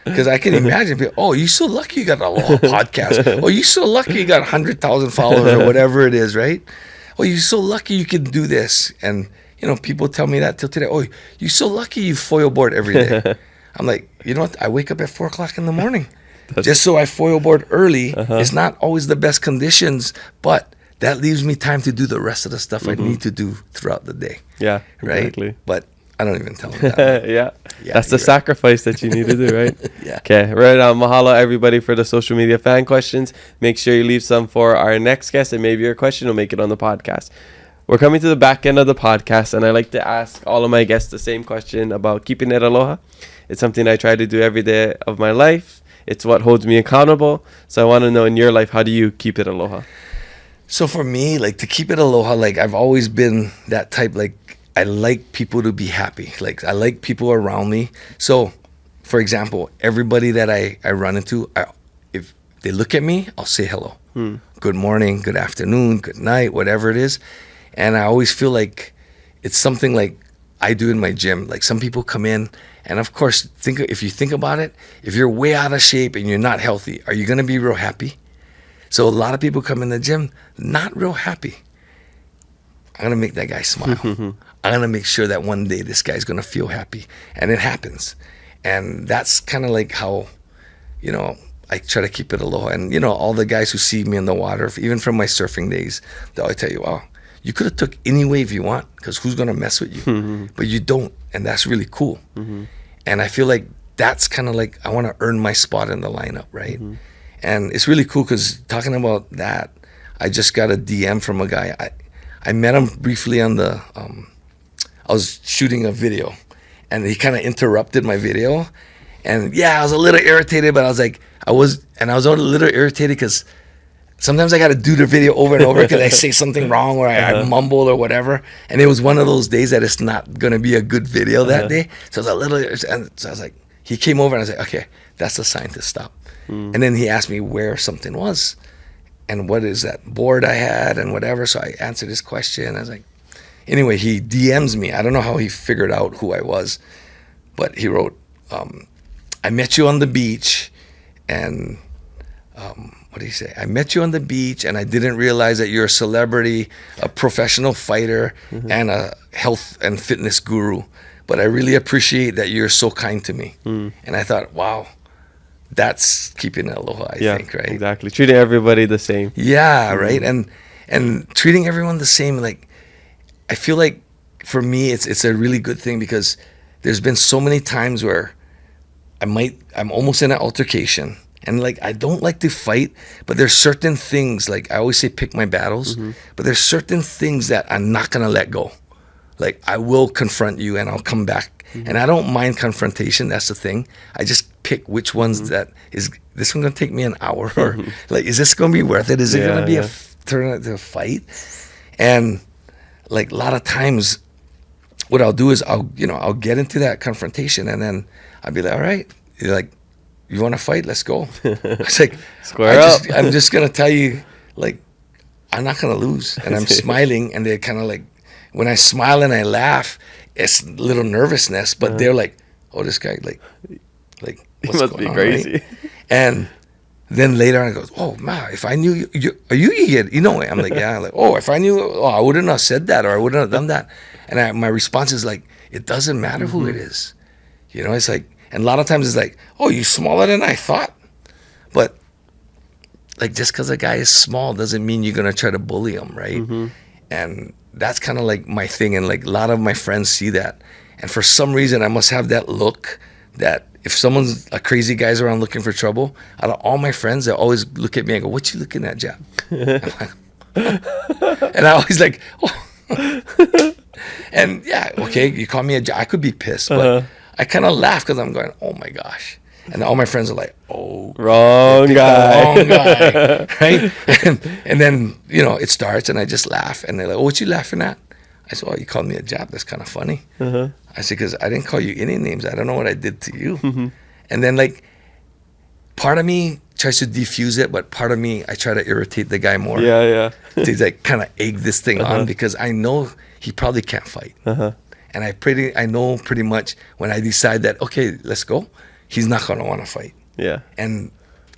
Because I can imagine people, oh, you're so lucky you got an Aloha podcast. Oh, you're so lucky you got 100,000 followers or whatever it is, right? Oh, you're so lucky you can do this. And, people tell me that till today. Oh, you're so lucky you foil board every day. I'm like, you know what? I wake up at 4 o'clock in the morning just so I foil board early. It's not always the best conditions, but that leaves me time to do the rest of the stuff I need to do throughout the day. Yeah, Right? exactly. But I don't even tell them that. Yeah. Yeah, That's the you're right. sacrifice that you need to do, right? Yeah. Okay, right on. Mahalo, everybody, for the social media fan questions. Make sure you leave some for our next guest, and maybe your question will make it on the podcast. We're coming to the back end of the podcast, and I like to ask all of my guests the same question about keeping it aloha. It's something I try to do every day of my life. It's what holds me accountable. So I want to know, in your life, how do you keep it aloha? So for me, like, to keep it aloha, like, I've always been that type, like, I like people to be happy. Like, I like people around me. So, for example, everybody that I run into, if they look at me, I'll say hello. Good morning, good afternoon, good night, whatever it is. And I always feel like it's something like I do in my gym. Like, some people come in, and of course, if you think about it, if you're way out of shape and you're not healthy, are you going to be real happy? So a lot of people come in the gym, not real happy. I'm going to make that guy smile. I'm going to make sure that one day this guy's going to feel happy. And it happens. And that's kind of like how, you know, I try to keep it aloha. And, you know, all the guys who see me in the water, even from my surfing days, they'll always tell you, wow, you could have took any wave you want, because who's going to mess with you? But you don't. And that's really cool. And I feel like that's kind of like, I want to earn my spot in the lineup, right? And it's really cool, because talking about that, I just got a DM from a guy. I met him briefly on the, I was shooting a video, and he kind of interrupted my video. And yeah, I was a little irritated, but I was a little irritated because sometimes I got to do the video over and over because I say something wrong, or I mumble or whatever. And it was one of those days that it's not going to be a good video that day. So I was a little, and so I was like, he came over and I was like, okay, that's a sign to stop. And then he asked me where something was and what is that board I had and whatever. So I answered his question. I was like, anyway, he DMs me. I don't know how he figured out who I was, but he wrote, I met you on the beach, and what did he say? I met you on the beach, and I didn't realize that you're a celebrity, a professional fighter, and a health and fitness guru. But I really appreciate that you're so kind to me. And I thought, wow, that's keeping it aloha, I think, right? Exactly. Treating everybody the same. Yeah, right. And treating everyone the same. Like, I feel like for me, it's a really good thing, because there's been so many times where I'm almost in an altercation, and like, I don't like to fight, but there's certain things, like I always say, pick my battles, but there's certain things that I'm not gonna let go. Like, I will confront you and I'll come back. And I don't mind confrontation. That's the thing. I just pick which ones that is this one gonna take me an hour, or like, is this gonna be worth it? Is it gonna be turn into a fight? And like, a lot of times, what I'll do is I'll get into that confrontation, and then I'll be like, all right, you're like, you want to fight? Let's go. It's like, I'm just gonna tell you, like, I'm not gonna lose, and I'm smiling, and they're kind of like, when I smile and I laugh, it's a little nervousness, but they're like, oh, this guy, like He must be crazy. Right? And then later on, I go, oh, man, if I knew are you Egan Inoue? I'm like, yeah. I'm like, oh, if I knew, I wouldn't have said that, or I wouldn't have done that. And my response is like, it doesn't matter who it is. You know, it's like, and a lot of times it's like, oh, you're smaller than I thought. But like, just because a guy is small doesn't mean you're going to try to bully him, right? And that's kind of like my thing. And like, a lot of my friends see that. And for some reason, I must have that look that if a crazy guy's around looking for trouble, out of all my friends, they always look at me and go, what you looking at, Jap? And I always like, oh. And yeah, okay, you call me a Jap. I could be pissed, but I kind of laugh because I'm going, oh my gosh. And all my friends are like, oh. Wrong guy. Right? And then, you know, it starts and I just laugh. And they're like, oh, what you laughing at? I said, oh, you called me a Jap. That's kind of funny. I said, because I didn't call you any names. I don't know what I did to you. And then, like, part of me tries to defuse it, but part of me, I try to irritate the guy more. Yeah. To, like, kind of egg this thing on, because I know he probably can't fight. And I know pretty much when I decide that, okay, let's go, he's not going to want to fight. Yeah. And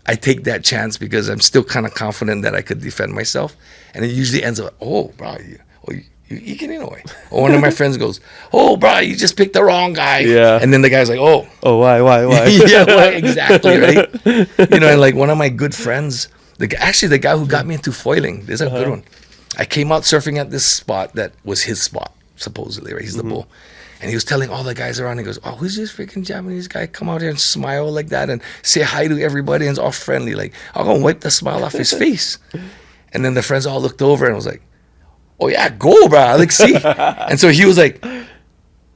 I take that chance because I'm still kind of confident that I could defend myself. And it usually ends up, oh, bro, you Egan Inoue. Or one of my friends goes, oh, bro, you just picked the wrong guy. Yeah. And then the guy's like, oh. Oh, why? Yeah, why? Exactly, right? You know, and like, one of my good friends, the guy who got me into foiling, there's a good one. I came out surfing at this spot that was his spot, supposedly, right? He's the bull. And he was telling all the guys around, he goes, oh, who's this freaking Japanese guy? Come out here and smile like that and say hi to everybody and it's all friendly. Like, I'm going to wipe the smile off his face. And then the friends all looked over and was like, oh, yeah, go, bro. Like, see? And so he was like,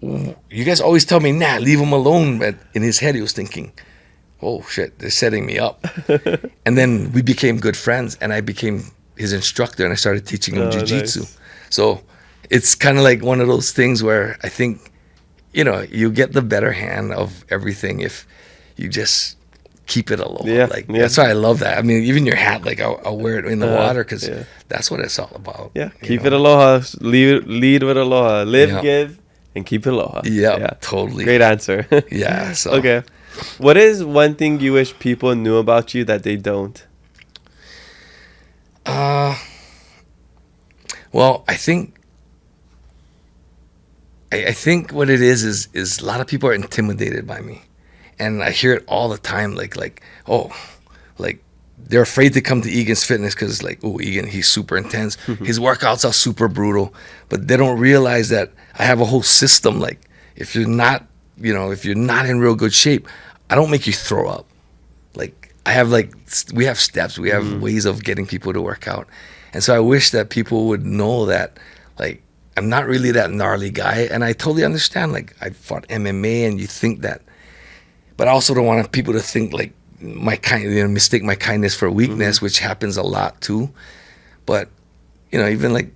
you guys always tell me, nah, leave him alone. But in his head, he was thinking, oh, shit, they're setting me up. And then we became good friends, and I became his instructor, and I started teaching him jiu-jitsu. Nice. So it's kind of like one of those things where I think, you get the better hand of everything if you just keep it aloha. Yeah, That's why I love that. I mean, even your hat, like I'll wear it in the water because that's what it's all about. Yeah, keep it aloha. Lead with aloha. Live, give, and keep it aloha. Yeah, totally. Great answer. Yeah. So. Okay. What is one thing you wish people knew about you that they don't? Well, I think what it is a lot of people are intimidated by me, and I hear it all the time. Like they're afraid to come to Egan's Fitness because Egan, he's super intense. His workouts are super brutal, but they don't realize that I have a whole system. Like if you're not in real good shape, I don't make you throw up. Like we have steps, we have ways of getting people to work out, and so I wish that people would know that I'm not really that gnarly guy, and I totally understand. Like I fought MMA, and you think that, but I also don't want people to think mistake my kindness for weakness, which happens a lot too. But even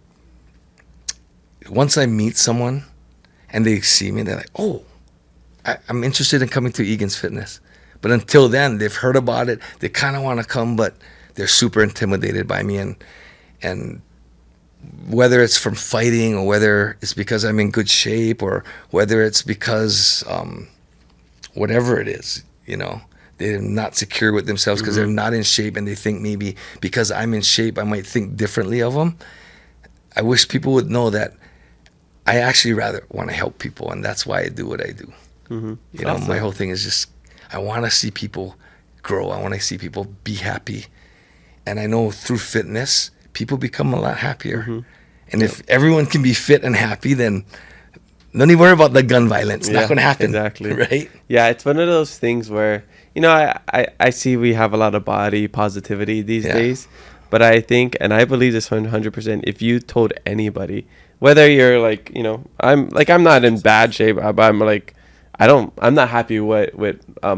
once I meet someone and they see me, they're like, oh, I'm interested in coming to Egan's Fitness. But until then, they've heard about it. They kind of want to come, but they're super intimidated by me, and whether it's from fighting or whether it's because I'm in good shape or whether it's because whatever it is, they're not secure with themselves because they're not in shape, and they think maybe because I'm in shape, I might think differently of them. I wish people would know that I actually rather want to help people, and that's why I do what I do. Awesome. My whole thing is just I want to see people grow. I want to see people be happy. And I know through fitness, people become a lot happier. And if everyone can be fit and happy, then don't even worry about the gun violence. It's not going to happen. Exactly. Right? Yeah, it's one of those things where, I see we have a lot of body positivity these days. But I think, and I believe this 100%, if you told anybody, whether you're I'm not in bad shape, but I'm not happy with how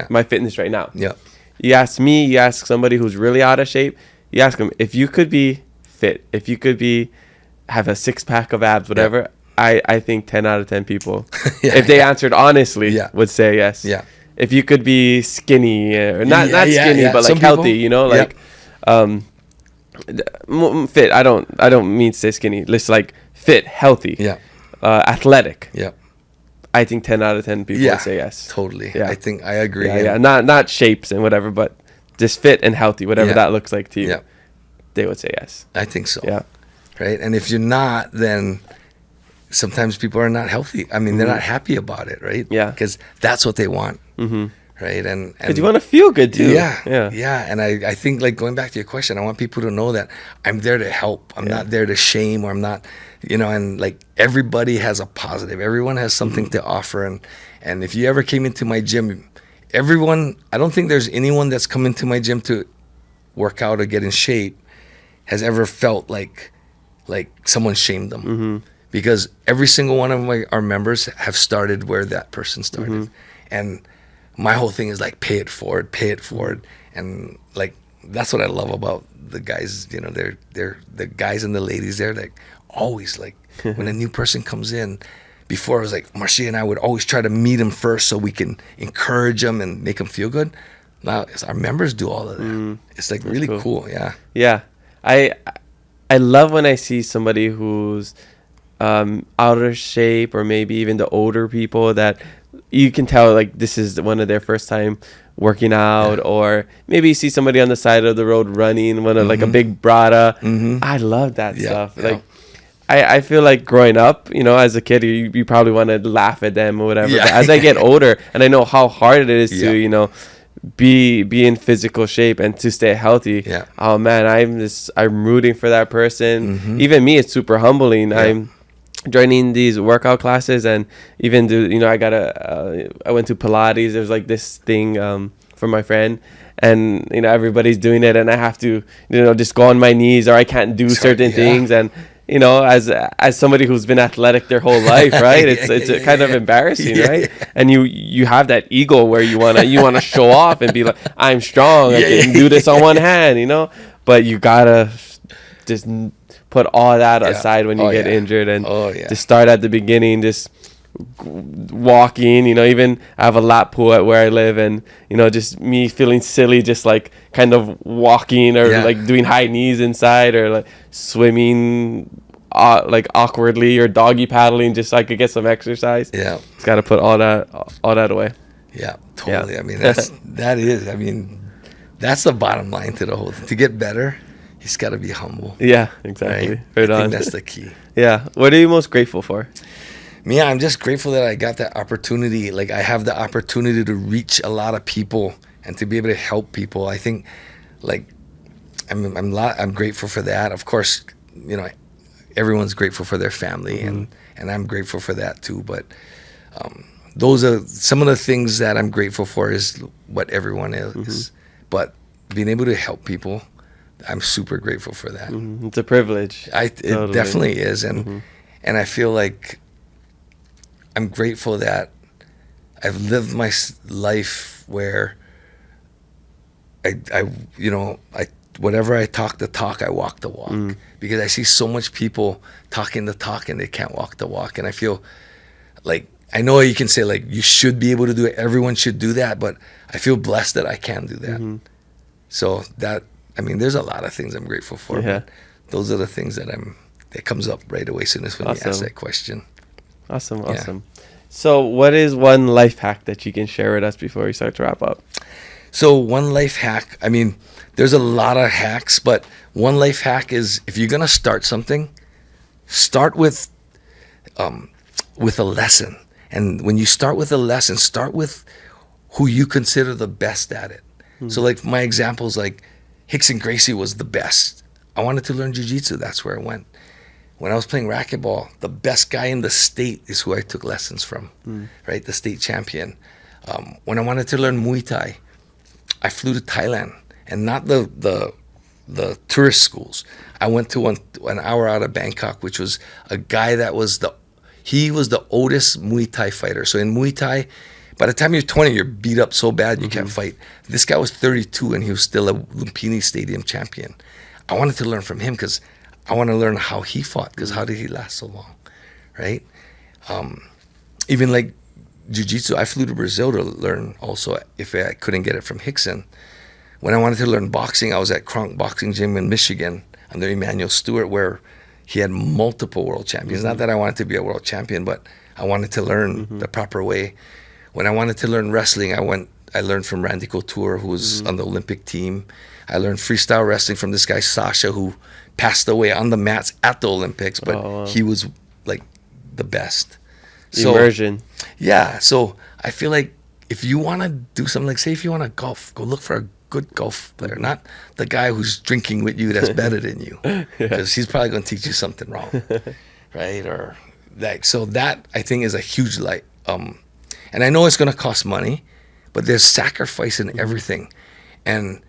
my fitness right now. Yeah. You ask me, you ask somebody who's really out of shape, you ask them, if you could be fit, if you could have a 6-pack of abs, whatever, I think 10 out of 10 people, if they answered honestly, would say yes. Yeah. If you could be skinny, or not skinny, but some healthy, people, fit. I don't mean to say skinny. Just fit, healthy, athletic. Yeah. I think 10 out of 10 people would say yes. Totally. Yeah. I think I agree. Yeah. Not shapes and whatever, but just fit and healthy, whatever that looks like to you. Yeah. They would say yes. I think so. Yeah. Right. And if you're not, then sometimes people are not healthy. I mean, they're not happy about it, right? Yeah. Because that's what they want. Right. And because you want to feel good too. Yeah. And I think going back to your question, I want people to know that I'm there to help. I'm not there to shame, or I'm not, and everybody has a positive. Everyone has something to offer. And if you ever came into my gym, I don't think there's anyone that's come into my gym to work out or get in shape has ever felt like someone shamed them. Because every single one of our members have started where that person started. And my whole thing is pay it forward. And that's what I love about the guys. They're the guys and the ladies. They're always when a new person comes in. Before it was Marcia and I would always try to meet them first so we can encourage them and make them feel good. Now our members do all of that. It's really cool. Yeah. Yeah. I love when I see somebody who's out of shape, or maybe even the older people that you can tell this is one of their first time working out, or maybe you see somebody on the side of the road running, one of a big brada. I love that stuff. I feel like growing up, as a kid, you probably want to laugh at them or whatever. But as I get older, and I know how hard it is to, be in physical shape and to stay healthy. Yeah. Oh man, I'm rooting for that person. Even me, it's super humbling. Yeah. I'm joining these workout classes, and even I went to Pilates. There's like this thing for my friend, and everybody's doing it, and I have to just go on my knees, or I can't do certain things. And as somebody who's been athletic their whole life, right? It's kind of embarrassing, right? And you have that ego where you wanna show off and be like, I'm strong, I can do this on one hand, but you gotta just put all that aside when you get injured, and just start at the beginning, just walking. Even I have a lap pool at where I live, and just me feeling silly, just like kind of walking, or like doing high knees inside, or like swimming like awkwardly, or doggy paddling, just so I could get some exercise. Just got to put all that away. Totally. I mean, that's the bottom line to the whole thing. To get better, you just got to be humble. Exactly. Right? I think that's the key. What are you most grateful for? Me, I'm just grateful that I got that opportunity. Like, I have the opportunity to reach a lot of people and to be able to help people. I think, like, I'm grateful for that. Of course, everyone's grateful for their family, and I'm grateful for that too. But those are some of the things that I'm grateful for, is what everyone is. But being able to help people, I'm super grateful for that. It's a privilege. It definitely is. And I feel like I'm grateful that I've lived my life where I whatever I talk the talk, I walk the walk. Because I see so much people talking the talk and they can't walk the walk. And I feel like, I know you can say, like, you should be able to do it, everyone should do that, but I feel blessed that I can do that. So there's a lot of things I'm grateful for. But those are the things that comes up right away as soon as when you ask that question. Awesome. So what is one life hack that you can share with us before we start to wrap up? So one life hack, there's a lot of hacks, but one life hack is, if you're going to start something, start with a lesson. And when you start with a lesson, start with who you consider the best at it. So like my examples, like Rickson Gracie was the best. I wanted to learn jiu-jitsu. That's where I went. When I was playing racquetball, the best guy in the state is who I took lessons from, right? The state champion. When I wanted to learn Muay Thai, I flew to Thailand, and not the tourist schools. I went to an hour out of Bangkok, which was a guy that was he was the oldest Muay Thai fighter. So in Muay Thai, by the time you're 20, you're beat up so bad you can't fight. This guy was 32, and he was still a Lumpini Stadium champion. I wanted to learn from him because I want to learn how he fought, because how did he last so long, right? Even like jiu-jitsu, I flew to Brazil to learn also, if I couldn't get it from Rickson. When I wanted to learn boxing, I was at Kronk Boxing Gym in Michigan under Emmanuel Stewart, where he had multiple world champions. Not that I wanted to be a world champion, but I wanted to learn the proper way. When I wanted to learn wrestling, I learned from Randy Couture, who was on the Olympic team. I learned freestyle wrestling from this guy, Sasha, who passed away on the mats at the Olympics, but he was like the best. Immersion. So I feel like if you want to do something, like say if you want to golf, go look for a good golf player, not the guy who's drinking with you that's better than you, because he's probably going to teach you something wrong, right? Or like, so that I think is a huge and I know it's going to cost money, but there's sacrifice in everything. And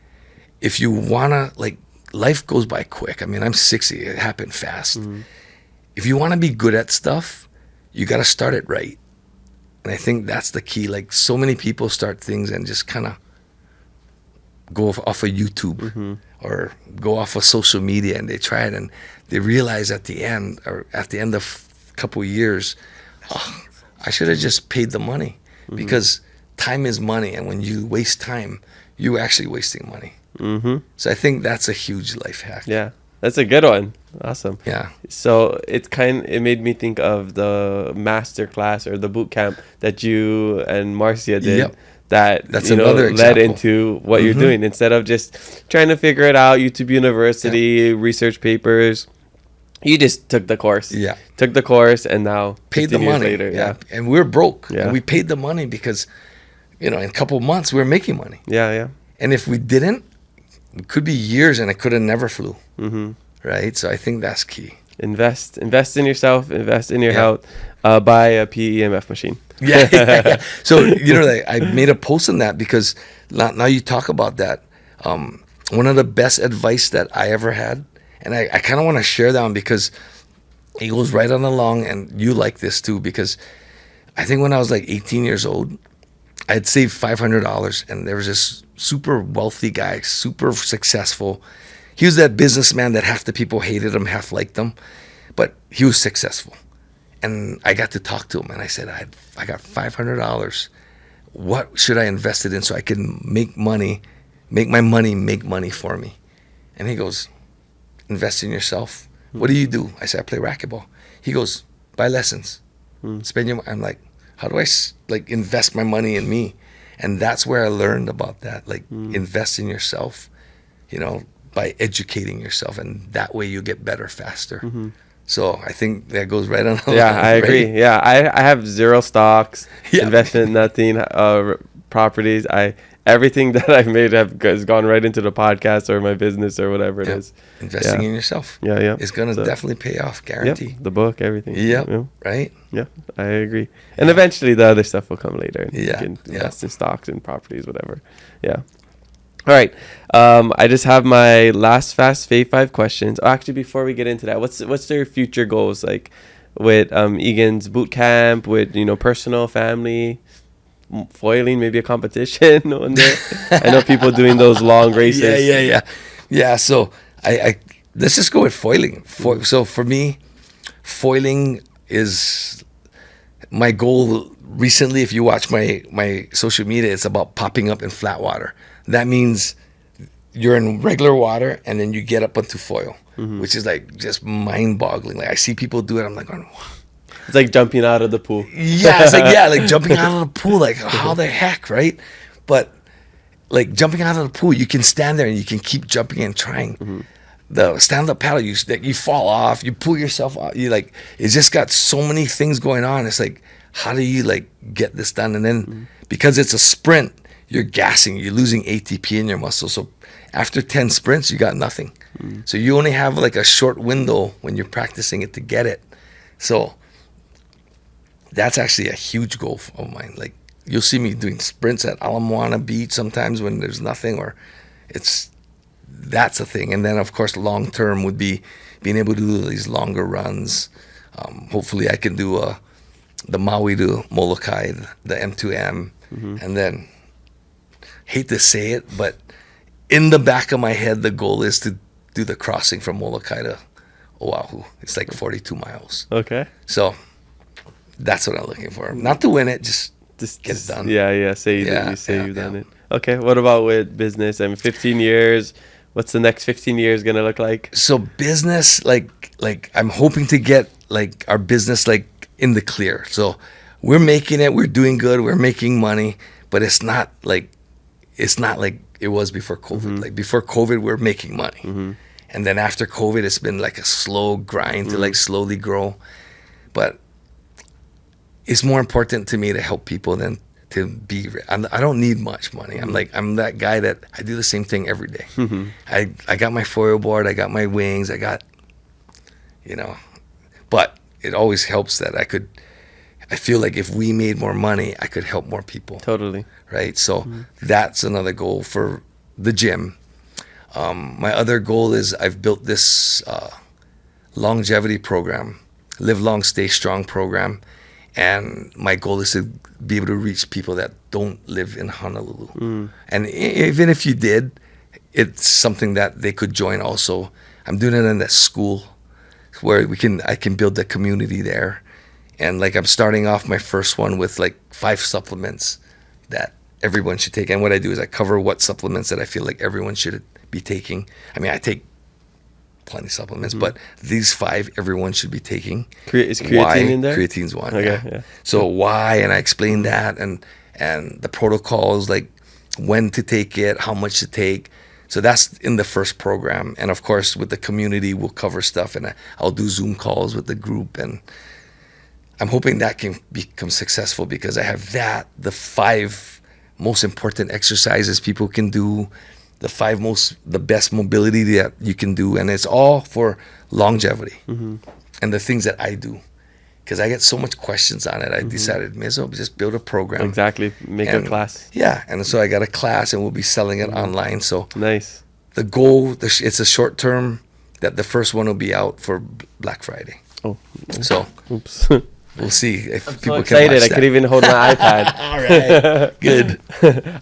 if you want to, like, life goes by quick. I'm 60, it happened fast. If you want to be good at stuff, you got to start it right. And I think that's the key. Like, so many people start things and just kind of go off of YouTube or go off of social media, and they try it, and they realize at the end of a couple of years, I should have just paid the money, because time is money, and when you waste time, you're actually wasting money. So I think that's a huge life hack. Yeah, that's a good one. Awesome. Yeah. So it made me think of the master class or the boot camp that you and Marcia did. Yep. That's another led example. into what you're doing. Instead of just trying to figure it out, YouTube University, research papers, you just took the course. Yeah. Took the course and now Paid the money. later, And we're broke. Yeah. And we paid the money because in a couple of months, we were making money. Yeah. And if we didn't, it could be years and it could have never flew. Right? So I think that's key. Invest in yourself, invest in your health, buy a PEMF machine. Yeah. So, I made a post on that because now you talk about that. One of the best advice that I ever had, and I kind of want to share that one because it goes right on along, and you like this too, because I think when I was like 18 years old, I had saved $500, and there was this super wealthy guy, super successful. He was that businessman that half the people hated him, half liked him, but he was successful. And I got to talk to him, and I said, I got $500. What should I invest it in so I can make money, make my money make money for me? And he goes, invest in yourself. What do you do? I said, I play racquetball. He goes, buy lessons. Spend your. I'm like, how do I invest my money in me? And that's where I learned about that. Invest in yourself, by educating yourself, and that way you get better faster. So I think that goes right on. Yeah, I agree. Yeah, I have zero stocks, investment, nothing, properties. Everything that I've made has gone right into the podcast or my business or whatever it is. Investing in yourself. Yeah. It's going to definitely pay off, guarantee. The book, everything. Right? Yeah, I agree. And eventually the other stuff will come later. You can Yeah. invest in stocks and properties, whatever. Yeah. All right. I just have my last fast fave 5 questions. Oh, actually, before we get into that, what's their future goals like with Egan's Bootcamp, with personal, family, foiling, maybe a competition one day? I know people doing those long races. Yeah. So I let's just go with foiling. So for me, foiling is my goal. Recently, if you watch my social media, it's about popping up in flat water. That means you're in regular water and then you get up onto foil, which is just mind-boggling. I see people do it. I'm like, wow. It's like jumping out of the pool. Yeah, it's like jumping out of the pool. How the heck, right? But jumping out of the pool, you can stand there and you can keep jumping and trying. The stand-up paddle, you fall off, you pull yourself off. It's just got so many things going on. It's how do you get this done? And then because it's a sprint, you're gassing, you're losing ATP in your muscles. So after 10 sprints, you got nothing. So you only have a short window when you're practicing it to get it. So that's actually a huge goal of mine. You'll see me doing sprints at Ala Moana Beach sometimes when there's nothing, that's a thing. And then of course, long term would be being able to do these longer runs. Hopefully I can do the Maui to Molokai, the M2M, and then, hate to say it, but in the back of my head, the goal is to do the crossing from Molokai to Oʻahu. It's 42 miles. Okay. So that's what I'm looking for. Not to win it, just get it done. Yeah. Say you've done it. Okay. What about with business? 15 years. What's the next 15 years gonna look like? So business, I'm hoping to get our business in the clear. So we're making it, we're doing good, we're making money, but it's not like it was before COVID. Before COVID, we're making money. And then after COVID, it's been a slow grind to slowly grow. But it's more important to me to help people than to be. I don't need much money. I'm that guy that I do the same thing every day. I got my foil board, I got my wings, I got, but it always helps that I feel like if we made more money, I could help more people. Totally. Right? So that's another goal for the gym. My other goal is I've built this longevity program, Live Long, Stay Strong program. And my goal is to be able to reach people that don't live in Honolulu. And even if you did, it's something that they could join also. I'm doing it in that school where I can build the community there. And I'm starting off my first one with 5 supplements that everyone should take. And what I do is I cover what supplements that I feel like everyone should be taking. I take plenty of supplements, but these 5 everyone should be taking. Is creatine in there? Creatine's one. Okay, yeah. So why? And I explain that and the protocols, when to take it, how much to take. So that's in the first program. And of course, with the community, we'll cover stuff, and I'll do Zoom calls with the group. And I'm hoping that can become successful because I have the 5 most important exercises people can do, the best mobility that you can do, and it's all for longevity and the things that I do. Because I get so much questions on it, I decided, may as well just build a program. Exactly. Make a class. Yeah, and so I got a class, and we'll be selling it online. So Nice. the goal, it's a short term, that the first one will be out for Black Friday. Oh. So Oops. we'll see if So people can excited. watch I that. could even hold my iPad. All right, good.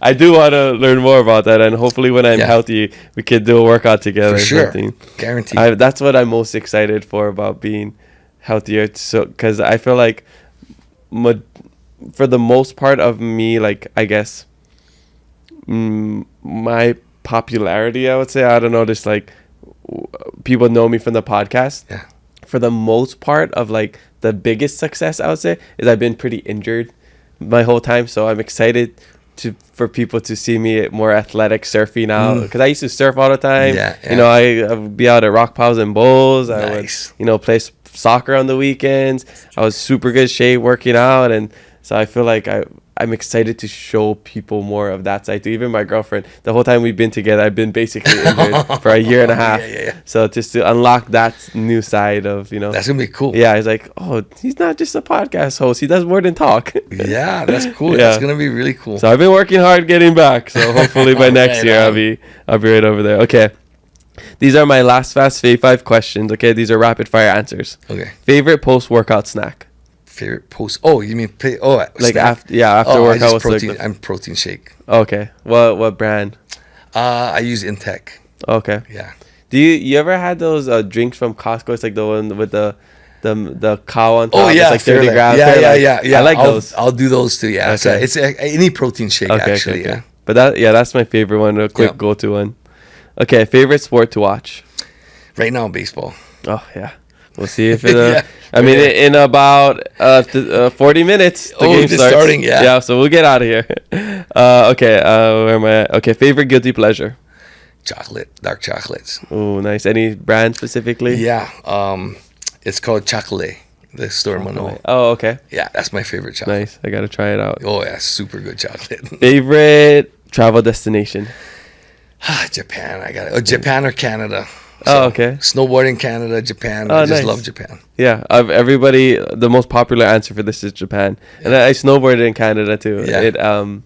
I do want to learn more about that, and hopefully when I'm Yeah. healthy, we could do a workout together. For or sure, something. guaranteed. That's what I'm most excited for about being healthier. So, because I feel like, for the most part of me, like I guess, my popularity, I would say, I don't know, just like people know me from the podcast. Yeah. For the most part of like the biggest success, I would say, is I've been pretty injured my whole time. So I'm excited for people to see me more athletic surfing out, because I used to surf all the time. Yeah, You know, I would be out at rock piles and bowls. I would, Nice. play soccer on the weekends. I was super good shape working out, and so I feel like I'm excited to show people more of that side too. Even my girlfriend, the whole time we've been together, I've been basically injured for a year and a half. Yeah. So just to unlock that new side of, That's gonna be cool. yeah, he's like, oh, he's not just a podcast host. He does more than talk. Yeah, that's cool. Yeah. That's gonna be really cool. So I've been working hard getting back. So hopefully by next Right year on. I'll be right over there. Okay. These are my last fast fave 5 questions. Okay, these are rapid fire answers. Okay. Favorite post workout snack? Favorite post? Oh, you mean Like snack? after I workout. just what's like protein. I'm protein shake. okay. What brand? I use Intech. Okay. Yeah. Do you ever had those drinks from Costco? It's like the one with the cow on top. Oh yeah, it's like 30 Fairlife. grams. Yeah. Fairlife. I like those. I'll do those too. Yeah. So Okay. it's any protein shake actually. Yeah. But that's my favorite one. A quick Yeah. go-to one. Okay, favorite sport to watch. Right now, baseball. Oh yeah, we'll see if it. Yeah. I mean, in about 40 minutes, the game it's starts. starting, yeah. Yeah, so we'll get out of here. Okay, where am I at? Okay, favorite guilty pleasure. Chocolate, dark chocolates. Oh, nice. Any brand specifically? Yeah. It's called Chocolate. The store in Manoa. Oh, okay. Yeah, that's my favorite chocolate. Nice. I gotta try it out. Oh yeah, super good chocolate. Favorite travel destination. Japan. I got it. Oh, Japan or Canada. Oh, okay. Snowboarding, Canada, Japan. Oh, I just nice. love Japan. Yeah, the most popular answer for this is Japan, and I snowboarded in Canada too. Yeah.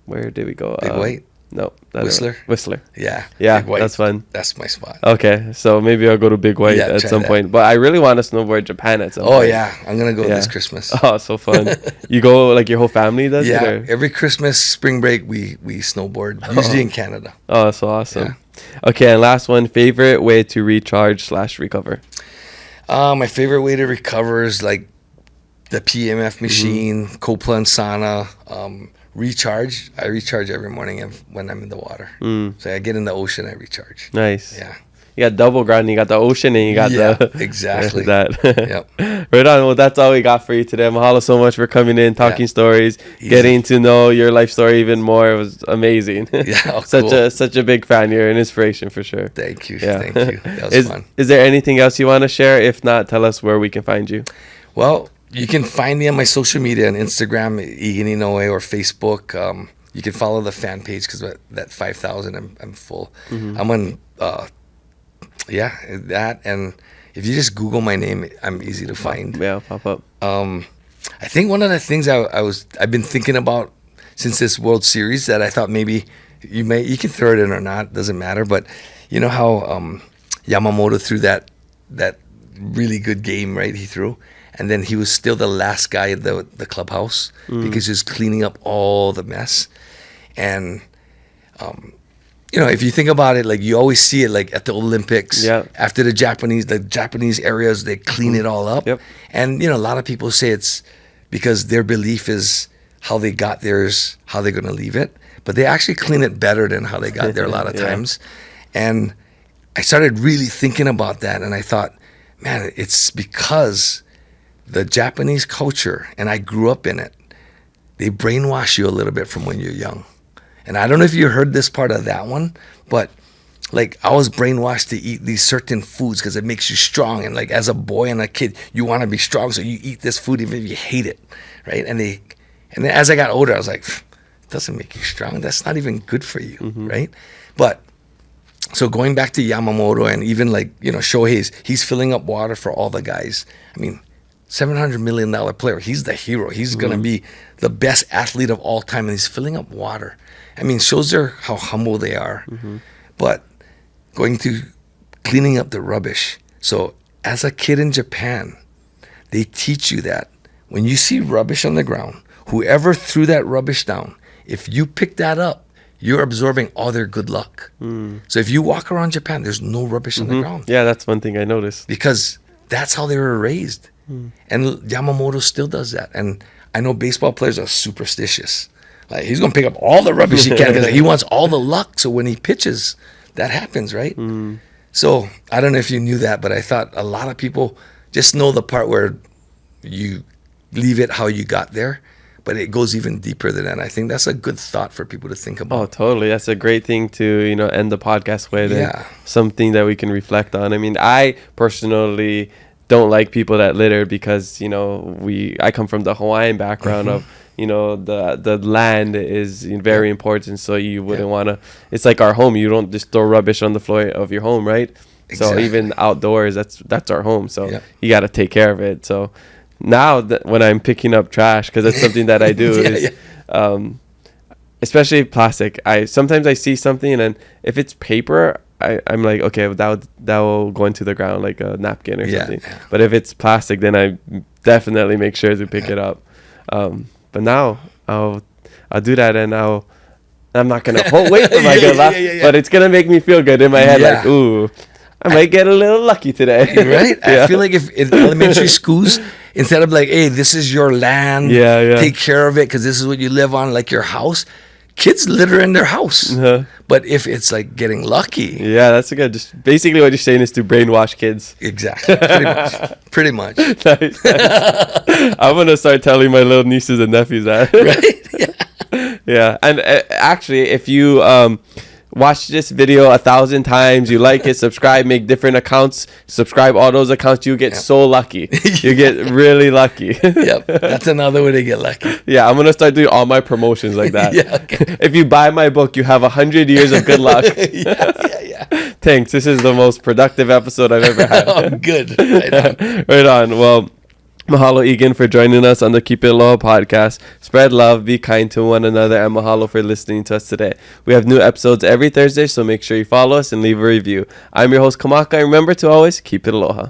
Where did we go? Big White? No, Whistler? Whistler. Yeah. Yeah, Big White. that's fun. That's my spot. Okay, so maybe I'll go to Big White Yeah, at try some that. point. But I really want to snowboard Japan at some Oh point. yeah, I'm gonna go Yeah. this Christmas. Oh, so fun. You go, like, your whole family does Yeah, it? Or? every Christmas, spring break, we snowboard. Usually in Canada. Oh, so awesome. Okay, and last one. Favorite way to recharge/recover? My favorite way to recover is like the PEMF machine, Copla and sauna. Recharge. I recharge every morning when I'm in the water. So I get in the ocean, I recharge. Nice. Yeah. You got double ground. You got the ocean and you got the exactly. that. Yep. Right on. Well, that's all we got for you today. Mahalo so much for coming in, talking stories, Easy. getting to know your life story even more. It was amazing. Yeah, such a big fan. You're an inspiration for sure. Thank you. Yeah. Thank you. That was fun. Is there anything else you want to share? If not, tell us where we can find you. Well, you can find me on my social media on Instagram, Egan Inoue, or Facebook. You can follow the fan page because that 5,000, I'm full. I'm on, that. And if you just Google my name, I'm easy to find. Yeah, pop up. I think one of the things I've been thinking about since this World Series that I thought maybe you can throw it in or not, doesn't matter. But you know how Yamamoto threw that really good game, right? He threw, and then he was still the last guy at the clubhouse because he was cleaning up all the mess. And if you think about it, like you always see it like at the Olympics. Yeah. After the Japanese areas, they clean it all up. Yep. And a lot of people say it's because their belief is how they got there is how they're going to leave it. But they actually clean it better than how they got there a lot of Yeah. times. And I started really thinking about that, and I thought, man, it's because the Japanese culture, and I grew up in it, they brainwash you a little bit from when you're young. And I don't know if you heard this part of that one, but like I was brainwashed to eat these certain foods because it makes you strong. And like as a boy and a kid, you want to be strong, so you eat this food even if you hate it, right? And then as I got older, I was like, doesn't make you strong. That's not even good for you, right? But so going back to Yamamoto and even like, you know, Shohei's, he's filling up water for all the guys. I mean, $700 million player. He's the hero. He's going to be the best athlete of all time, and he's filling up water. I mean, shows her how humble they are. But going to cleaning up the rubbish. So as a kid in Japan, they teach you that when you see rubbish on the ground, whoever threw that rubbish down, if you pick that up, you're absorbing all their good luck. So if you walk around Japan, there's no rubbish on the ground. Yeah, that's one thing I noticed. Because that's how they were raised. And Yamamoto still does that. And I know baseball players are superstitious. Like, he's going to pick up all the rubbish he can because he wants all the luck. So when he pitches, that happens, right? So I don't know if you knew that, but I thought a lot of people just know the part where you leave it how you got there, but it goes even deeper than that. I think that's a good thought for people to think about. Oh, totally. That's a great thing to, you know, end the podcast with. Yeah. Something that we can reflect on. I mean, I personally don't like people that litter because, you know, I come from the Hawaiian background of, you know, the land is very important. So you wouldn't want to, it's like our home. You don't just throw rubbish on the floor of your home, right? Exactly. So even outdoors, that's our home. So you got to take care of it. So now that when I'm picking up trash, because that's something that I do, especially plastic, sometimes I see something, and then if it's paper, I'm like, okay, that will go into the ground like a napkin or something. But if it's plastic, then I definitely make sure to pick it up. But now I'll do that, and I'm not gonna wait for my good luck, but it's gonna make me feel good in my head, like, ooh, I might get a little lucky today. Right? I feel like if in elementary schools, instead of like, hey, this is your land, take care of it because this is what you live on, like your house, kids litter in their house. But if it's like getting lucky. Yeah, that's a good. Just basically what you're saying is to brainwash kids. Exactly. Pretty much. Nice. I'm going to start telling my little nieces and nephews that. Right? Yeah. And actually, if you watch this video 1,000 times, you like it, subscribe, make different accounts, subscribe all those accounts, you get so lucky. You get really lucky. Yep, that's another way to get lucky. Yeah, I'm gonna start doing all my promotions like that. Okay. If you buy my book, you have 100 years of good luck. Thanks. This is the most productive episode I've ever had. Oh, good. Right on. Right on. Well, mahalo, Egan, for joining us on the Keep It Aloha podcast. Spread love, be kind to one another, and mahalo for listening to us today. We have new episodes every Thursday, so make sure you follow us and leave a review. I'm your host, Kamaka, and remember to always keep it aloha.